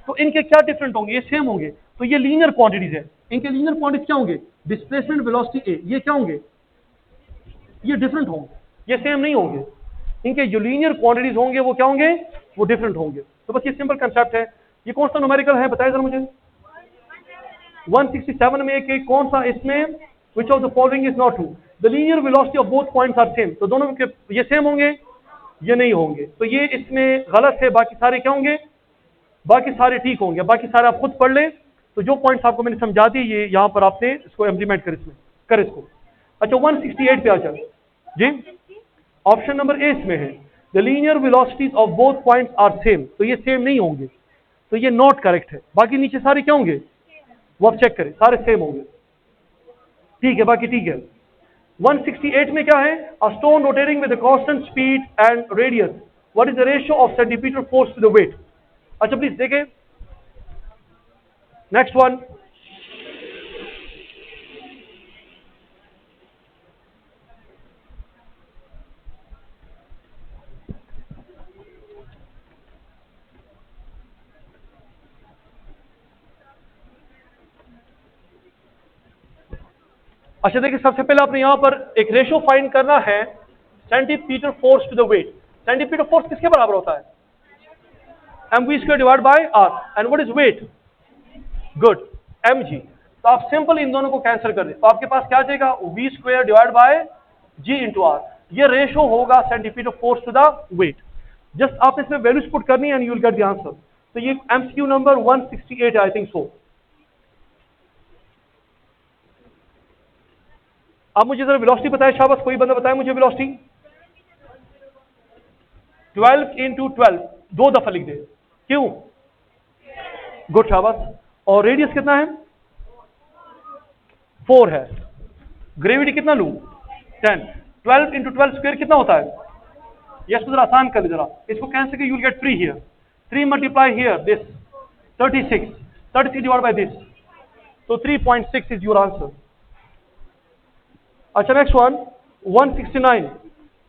Speaker 1: तो इनके क्या डिफरेंट होंगे, ये सेम होंगे, तो ये लीनियर क्वांटिटीज है। इनके लीनियर क्वांटिटीज क्या होंगे, डिस्प्लेसमेंट वेलोसिटी ए, ये क्या होंगे, ये डिफरेंट होंगे, ये सेम नहीं होंगे। इनके जो लीनियर क्वांटिटीज होंगे वो क्या होंगे, वो डिफरेंट होंगे। तो बस ये सिंपल कंसेप्ट है। ये कौन सा न्यूमेरिकल है बताइए जरा मुझे, 167 में एक कौन सा इसमें, which of the following is not true, the linear velocity of both points are same, तो दोनों के ये सेम होंगे, ये नहीं होंगे, तो ये इसमें गलत है। बाकी सारे क्या होंगे, बाकी सारे ठीक होंगे, बाकी सारे आप खुद पढ़ लें। तो जो पॉइंट्स आपको मैंने समझा दिए ये यहाँ पर आपने इसको इम्प्लीमेंट कर इसमें कर इसको। अच्छा 168 पे आ जाए जी, ऑप्शन नंबर ए इसमें है the linear velocities of both points are same, तो ये सेम नहीं होंगे, तो ये नॉट करेक्ट है। बाकी नीचे सारे क्या होंगे वो आप चेक करें, सारे सेम होंगे, ठीक है, बाकी ठीक है। 168 में क्या है, a stone rotating with constant speed and radius, what is the ratio of centimetre force to the weight. अच्छा प्लीज देखें नेक्स्ट वन, अच्छा देखिए सबसे पहले आपने यहां पर एक रेशियो फाइंड करना है, centimetre force to the weight. Centimetre force किसके बराबर होता है, mv² divide by r, and what is weight, good, mg। तो आप सिंपल इन दोनों को कैंसिल कर दें, तो आपके पास क्या आ जाएगा, v² divide by g into R, ये रेशियो होगा centimetre force to the weight. Just आप इसमें वैल्यूज पुट करनी है and you will get the answer. तो ये MCQ number 168 I think so. आप मुझे जरा वेलोसिटी बताएं, शाबाश कोई बंदा बताए मुझे वेलोसिटी। 12 इंटू 12 2 दफा लिख दे, क्यों, गुड शाबाश। और रेडियस कितना है, 4 है। ग्रेविटी कितना लूं, 10। 12 इंटू 12 स्क्वायर कितना होता है, यस जरा आसान कर ले जरा, इसको कैंसिल कर, you will gate 3 here, 3 multiply here this 36, 36 divide by this, तो 3.6 इज योर आंसर। अच्छा नेक्स्ट वन 169,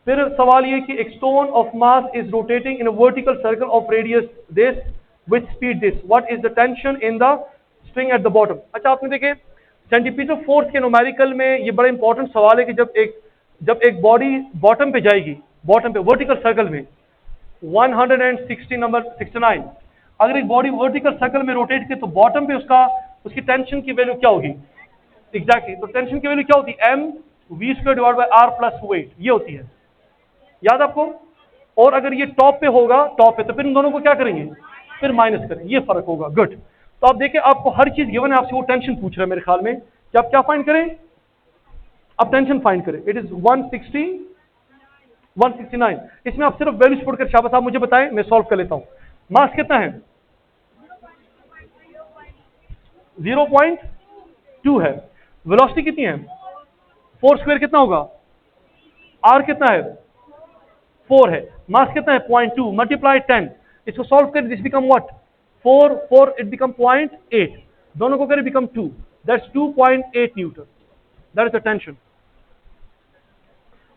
Speaker 1: फिर सवाल ये कि एक stone of mass is rotating in a vertical circle of radius this with speed this, what is the tension in the string at the bottom. अच्छा आपने देखे सेंटीमीटर फोर्स के न्यूमेरिकल में ये बड़ा इंपॉर्टेंट सवाल है कि जब एक बॉडी बॉटम पे जाएगी, बॉटम पे वर्टिकल सर्कल में 160 नंबर 69, अगर एक बॉडी वर्टिकल सर्कल में रोटेट करे तो बॉटम पे उसकी टेंशन की वैल्यू क्या होगी? एग्जैक्टली तो टेंशन की वैल्यू क्या होती है? M we square divide by R plus weight, ये होती है, याद आपको। और अगर ये टॉप पे होगा, टॉप पे, तो फिर इन दोनों को क्या करेंगे? फिर माइनस करेंगे, ये फर्क होगा। गुड। तो आप देखें आपको हर चीज गिवन है, आपसे वो टेंशन पूछ रहा है मेरे ख्याल में कि आप क्या फाइंड करें? आप टेंशन फाइंड करें। It is 169। इसमें आप सिर्फ वैल्यूज पुट कर शाबाश आप मुझे बताएं, मैं सॉल्व कर लेता हूं। मास कितना है? 0.2 है। वेलोसिटी कितनी है? 4 स्क्वायर कितना होगा? आर कितना है? 4 है। मास कितना है? 0.2 मल्टीप्लाई 10, इसको सॉल्व करें, this become what? 4 it become 0.8, दोनों को करें become 2, that's 2.8 newton, that is the tension.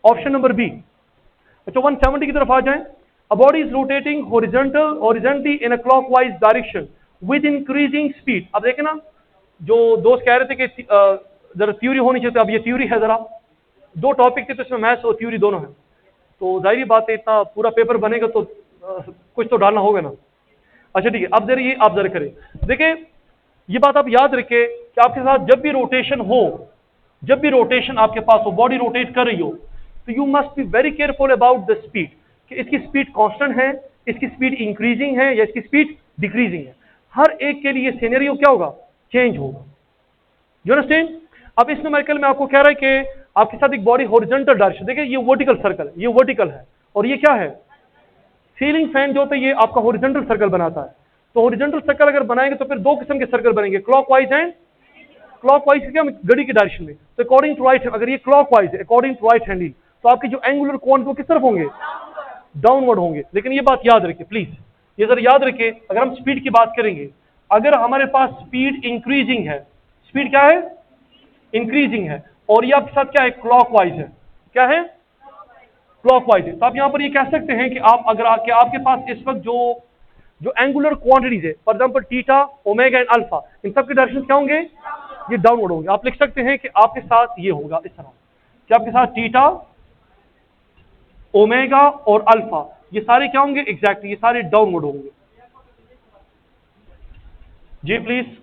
Speaker 1: Option number B. अच्छा 170 की तरफ आ जाएं। A body is rotating horizontally in a clockwise direction with increasing speed. अब देखें ना, जो दोस्त कह रहे थे कि जरा थ्योरी होनी चाहिए, अब ये थ्योरी है। जरा दो टॉपिक थे तो इसमें मैथ्स और थ्योरी दोनों है, तो जाहिर बात है इतना पूरा पेपर बनेगा तो कुछ तो डालना होगा ना। अच्छा ठीक है, अब जरा ये आप जरा करें, देखिए ये बात आप याद रखें कि आपके साथ जब भी रोटेशन हो, जब भी रोटेशन आपके पास हो, बॉडी रोटेट कर रही हो, तो you must be very careful about the speed, कि इसकी स्पीड कांस्टेंट है, इसकी स्पीड इंक्रीजिंग है या इसकी स्पीड डिक्रीजिंग है। हर एक के लिए सिनेरियो क्या होगा? चेंज होगा। You understand? अब इस न्यूमेरिकल में आपको कह रहा है कि आपके साथ एक बॉडी हॉरिजॉन्टल डायरेक्शन, देखिए ये वर्टिकल सर्कल है, ये वर्टिकल है, और ये क्या है? सीलिंग फैन जो होता है ये आपका हॉरिजॉन्टल सर्कल बनाता है। तो हॉरिजॉन्टल सर्कल अगर बनाएंगे तो फिर दो किस्म के सर्कल बनेंगे, क्लॉकवाइज एंड क्लॉकवाइज क्या? घड़ी की डायरेक्शन में। तो अकॉर्डिंग टू राइट, अगर ये क्लॉकवाइज है अकॉर्डिंग टू राइट हैंड, तो आपके जो एंगुलर कोण वो किस तरफ होंगे? डाउनवर्ड होंगे। लेकिन ये बात याद रखिए प्लीज, ये जरा याद रखिए, अगर हम स्पीड की बात करेंगे, अगर हमारे पास स्पीड इंक्रीजिंग है, स्पीड क्या है? इंक्रीजिंग है, और ये आपके साथ क्या है? क्लॉकवाइज है। क्या है? क्लॉकवाइज है। तो आप यहां पर ये कह सकते हैं कि आप अगर आपके पास इस वक्त जो एंगुलर क्वांटिटीज है, for example theta, omega and alpha, इन सब के डायरेक्शन क्या होंगे? ये डाउनवर्ड होंगे। आप लिख सकते हैं कि आपके साथ ये होगा इस तरह कि आपके साथ थीटा, ओमेगा और अल्फा ये सारे क्या होंगे? एग्जैक्टली ये सारे डाउनवर्ड होंगे। जी प्लीज।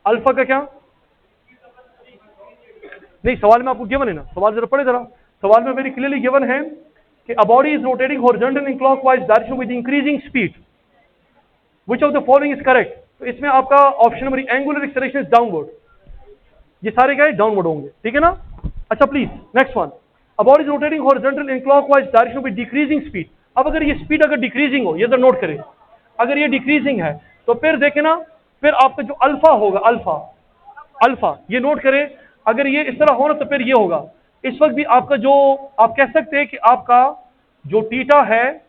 Speaker 1: अल्फा का क्या? नहीं, सवाल में आपको गिवन है ना, सवाल जरा पढ़े जरा। सवाल में वेरी क्लियरली गिवन है कि अ body is rotating horizontal in clockwise direction with increasing speed, which of the following is correct. तो इसमें आपका option number angular acceleration is downward, ये सारे क्या है? डाउनवर्ड होंगे, ठीक है ना। अच्छा please next one. A body is rotating horizontal in clockwise direction with decreasing speed. अब अगर ये स्पीड अगर डिक्रीजिंग हो, ये तो नोट करें, अगर ये डिक्रीजिंग है तो फिर देखें ना, फिर आपका जो अल्फा होगा, अल्फा ये नोट करें, अगर ये इस तरह हो ना तो फिर ये होगा। इस वक्त भी आपका जो आप कह सकते हैं कि आपका जो थीटा है,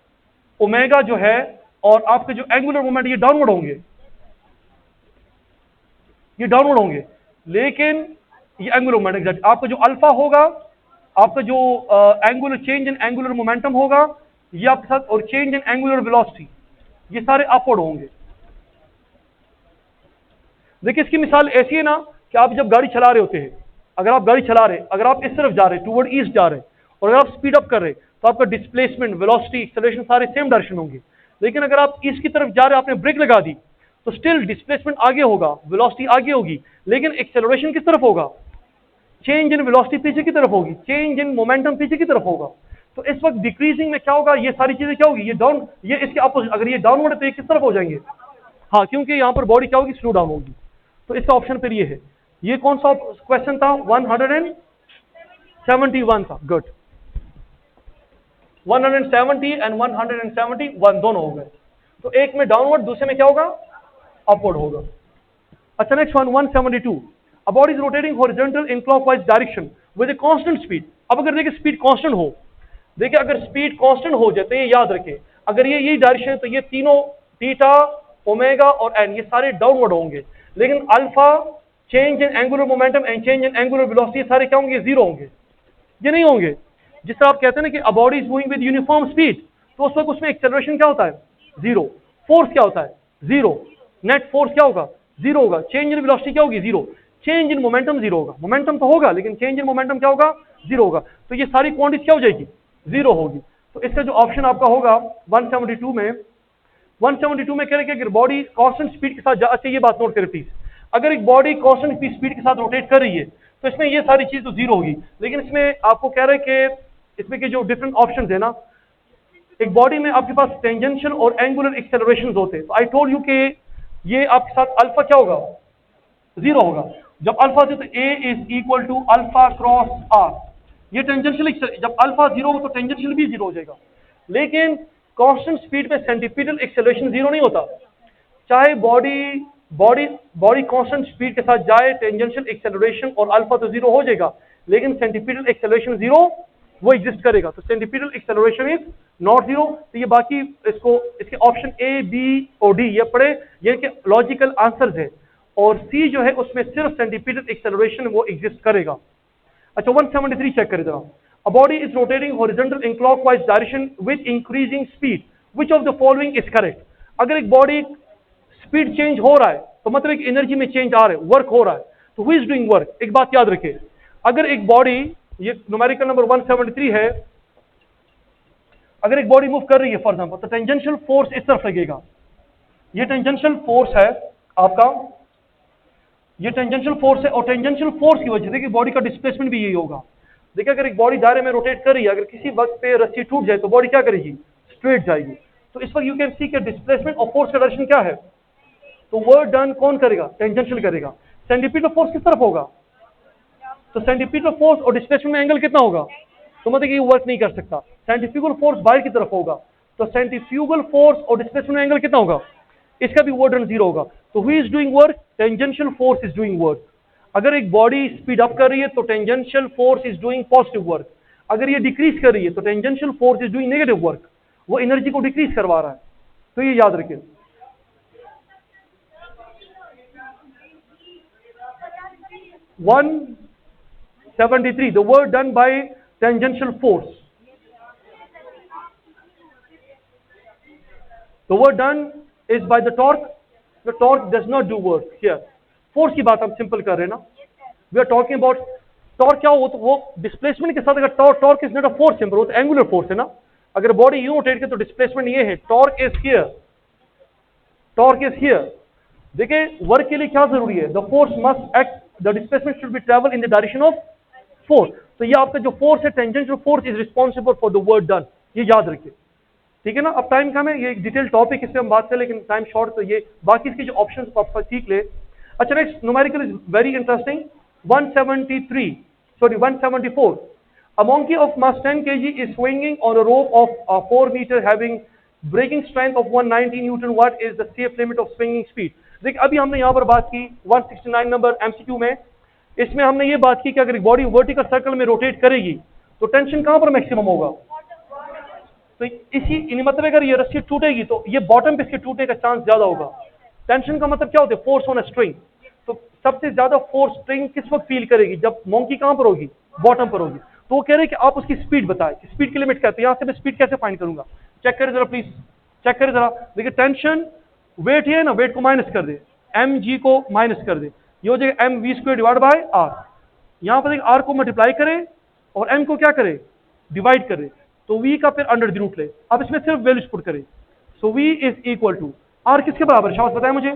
Speaker 1: ओमेगा जो है, और आपके जो एंगुलर मोमेंट ये डाउनवर्ड होंगे, ये डाउनवर्ड होंगे। लेकिन ये एंगुलर मोमेंट एग्जैक्ट आपका जो अल्फा होगा, आपका जो angular change in angular momentum होगा ये आपके साथ, और चेंज इन एंगुलर वेलोसिटी ये सारे अपवर्ड होंगे। देखिए इसकी मिसाल ऐसी है ना कि आप जब गाड़ी चला रहे होते हैं, अगर आप गाड़ी चला रहे, अगर आप इस तरफ जा रहे टुवर्ड ईस्ट जा रहे, और अगर आप स्पीड अप कर रहे तो आपका डिस्प्लेसमेंट, वेलोसिटी, एक्सेलरेशन सारे सेम डायरेक्शन होंगे। लेकिन अगर आप ईस्ट की तरफ जा रहे, आपने ब्रेक लगा दी, तो स्टिल डिस्प्लेसमेंट आगे होगा, वेलोसिटी आगे होगी, लेकिन एक्सेलरेशन किस तरफ होगा? चेंज इन वेलोसिटी पीछे की तरफ होगी, चेंज इन मोमेंटम पीछे की तरफ होगा। तो इस वक्त डिक्रीजिंग में क्या होगा? ये सारी चीजें क्या होगी? ये डाउन, ये इसके अपोजिट, अगर ये डाउनवर्ड है तो ये किस तरफ हो जाएंगे? हाँ, क्योंकि यहां पर बॉडी क्या होगी? स्लो डाउन होगी। तो इसका ऑप्शन फिर ये है। ये कौन सा क्वेश्चन था? 171 था। गुड। 170 एंड 171 दोनों हो गए। तो एक में डाउनवर्ड, दूसरे में क्या होगा? अपवर्ड होगा। अच्छा next one 172। A body is rotating horizontal in clockwise direction with a constant speed. अब अगर देखिए स्पीड कांस्टेंट हो, देखिए अगर स्पीड कांस्टेंट हो जाए तो ये याद रखें, अगर ये यही डायरेक्शन है तो ये तीनों थीटा, ओमेगा और एन ये सारे डाउनवर्ड होंगे। लेकिन alpha, change in angular momentum and change in angular velocity सारे क्या होंगे? जीरो होंगे। ये नहीं होंगे। जिस तरह आप कहते हैं ना कि अ body is moving with uniform speed, तो उस वक्त उसमें एक्सेलरेशन क्या होता है? जीरो। फोर्स क्या होता है? जीरो। नेट फोर्स क्या होगा? जीरो होगा। चेंज इन वेलोसिटी क्या होगी? Zero. Change in momentum zero होगा। मोमेंटम तो होगा लेकिन चेंज इन मोमेंटम क्या होगा? जीरो होगा। तो ये सारी क्वांटिटी क्या हो जाएगी? जीरो होगी। तो इसका जो ऑप्शन आपका होगा 172 में, 172 में कह रहे कि बॉडी कांस्टेंट स्पीड के साथ अच्छा ये बात नोट करें प्लीज, अगर एक बॉडी कांस्टेंट स्पीड के साथ रोटेट कर रही है तो इसमें ये सारी चीज तो जीरो होगी। लेकिन इसमें आपको कह रहे हैं कि इसमें के जो डिफरेंट ऑप्शंस है ना, एक बॉडी में आपके पास टेंजेंशियल और एंगुलर एक्सेलरेशंस होते हैं। तो आई टोल्ड यू कि ये आपके साथ अल्फा क्या होगा? जीरो होगा। जब अल्फा से तो a is equal to alpha cross r, ये टेंजेंशियल, जब अल्फा जीरो हो तो टेंजेंशियल भी जीरो हो जाएगा। लेकिन कांस्टेंट स्पीड पे सेंटीपीटल एक्सेलरेशन जीरो नहीं होता। चाहे body body body constant speed के साथ जाए, टेंजेंशियल एक्सेलरेशन और अल्फा तो जीरो हो जाएगा, लेकिन सेंटीपीटल एक्सेलरेशन जीरो वो एग्जिस्ट करेगा। तो centripetal acceleration is not zero. तो ये बाकी इसके ऑप्शन ए बी और डी ये पढ़े, ये के लॉजिकल आंसर्स है। और सी जो है उसमें सिर्फ सेंटीपीटल एक्सेलरेशन वो एग्जिस्ट करेगा। अच्छा 173 चेक करें जरा। अ body is rotating horizontal in clockwise direction with increasing speed, which of the following is correct? अगर एक बॉडी स्पीड चेंज हो रहा है तो मतलब एक एनर्जी में चेंज आ रहा है, वर्क हो रहा है, तो हु इज डूइंग वर्क? एक बात याद रखें, अगर एक बॉडी, ये न्यूमेरिकल नंबर 173 है, अगर एक बॉडी मूव कर रही है फॉर एग्जांपल, तो टेंजेंशियल फोर्स इस तरफ लगेगा। ये टेंजेंशियल फोर्स है आपका, ये टेंजेंशियल फोर्स है, और टेंजेंशियल फोर्स की वजह से देखिए बॉडी का डिस्प्लेसमेंट भी यही होगा। देखिए अगर एक बॉडी दायरे में रोटेट कर रही है, अगर किसी वक्त पे रस्सी टूट जाए तो बॉडी क्या करेगी? स्ट्रेट जाएगी। तो इस पर यू कैन सी के डिस्प्लेसमेंट और फोर्स का डायरेक्शन क्या है? तो वर्क डन कौन करेगा? टेंजेंशियल करेगा। सेंटीपीटल फोर्स किस तरफ होगा? तो सेंटीपीटल फोर्स और डिस्प्लेसमेंट में एंगल कितना होगा? तो मतलब कि ये वर्क नहीं कर सकता। सेंट्रीफ्यूगल फोर्स बाहर की तरफ होगा, तो सेंट्रीफ्यूगल फोर्स और डिस्प्लेसमेंट में एंगल कितना होगा? इसका भी वर्क डन जीरो होगा। तो who is doing work? Tangential force is doing work. अगर एक बॉडी स्पीड अप कर रही है तो tangential force is doing positive work. अगर ये डिक्रीज कर रही है तो tangential force is doing negative work, वो एनर्जी को डिक्रीज करवा रहा है। तो ये याद रखिए। One 73, the work done by tangential force. The work done is by the torque. The torque does not do work here. Force की बात हम सिंपल कर रहे हैं ना. We are talking about torque क्या हो, तो वो डिस्प्लेसमेंट के साथ, अगर torque is not a force simple, वो तो एंगुलर फोर्स है ना. अगर बॉडी यूं रोटेट करे तो डिस्प्लेसमेंट ये है, torque is here, torque is here. देखिए वर्क के लिए क्या जरूरी है? The force must act, the displacement should be travel in the direction of force. तो ये आपका जो फोर्स है, tangential force is responsible for the work done. ये याद रखिए, ठीक है ना. अब टाइम कम है, ये एक डिटेल टॉपिक, इस पे हम बात करें, लेकिन टाइम शॉर्ट, तो ये बाकी इसके जो ऑप्शंस को आप सीख ले. अच्छा next numerical is very interesting. 174. A monkey of mass 10 kg is swinging on a rope of 4 meter having breaking strength of 190 Newton. What is the safe limit of swinging speed? देख अभी हमने यहाँ पर बात की 169 नंबर MCQ में, इसमें हमने ये बात की कि अगर बॉडी वर्टिकल सर्कल में रोटेट करेगी तो टेंशन कहाँ पर मैक्सिमम होगा? तो इसी मतलब अगर ये रस्सी टूटेगी तो ये बॉटम पे इसके टूटने का चांस ज्यादा होगा. टेंशन का मतलब क्या होता है? Force on a string. तो सबसे ज्यादा फोर्स स्ट्रिंग किस वक्त फील करेगी? जब मोंकी कहां पर होगी? बॉटम पर होगी. तो वो कह रहे हैं कि आप उसकी स्पीड बताएं. स्पीड की लिमिट क्या है? यहां से मैं स्पीड कैसे फाइंड करूंगा? चेक करें जरा प्लीज, चेक करें जरा. देखिए टेंशन, वेट है ना, वेट को माइनस कर दे, mg को माइनस कर दे, ये हो जाएगा mv² डिवाइड बाय r. यहां पर r को मल्टीप्लाई करें और m को क्या करे? डिवाइड करे. तो v का फिर अंडर द रूट ले. अब इसमें सिर्फ वैल्यूज पुट करें. So v is equal to r किसके बराबर है? शाबाश बताएं मुझे.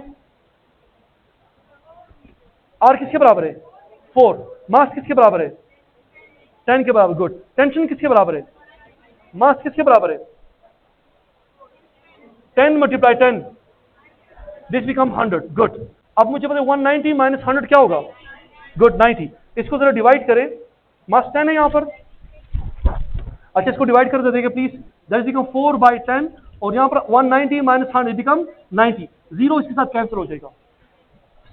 Speaker 1: r किसके बराबर है? 4. मास किसके बराबर है? 10 के बराबर. गुड. टेंशन किसके बराबर है? मास किसके बराबर है? 10 मल्टीप्लाई 10, दिस बिकम 100. गुड. अब मुझे पता है 190 माइनस 100 क्या होगा? गुड, 90. इसको जरा डिवाइड करें. मास 10 है यहां पर. अच्छा इसको डिवाइड कर दो, देखिए प्लीज. दैट बिकम 4 बाई 10, और यहां पर 190 माइनस 100 बिकम 90. 0 इसके साथ कैंसिल हो जाएगा.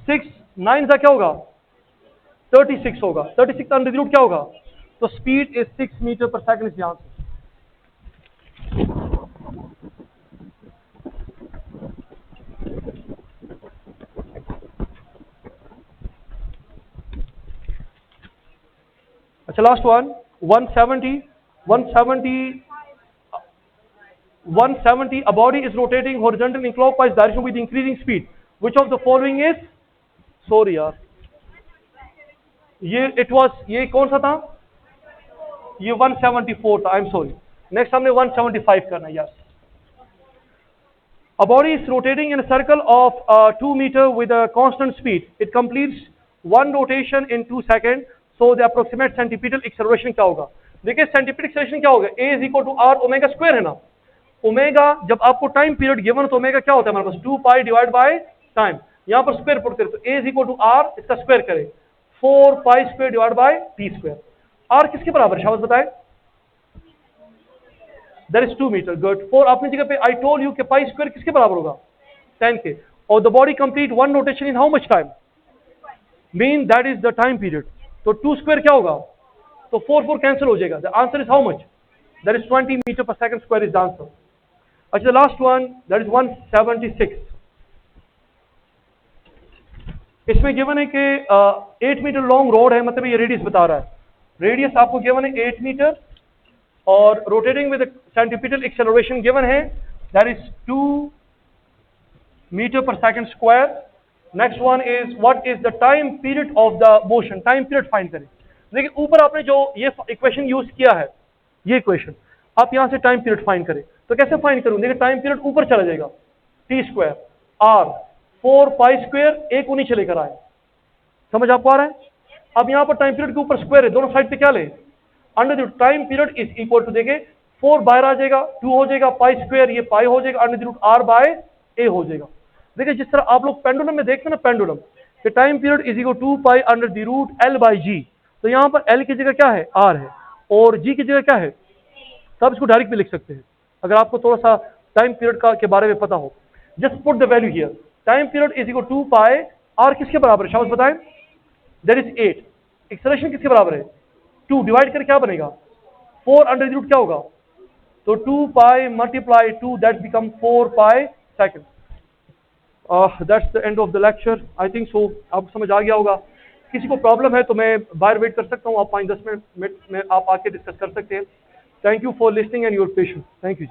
Speaker 1: 6 9 का क्या होगा? 36 होगा. 36 अंडर द रूट क्या होगा? तो speed is 6 metre per second. यहां से अच्छा last one. 170, 170, a body is rotating horizontally in clockwise direction with increasing speed. Which of the following is? Sorry यार, ये कौन सा था? ये 174 था. I'm sorry. Next हमने 175 करना है. Yes. A body is rotating in a circle of 2 meter with a constant speed. It completes one rotation in 2 seconds. So the approximate centripetal acceleration क्या होगा? देखिए centripetal acceleration क्या होगा? A is equal to R omega square है ना. Omega जब आपको time period given हो तो ओमेगा क्या होता है हमारे पास? 2 पाई डिवाइड बाय टाइम. यहाँ पर स्क्वायर पुट करें तो A is equal to R, इसका स्क्वायर करें 4 pi square divide bye T square. R किसके बराबर है? शाबाश बताएं. That is 2 meter. Good. 4 अपनी जगह पे I told you कि पाई स्क्वायर किसके बराबर होगा? 10 के. और the body complete one rotation in how much time? Mean that is the time period. तो 2 स्क्वायर क्या होगा? तो 4 कैंसिल हो जाएगा. The answer is how much? That is 20 meter per second square is the answer. अच्छा, the last one, that is 176. इसमें given है कि 8 मीटर लॉन्ग रोड है, मतलब ये रेडियस बता रहा है. रेडियस आपको गिवन है 8 मीटर और rotating with centripetal acceleration given है, that is 2 metre per second square. Next one is what is the time period of the motion. Time period find करें. देखिए ऊपर आपने जो ये इक्वेशन यूज किया है, ये इक्वेशन आप यहां से टाइम पीरियड फाइंड करें तो कैसे फाइंड करूं? देखिए टाइम पीरियड ऊपर चला जाएगा, T square R 4 pi square, एक उन्हीं से लेकर आए. समझ आपको आ रहा है? अब यहां पर टाइम पीरियड के ऊपर स्क्वायर है, दोनों साइड पे क्या ले? Under the time period is equal to, देखिए 4 बाहर आ जाएगा, 2 हो जाएगा, पाई स्क्वायर ये पाई हो जाएगा, under the root r by a हो जाएगा. देखिए जिस तरह आप लोग पेंडुलम में देखते हैं ना, पेंडुलम कि time period is equal 2 pi under the root l by g. तो यहां पर एल की जगह क्या है? आर है, और जी की जगह क्या है? तब इसको डायरेक्ट भी लिख सकते हैं अगर आपको थोड़ा सा टाइम पीरियड का के बारे में पता हो. Just put the value here. Time period is equal 2 pi, R किसके बराबर है? शाबाश बताएं. That is 8. एक्सेलरेशन किसके बराबर है? 2 डिवाइड कर क्या बनेगा? 4 अंडर द रूट क्या होगा? तो 2 पाई multiply 2, that become 4 pi second. That's the end of the lecture. I think सो आपको समझ आ गया होगा. किसी को प्रॉब्लम है तो मैं बाहर वेट कर सकता हूँ, आप 5-10 मिनट में आप आके डिस्कस कर सकते हैं. Thank you for listening and your patience. Thank you.